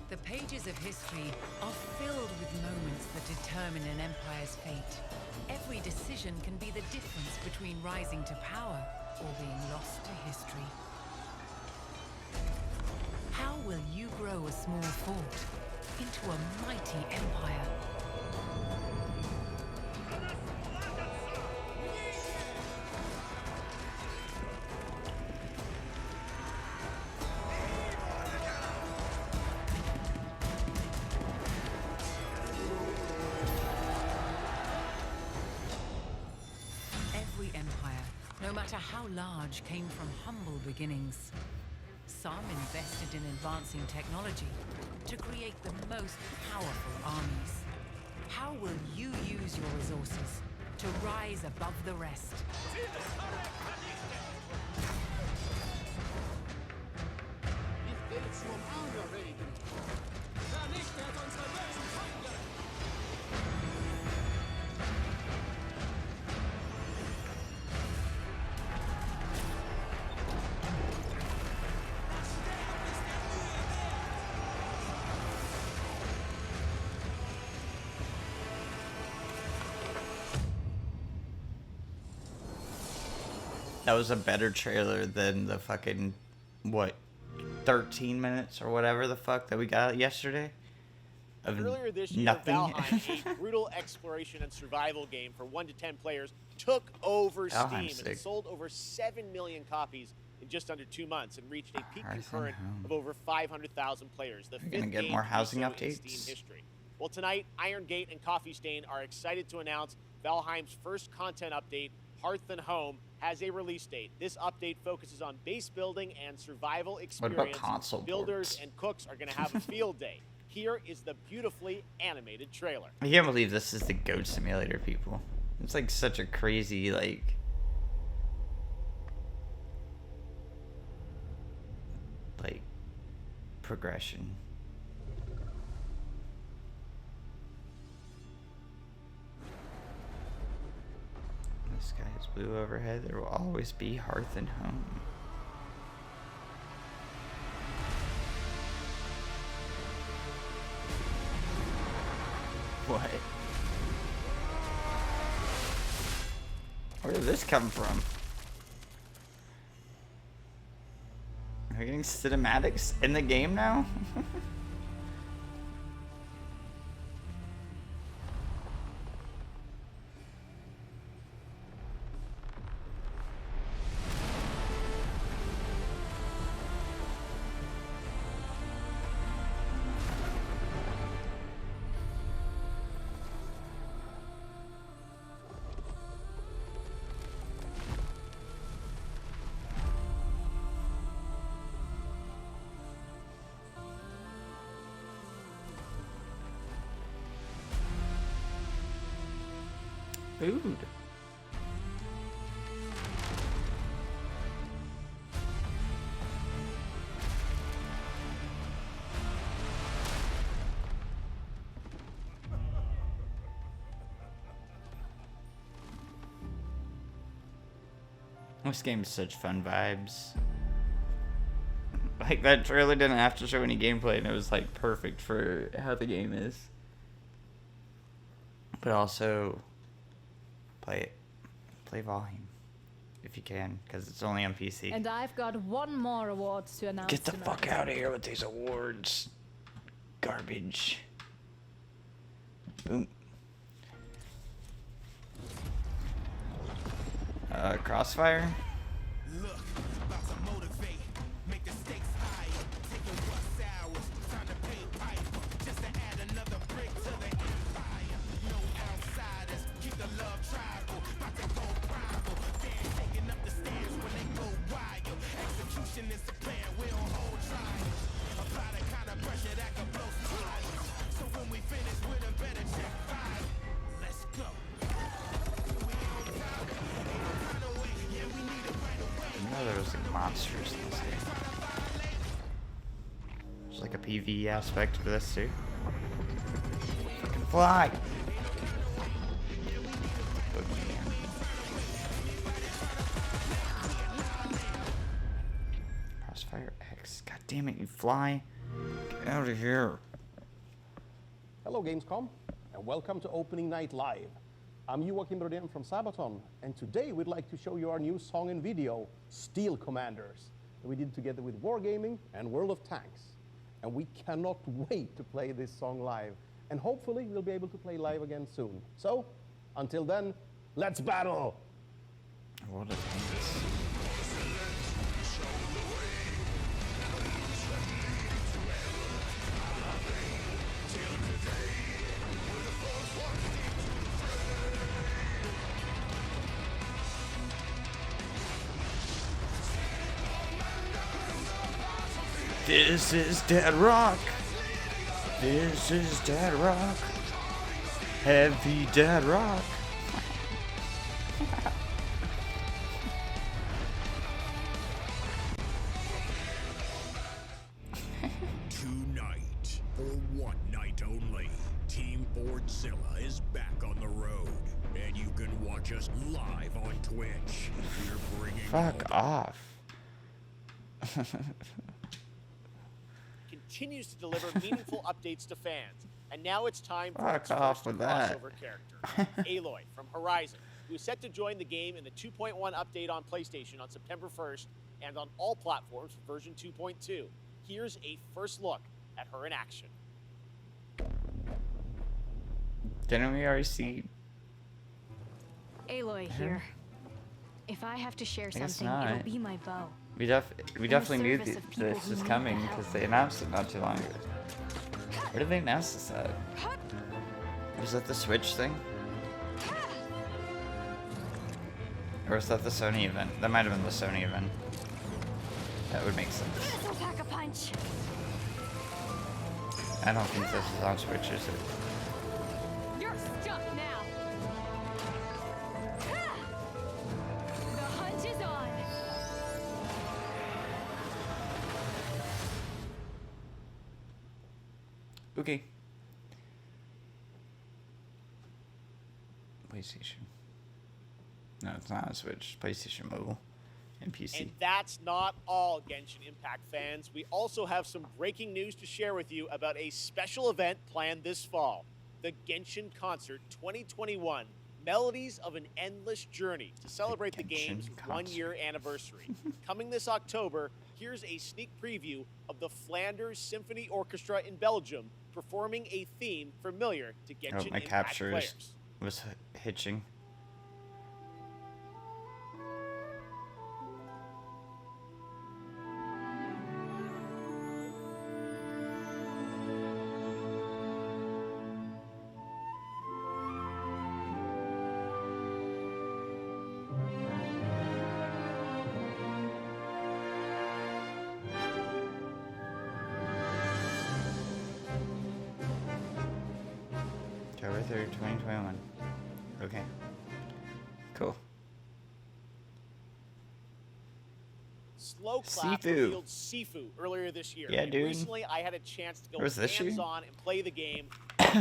S3: The pages of history are filled with moments that determine an empire's fate. Every decision can be the difference between rising to power or being lost to history. How will you grow a small fort into a mighty empire? No matter how large, came from humble beginnings. Some invested in advancing technology to create the most powerful armies. How will you use your resources to rise above the rest?
S1: That was a better trailer than the fucking, what, 13 minutes or whatever the fuck that we got yesterday? Of
S17: earlier this year,
S1: nothing.
S17: Valheim, a brutal exploration and survival game for 1 to 10 players, took over Steam and it sold over 7 million copies in just under 2 months and reached a peak
S1: Horizon
S17: concurrent
S1: Home.
S17: of over 500,000 players, the
S1: We're gonna
S17: fifth
S1: get
S17: game
S1: more
S17: to do
S1: housing
S17: so in
S1: updates?
S17: Steam history. Well, tonight, Iron Gate and Coffee Stain are excited to announce Valheim's first content update, Hearth and Home, has a release date. This update focuses on base building and survival experience.
S1: console
S17: Builders
S1: ports?
S17: and cooks are going to have a field day. Here is the beautifully animated trailer.
S1: I can't believe this is the Goat Simulator, people. It's like such a crazy, like progression. The sky is blue overhead. There will always be Hearth and Home. What? Where did this come from? Are we getting cinematics in the game now? Food. This game is such fun vibes. Like, that trailer didn't have to show any gameplay, and it was like perfect for how the game is. But also, play Valheim if you can, because it's only on PC.
S15: And I've got one more award to announce.
S1: Get the
S15: tonight.
S1: fuck out of here with these awards. Garbage. Boom. Crossfire.
S5: Look, about to motivate, make the stakes higher, taking what's ours, time to pay pipe, just to add another brick to the empire. No outsiders, keep the love tribal, about to go rival, fans taking up the stairs when they go wild. Execution is the plan, we don't hold trials. Apply the kind of pressure that can blow smiles. So when we finish with them, better check five. Let's go.
S1: I know there was like monsters in this game. There's like a PvE aspect to this too. Fucking fly! Crossfire X. God damn it, you fly! Get out of here!
S4: Hello Gamescom, and welcome to Opening Night Live. I'm Joachim Brodén from Sabaton, and today we'd like to show you our new song and video, Steel Commanders, that we did together with Wargaming and World of Tanks. And we cannot wait to play this song live, and hopefully we'll be able to play live again soon. So, until then, let's battle!
S1: World of Tanks. This is Dead Rock. This is Dead Rock. Heavy Dead Rock.
S8: Tonight, for one night only, Team Fordzilla is back on the road, and you can watch us live on Twitch. We're bringing
S1: Fuck off.
S17: Continues to deliver meaningful updates to fans, and now it's time for
S1: Fuck
S17: its
S1: off
S17: first
S1: with that.
S17: crossover character, Aloy from Horizon, who is set to join the game in the 2.1 update on PlayStation on September 1st and on all platforms for version 2.2. Here's a first look at her in action.
S1: Didn't we already see?
S13: Aloy here. If I have to share
S1: I guess
S13: something,
S1: not.
S13: it'll be my bow.
S1: We definitely knew this was coming because they announced it not too long ago. Where did they announce this at? Was that the Switch thing? Or was that the Sony event? That might have been the Sony event. That would make sense.
S13: This'll pack a punch.
S1: I don't think this is on Switch, is it?
S13: You're stuck now. The hunt is on.
S1: Okay. PlayStation. No, it's not a Switch. PlayStation Mobile and PC.
S17: And that's not all, Genshin Impact fans. We also have some breaking news to share with you about a special event planned this fall. The Genshin Concert 2021, Melodies of an Endless Journey, to celebrate the game's one-year anniversary. Coming this October, here's a sneak preview of the Flanders Symphony Orchestra in Belgium performing a theme familiar to Genshin
S1: my
S17: Impact
S1: capture
S17: players.
S1: was hitching. October 3rd, 2021. Okay. Cool.
S17: Slow Clap
S1: Sifu.
S17: revealed Sifu earlier this year.
S1: Yeah,
S17: And
S1: dude.
S17: recently, I had a chance to go
S1: Was this year?
S17: hands-on and play the game.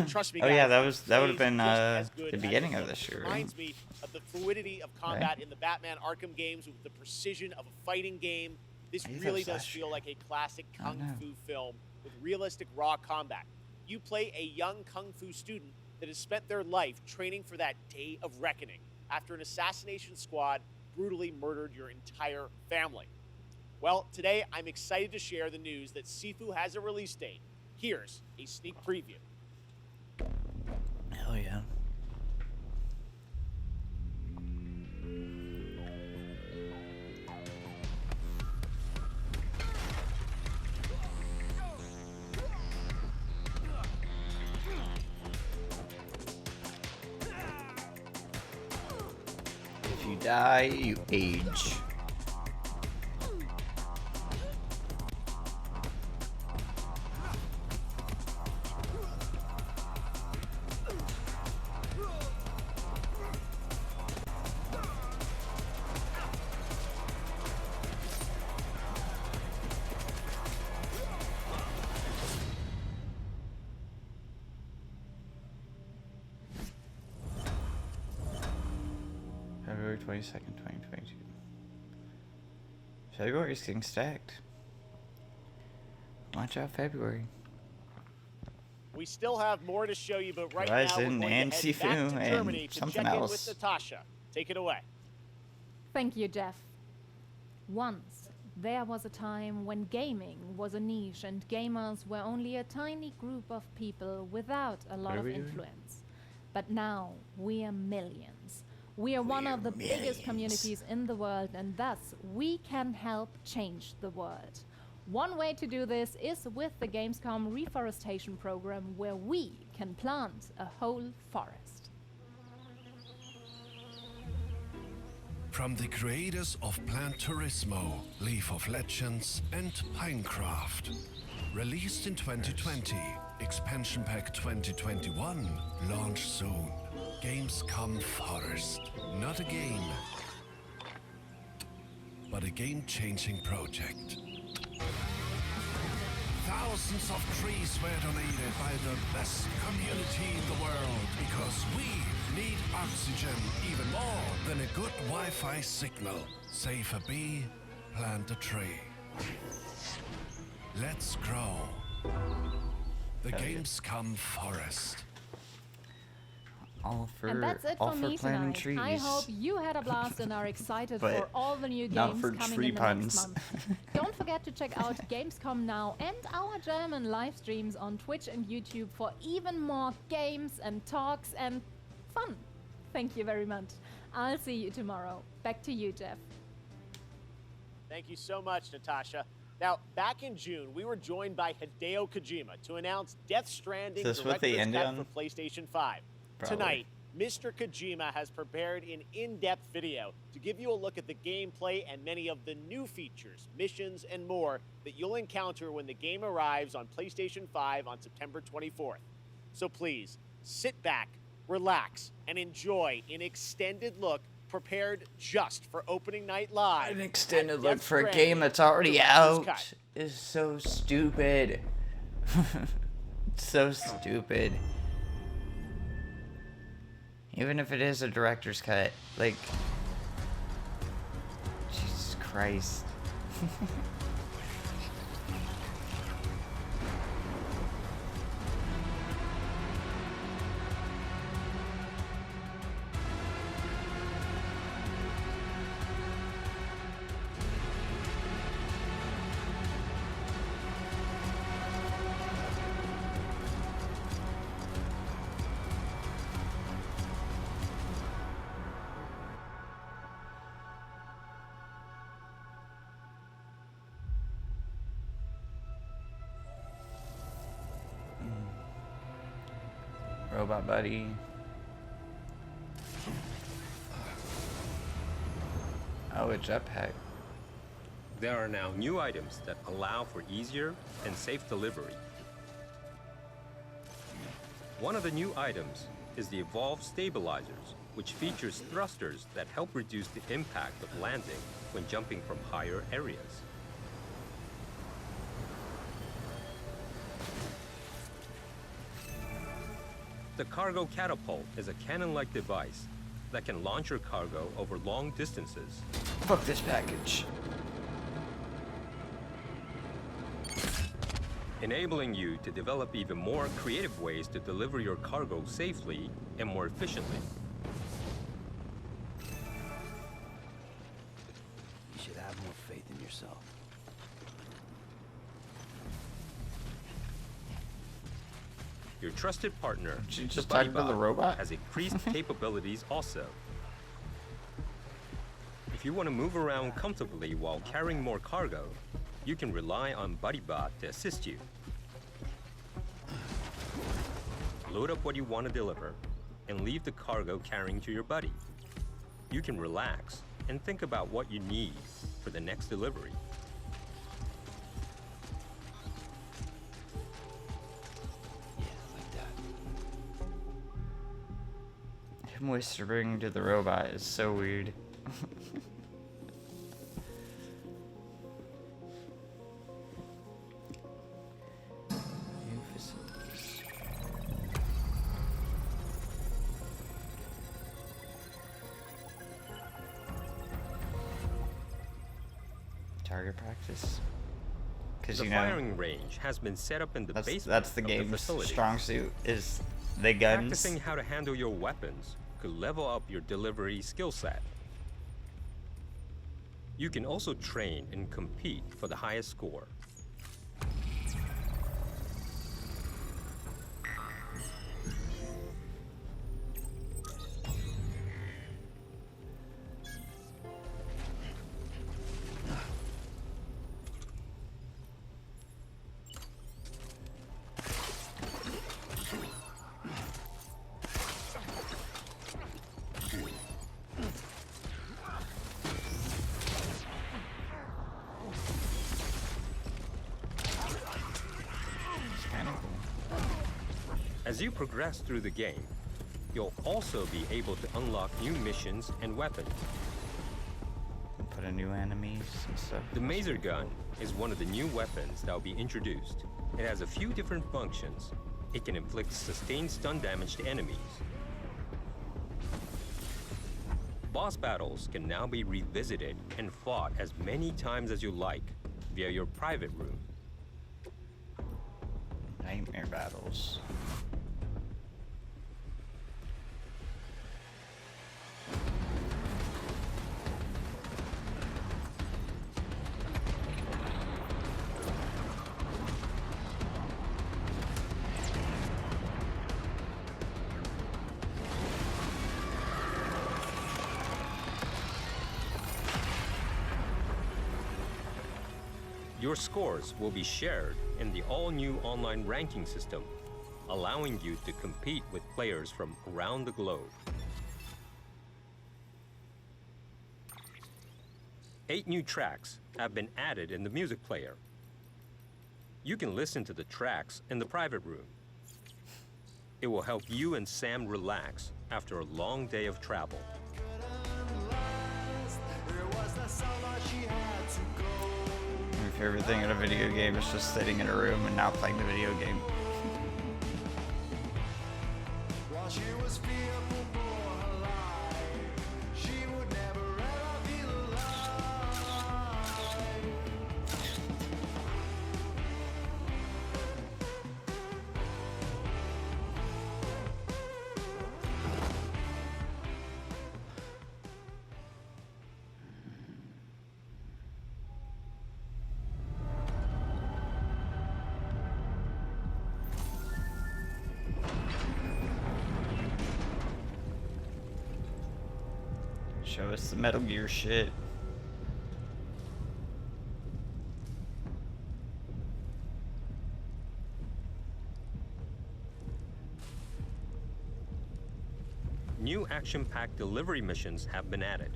S17: Trust me,
S1: Oh
S17: guys,
S1: yeah,
S17: it
S1: that would have
S17: plays
S1: been
S17: just as good
S1: the
S17: as
S1: beginning
S17: it
S1: of this year, right?
S17: reminds me of the fluidity of combat in the Batman Arkham games with the precision of a fighting game. This
S1: I think that
S17: really
S1: was
S17: does
S1: last
S17: feel like a classic
S1: Oh,
S17: kung
S1: no.
S17: fu film with realistic raw combat. You play a young kung fu student that has spent their life training for that day of reckoning after an assassination squad brutally murdered your entire family. Well, today I'm excited to share the news that Sifu has a release date. Here's a sneak preview.
S1: Hell yeah. If you die, you age. February 22nd, 2022. February's getting stacked. Watch out, February.
S17: We still have more to show you, but right now
S1: Horizon
S17: we're going to
S1: and
S17: head
S1: Sifu
S17: back to
S1: and
S17: Germany to
S1: something
S17: check
S1: else.
S17: in with Natasha. Take it away.
S15: Thank you, Jeff. Once, there was a time when gaming was a niche and gamers were only a tiny group of people without a lot
S1: What are
S15: of
S1: we doing?
S15: influence. But now, we are millions. We are one of the biggest communities in the world, and thus, we can help change the world. One way to do this is with the Gamescom reforestation program, where we can plant a whole forest.
S16: From the creators of Plant Turismo, Leaf of Legends, and Pinecraft. Released in 2020, Expansion Pack 2021, launch soon. Gamescom Forest. Not a game, but a game-changing project. Thousands of trees were donated by the best community in the world because we need oxygen even more than a good Wi-Fi signal. Save a bee, plant a tree. Let's grow. The Gamescom Forest.
S1: All for
S15: And that's it
S1: all
S15: for
S1: for
S15: me
S1: planting
S15: tonight.
S1: trees.
S15: I hope you had a blast and are excited
S1: But
S15: for all the new
S1: not
S15: games
S1: for
S15: coming
S1: tree
S15: in the
S1: puns.
S15: next month. Don't forget to check out Gamescom now and our German live streams on Twitch and YouTube for even more games and talks and fun. Thank you very much. I'll see you tomorrow. Back to you, Jeff.
S17: Thank you so much, Natasha. Now, back in June, we were joined by Hideo Kojima to announce Death Stranding
S1: Is this what they
S17: Director's
S1: end
S17: Cut
S1: on?
S17: for PlayStation 5.
S1: Probably.
S17: Tonight, Mr. Kojima has prepared an in-depth video to give you a look at the gameplay and many of the new features, missions, and more that you'll encounter when the game arrives on PlayStation 5 on September 24th. So please, sit back, relax, and enjoy an extended look prepared just for opening night live.
S1: An extended
S17: at
S1: look
S17: Death
S1: for a
S17: Stranding
S1: game that's already
S17: Director's
S1: out
S17: Cut.
S1: is so stupid. So stupid. Even if it is a director's cut, like, Jesus Christ. Robot buddy. Oh, a jetpack.
S2: There are now new items that allow for easier and safe delivery. One of the new items is the Evolved Stabilizers, which features thrusters that help reduce the impact of landing when jumping from higher areas. The Cargo Catapult is a cannon-like device that can launch your cargo over long distances.
S1: Fuck this package.
S2: Enabling you to develop even more creative ways to deliver your cargo safely and more efficiently.
S21: You should have more faith in yourself.
S2: Your trusted partner,
S1: Did you
S2: the
S1: just talk about the
S2: BuddyBot,
S1: robot?
S2: has increased capabilities also. If you want to move around comfortably while carrying more cargo, you can rely on BuddyBot to assist you. Load up what you want to deliver and leave the cargo carrying to your buddy. You can relax and think about what you need for the next delivery.
S1: Him whispering to the robot is so weird. New facilities. Target practice. Because
S2: The
S1: you know
S2: firing range has been set up in the basement
S1: that's the
S2: of
S1: game's
S2: facility.
S1: strong suit is the guns.
S2: Practicing how to handle your weapons could level up your delivery skill set. You can also train and compete for the highest score. As you progress through the game, you'll also be able to unlock new missions and weapons.
S1: Put in new enemies and stuff.
S2: The Maser Gun is one of the new weapons that will be introduced. It has a few different functions. It can inflict sustained stun damage to enemies. Boss battles can now be revisited and fought as many times as you like via your private room.
S1: Nightmare battles.
S2: Your scores will be shared in the all-new online ranking system, allowing you to compete with players from around the globe. 8 new tracks have been added in the music player. You can listen to the tracks in the private room. It will help you and Sam relax after a long day of travel.
S1: My favorite thing in a video game is just sitting in a room and not playing the video game. Show us the Metal Gear shit.
S2: New action-packed delivery missions have been added.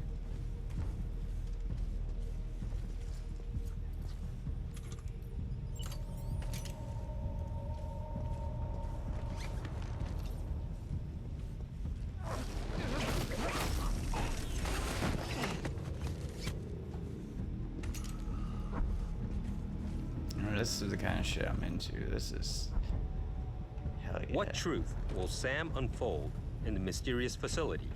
S1: This is the kind of shit I'm into. This is hell yeah.
S2: What truth will Sam unfold in the mysterious facility?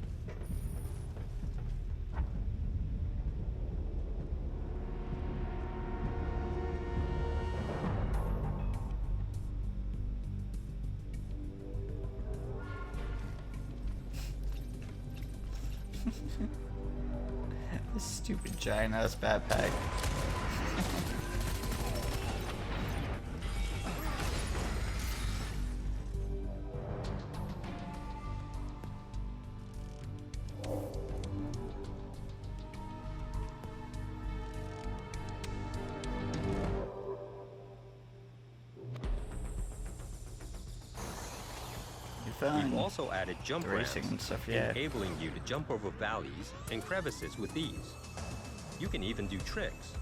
S1: This stupid giant ass backpack.
S2: We've also added jump ramps,
S1: racing and stuff, yeah.
S2: enabling you to jump over valleys and crevices with ease. You can even do tricks.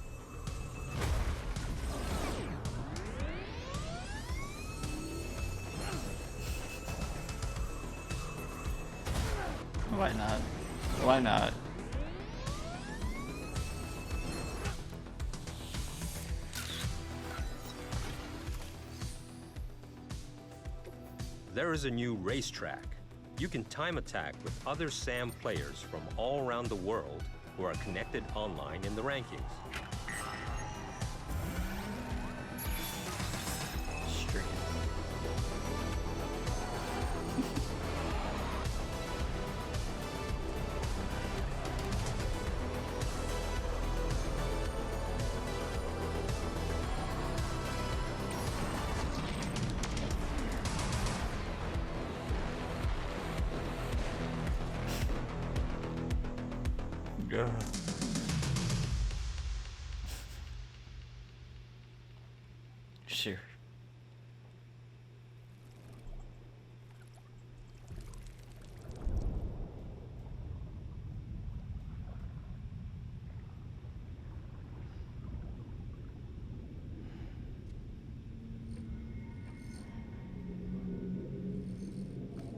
S1: Why not? Why not?
S2: There is a new racetrack. You can time attack with other SAM players from all around the world who are connected online in the rankings.
S1: Street. Ugh. Sure.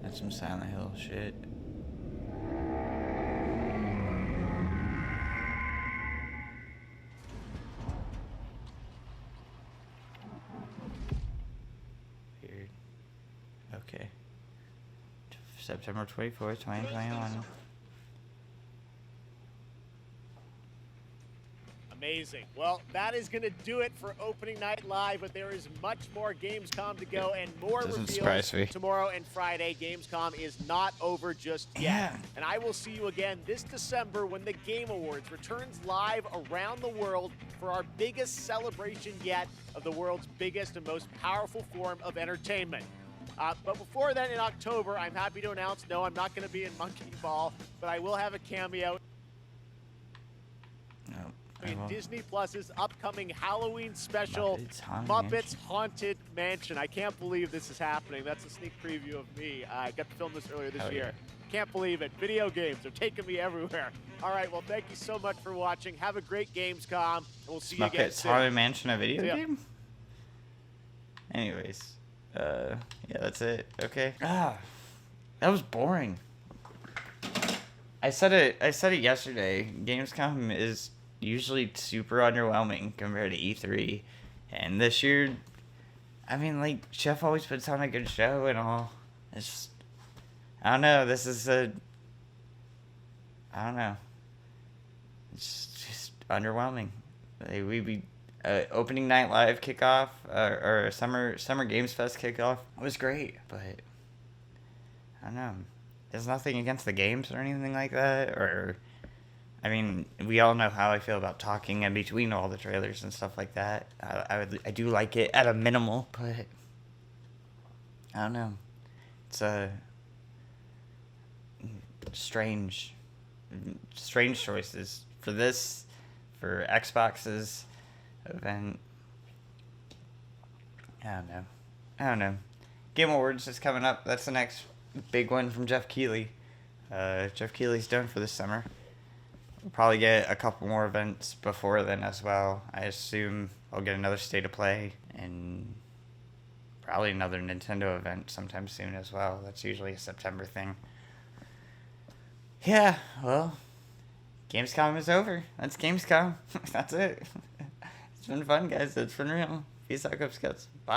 S1: That's some Silent Hill shit. Weird. Okay. September 24th, 2021.
S17: Amazing. Well, that is going to do it for opening night live, but there is much more Gamescom to go and more
S1: Doesn't surprise me.
S17: reveals tomorrow and Friday. Gamescom is not over just yet.
S1: Yeah.
S17: And I will see you again this December when the Game Awards returns live around the world for our biggest celebration yet of the world's biggest and most powerful form of entertainment. But before then, in October, I'm happy to announce, no, I'm not going to be in Monkey Ball, but I will have a cameo.
S1: No,
S17: in Disney Plus's upcoming Halloween special,
S1: Haunted
S17: Muppets Haunted Mansion. I can't believe this is happening. That's a sneak preview of me. I got to film this earlier this year. Can't believe it. Video games are taking me everywhere. All right, well, thank you so much for watching. Have a great Gamescom, and we'll see you again
S1: Muppets
S17: soon.
S1: Haunted Mansion, a video game? Anyways, yeah, that's it. Okay. That was boring. I said it yesterday. Gamescom is usually super underwhelming compared to E3, and this year, I mean, like, Jeff always puts on a good show and all. It's just, I don't know. This is I don't know. It's just underwhelming. We opening night live kickoff or summer Games Fest kickoff was great, but I don't know. There's nothing against the games or anything like that. Or, I mean, we all know how I feel about talking in between all the trailers and stuff like that. I do like it at a minimal, but I don't know. It's a strange choices for this, for Xbox's event. I don't know. Game Awards is coming up. That's the next big one from Jeff Keighley. Jeff Keighley's done for this summer. We'll probably get a couple more events before then as well. I assume I'll get another State of Play and probably another Nintendo event sometime soon as well. That's usually a September thing. Yeah, well, Gamescom is over. That's Gamescom. That's it. It's been fun, guys. It's been real. Peace out, Cub Scouts. Bye.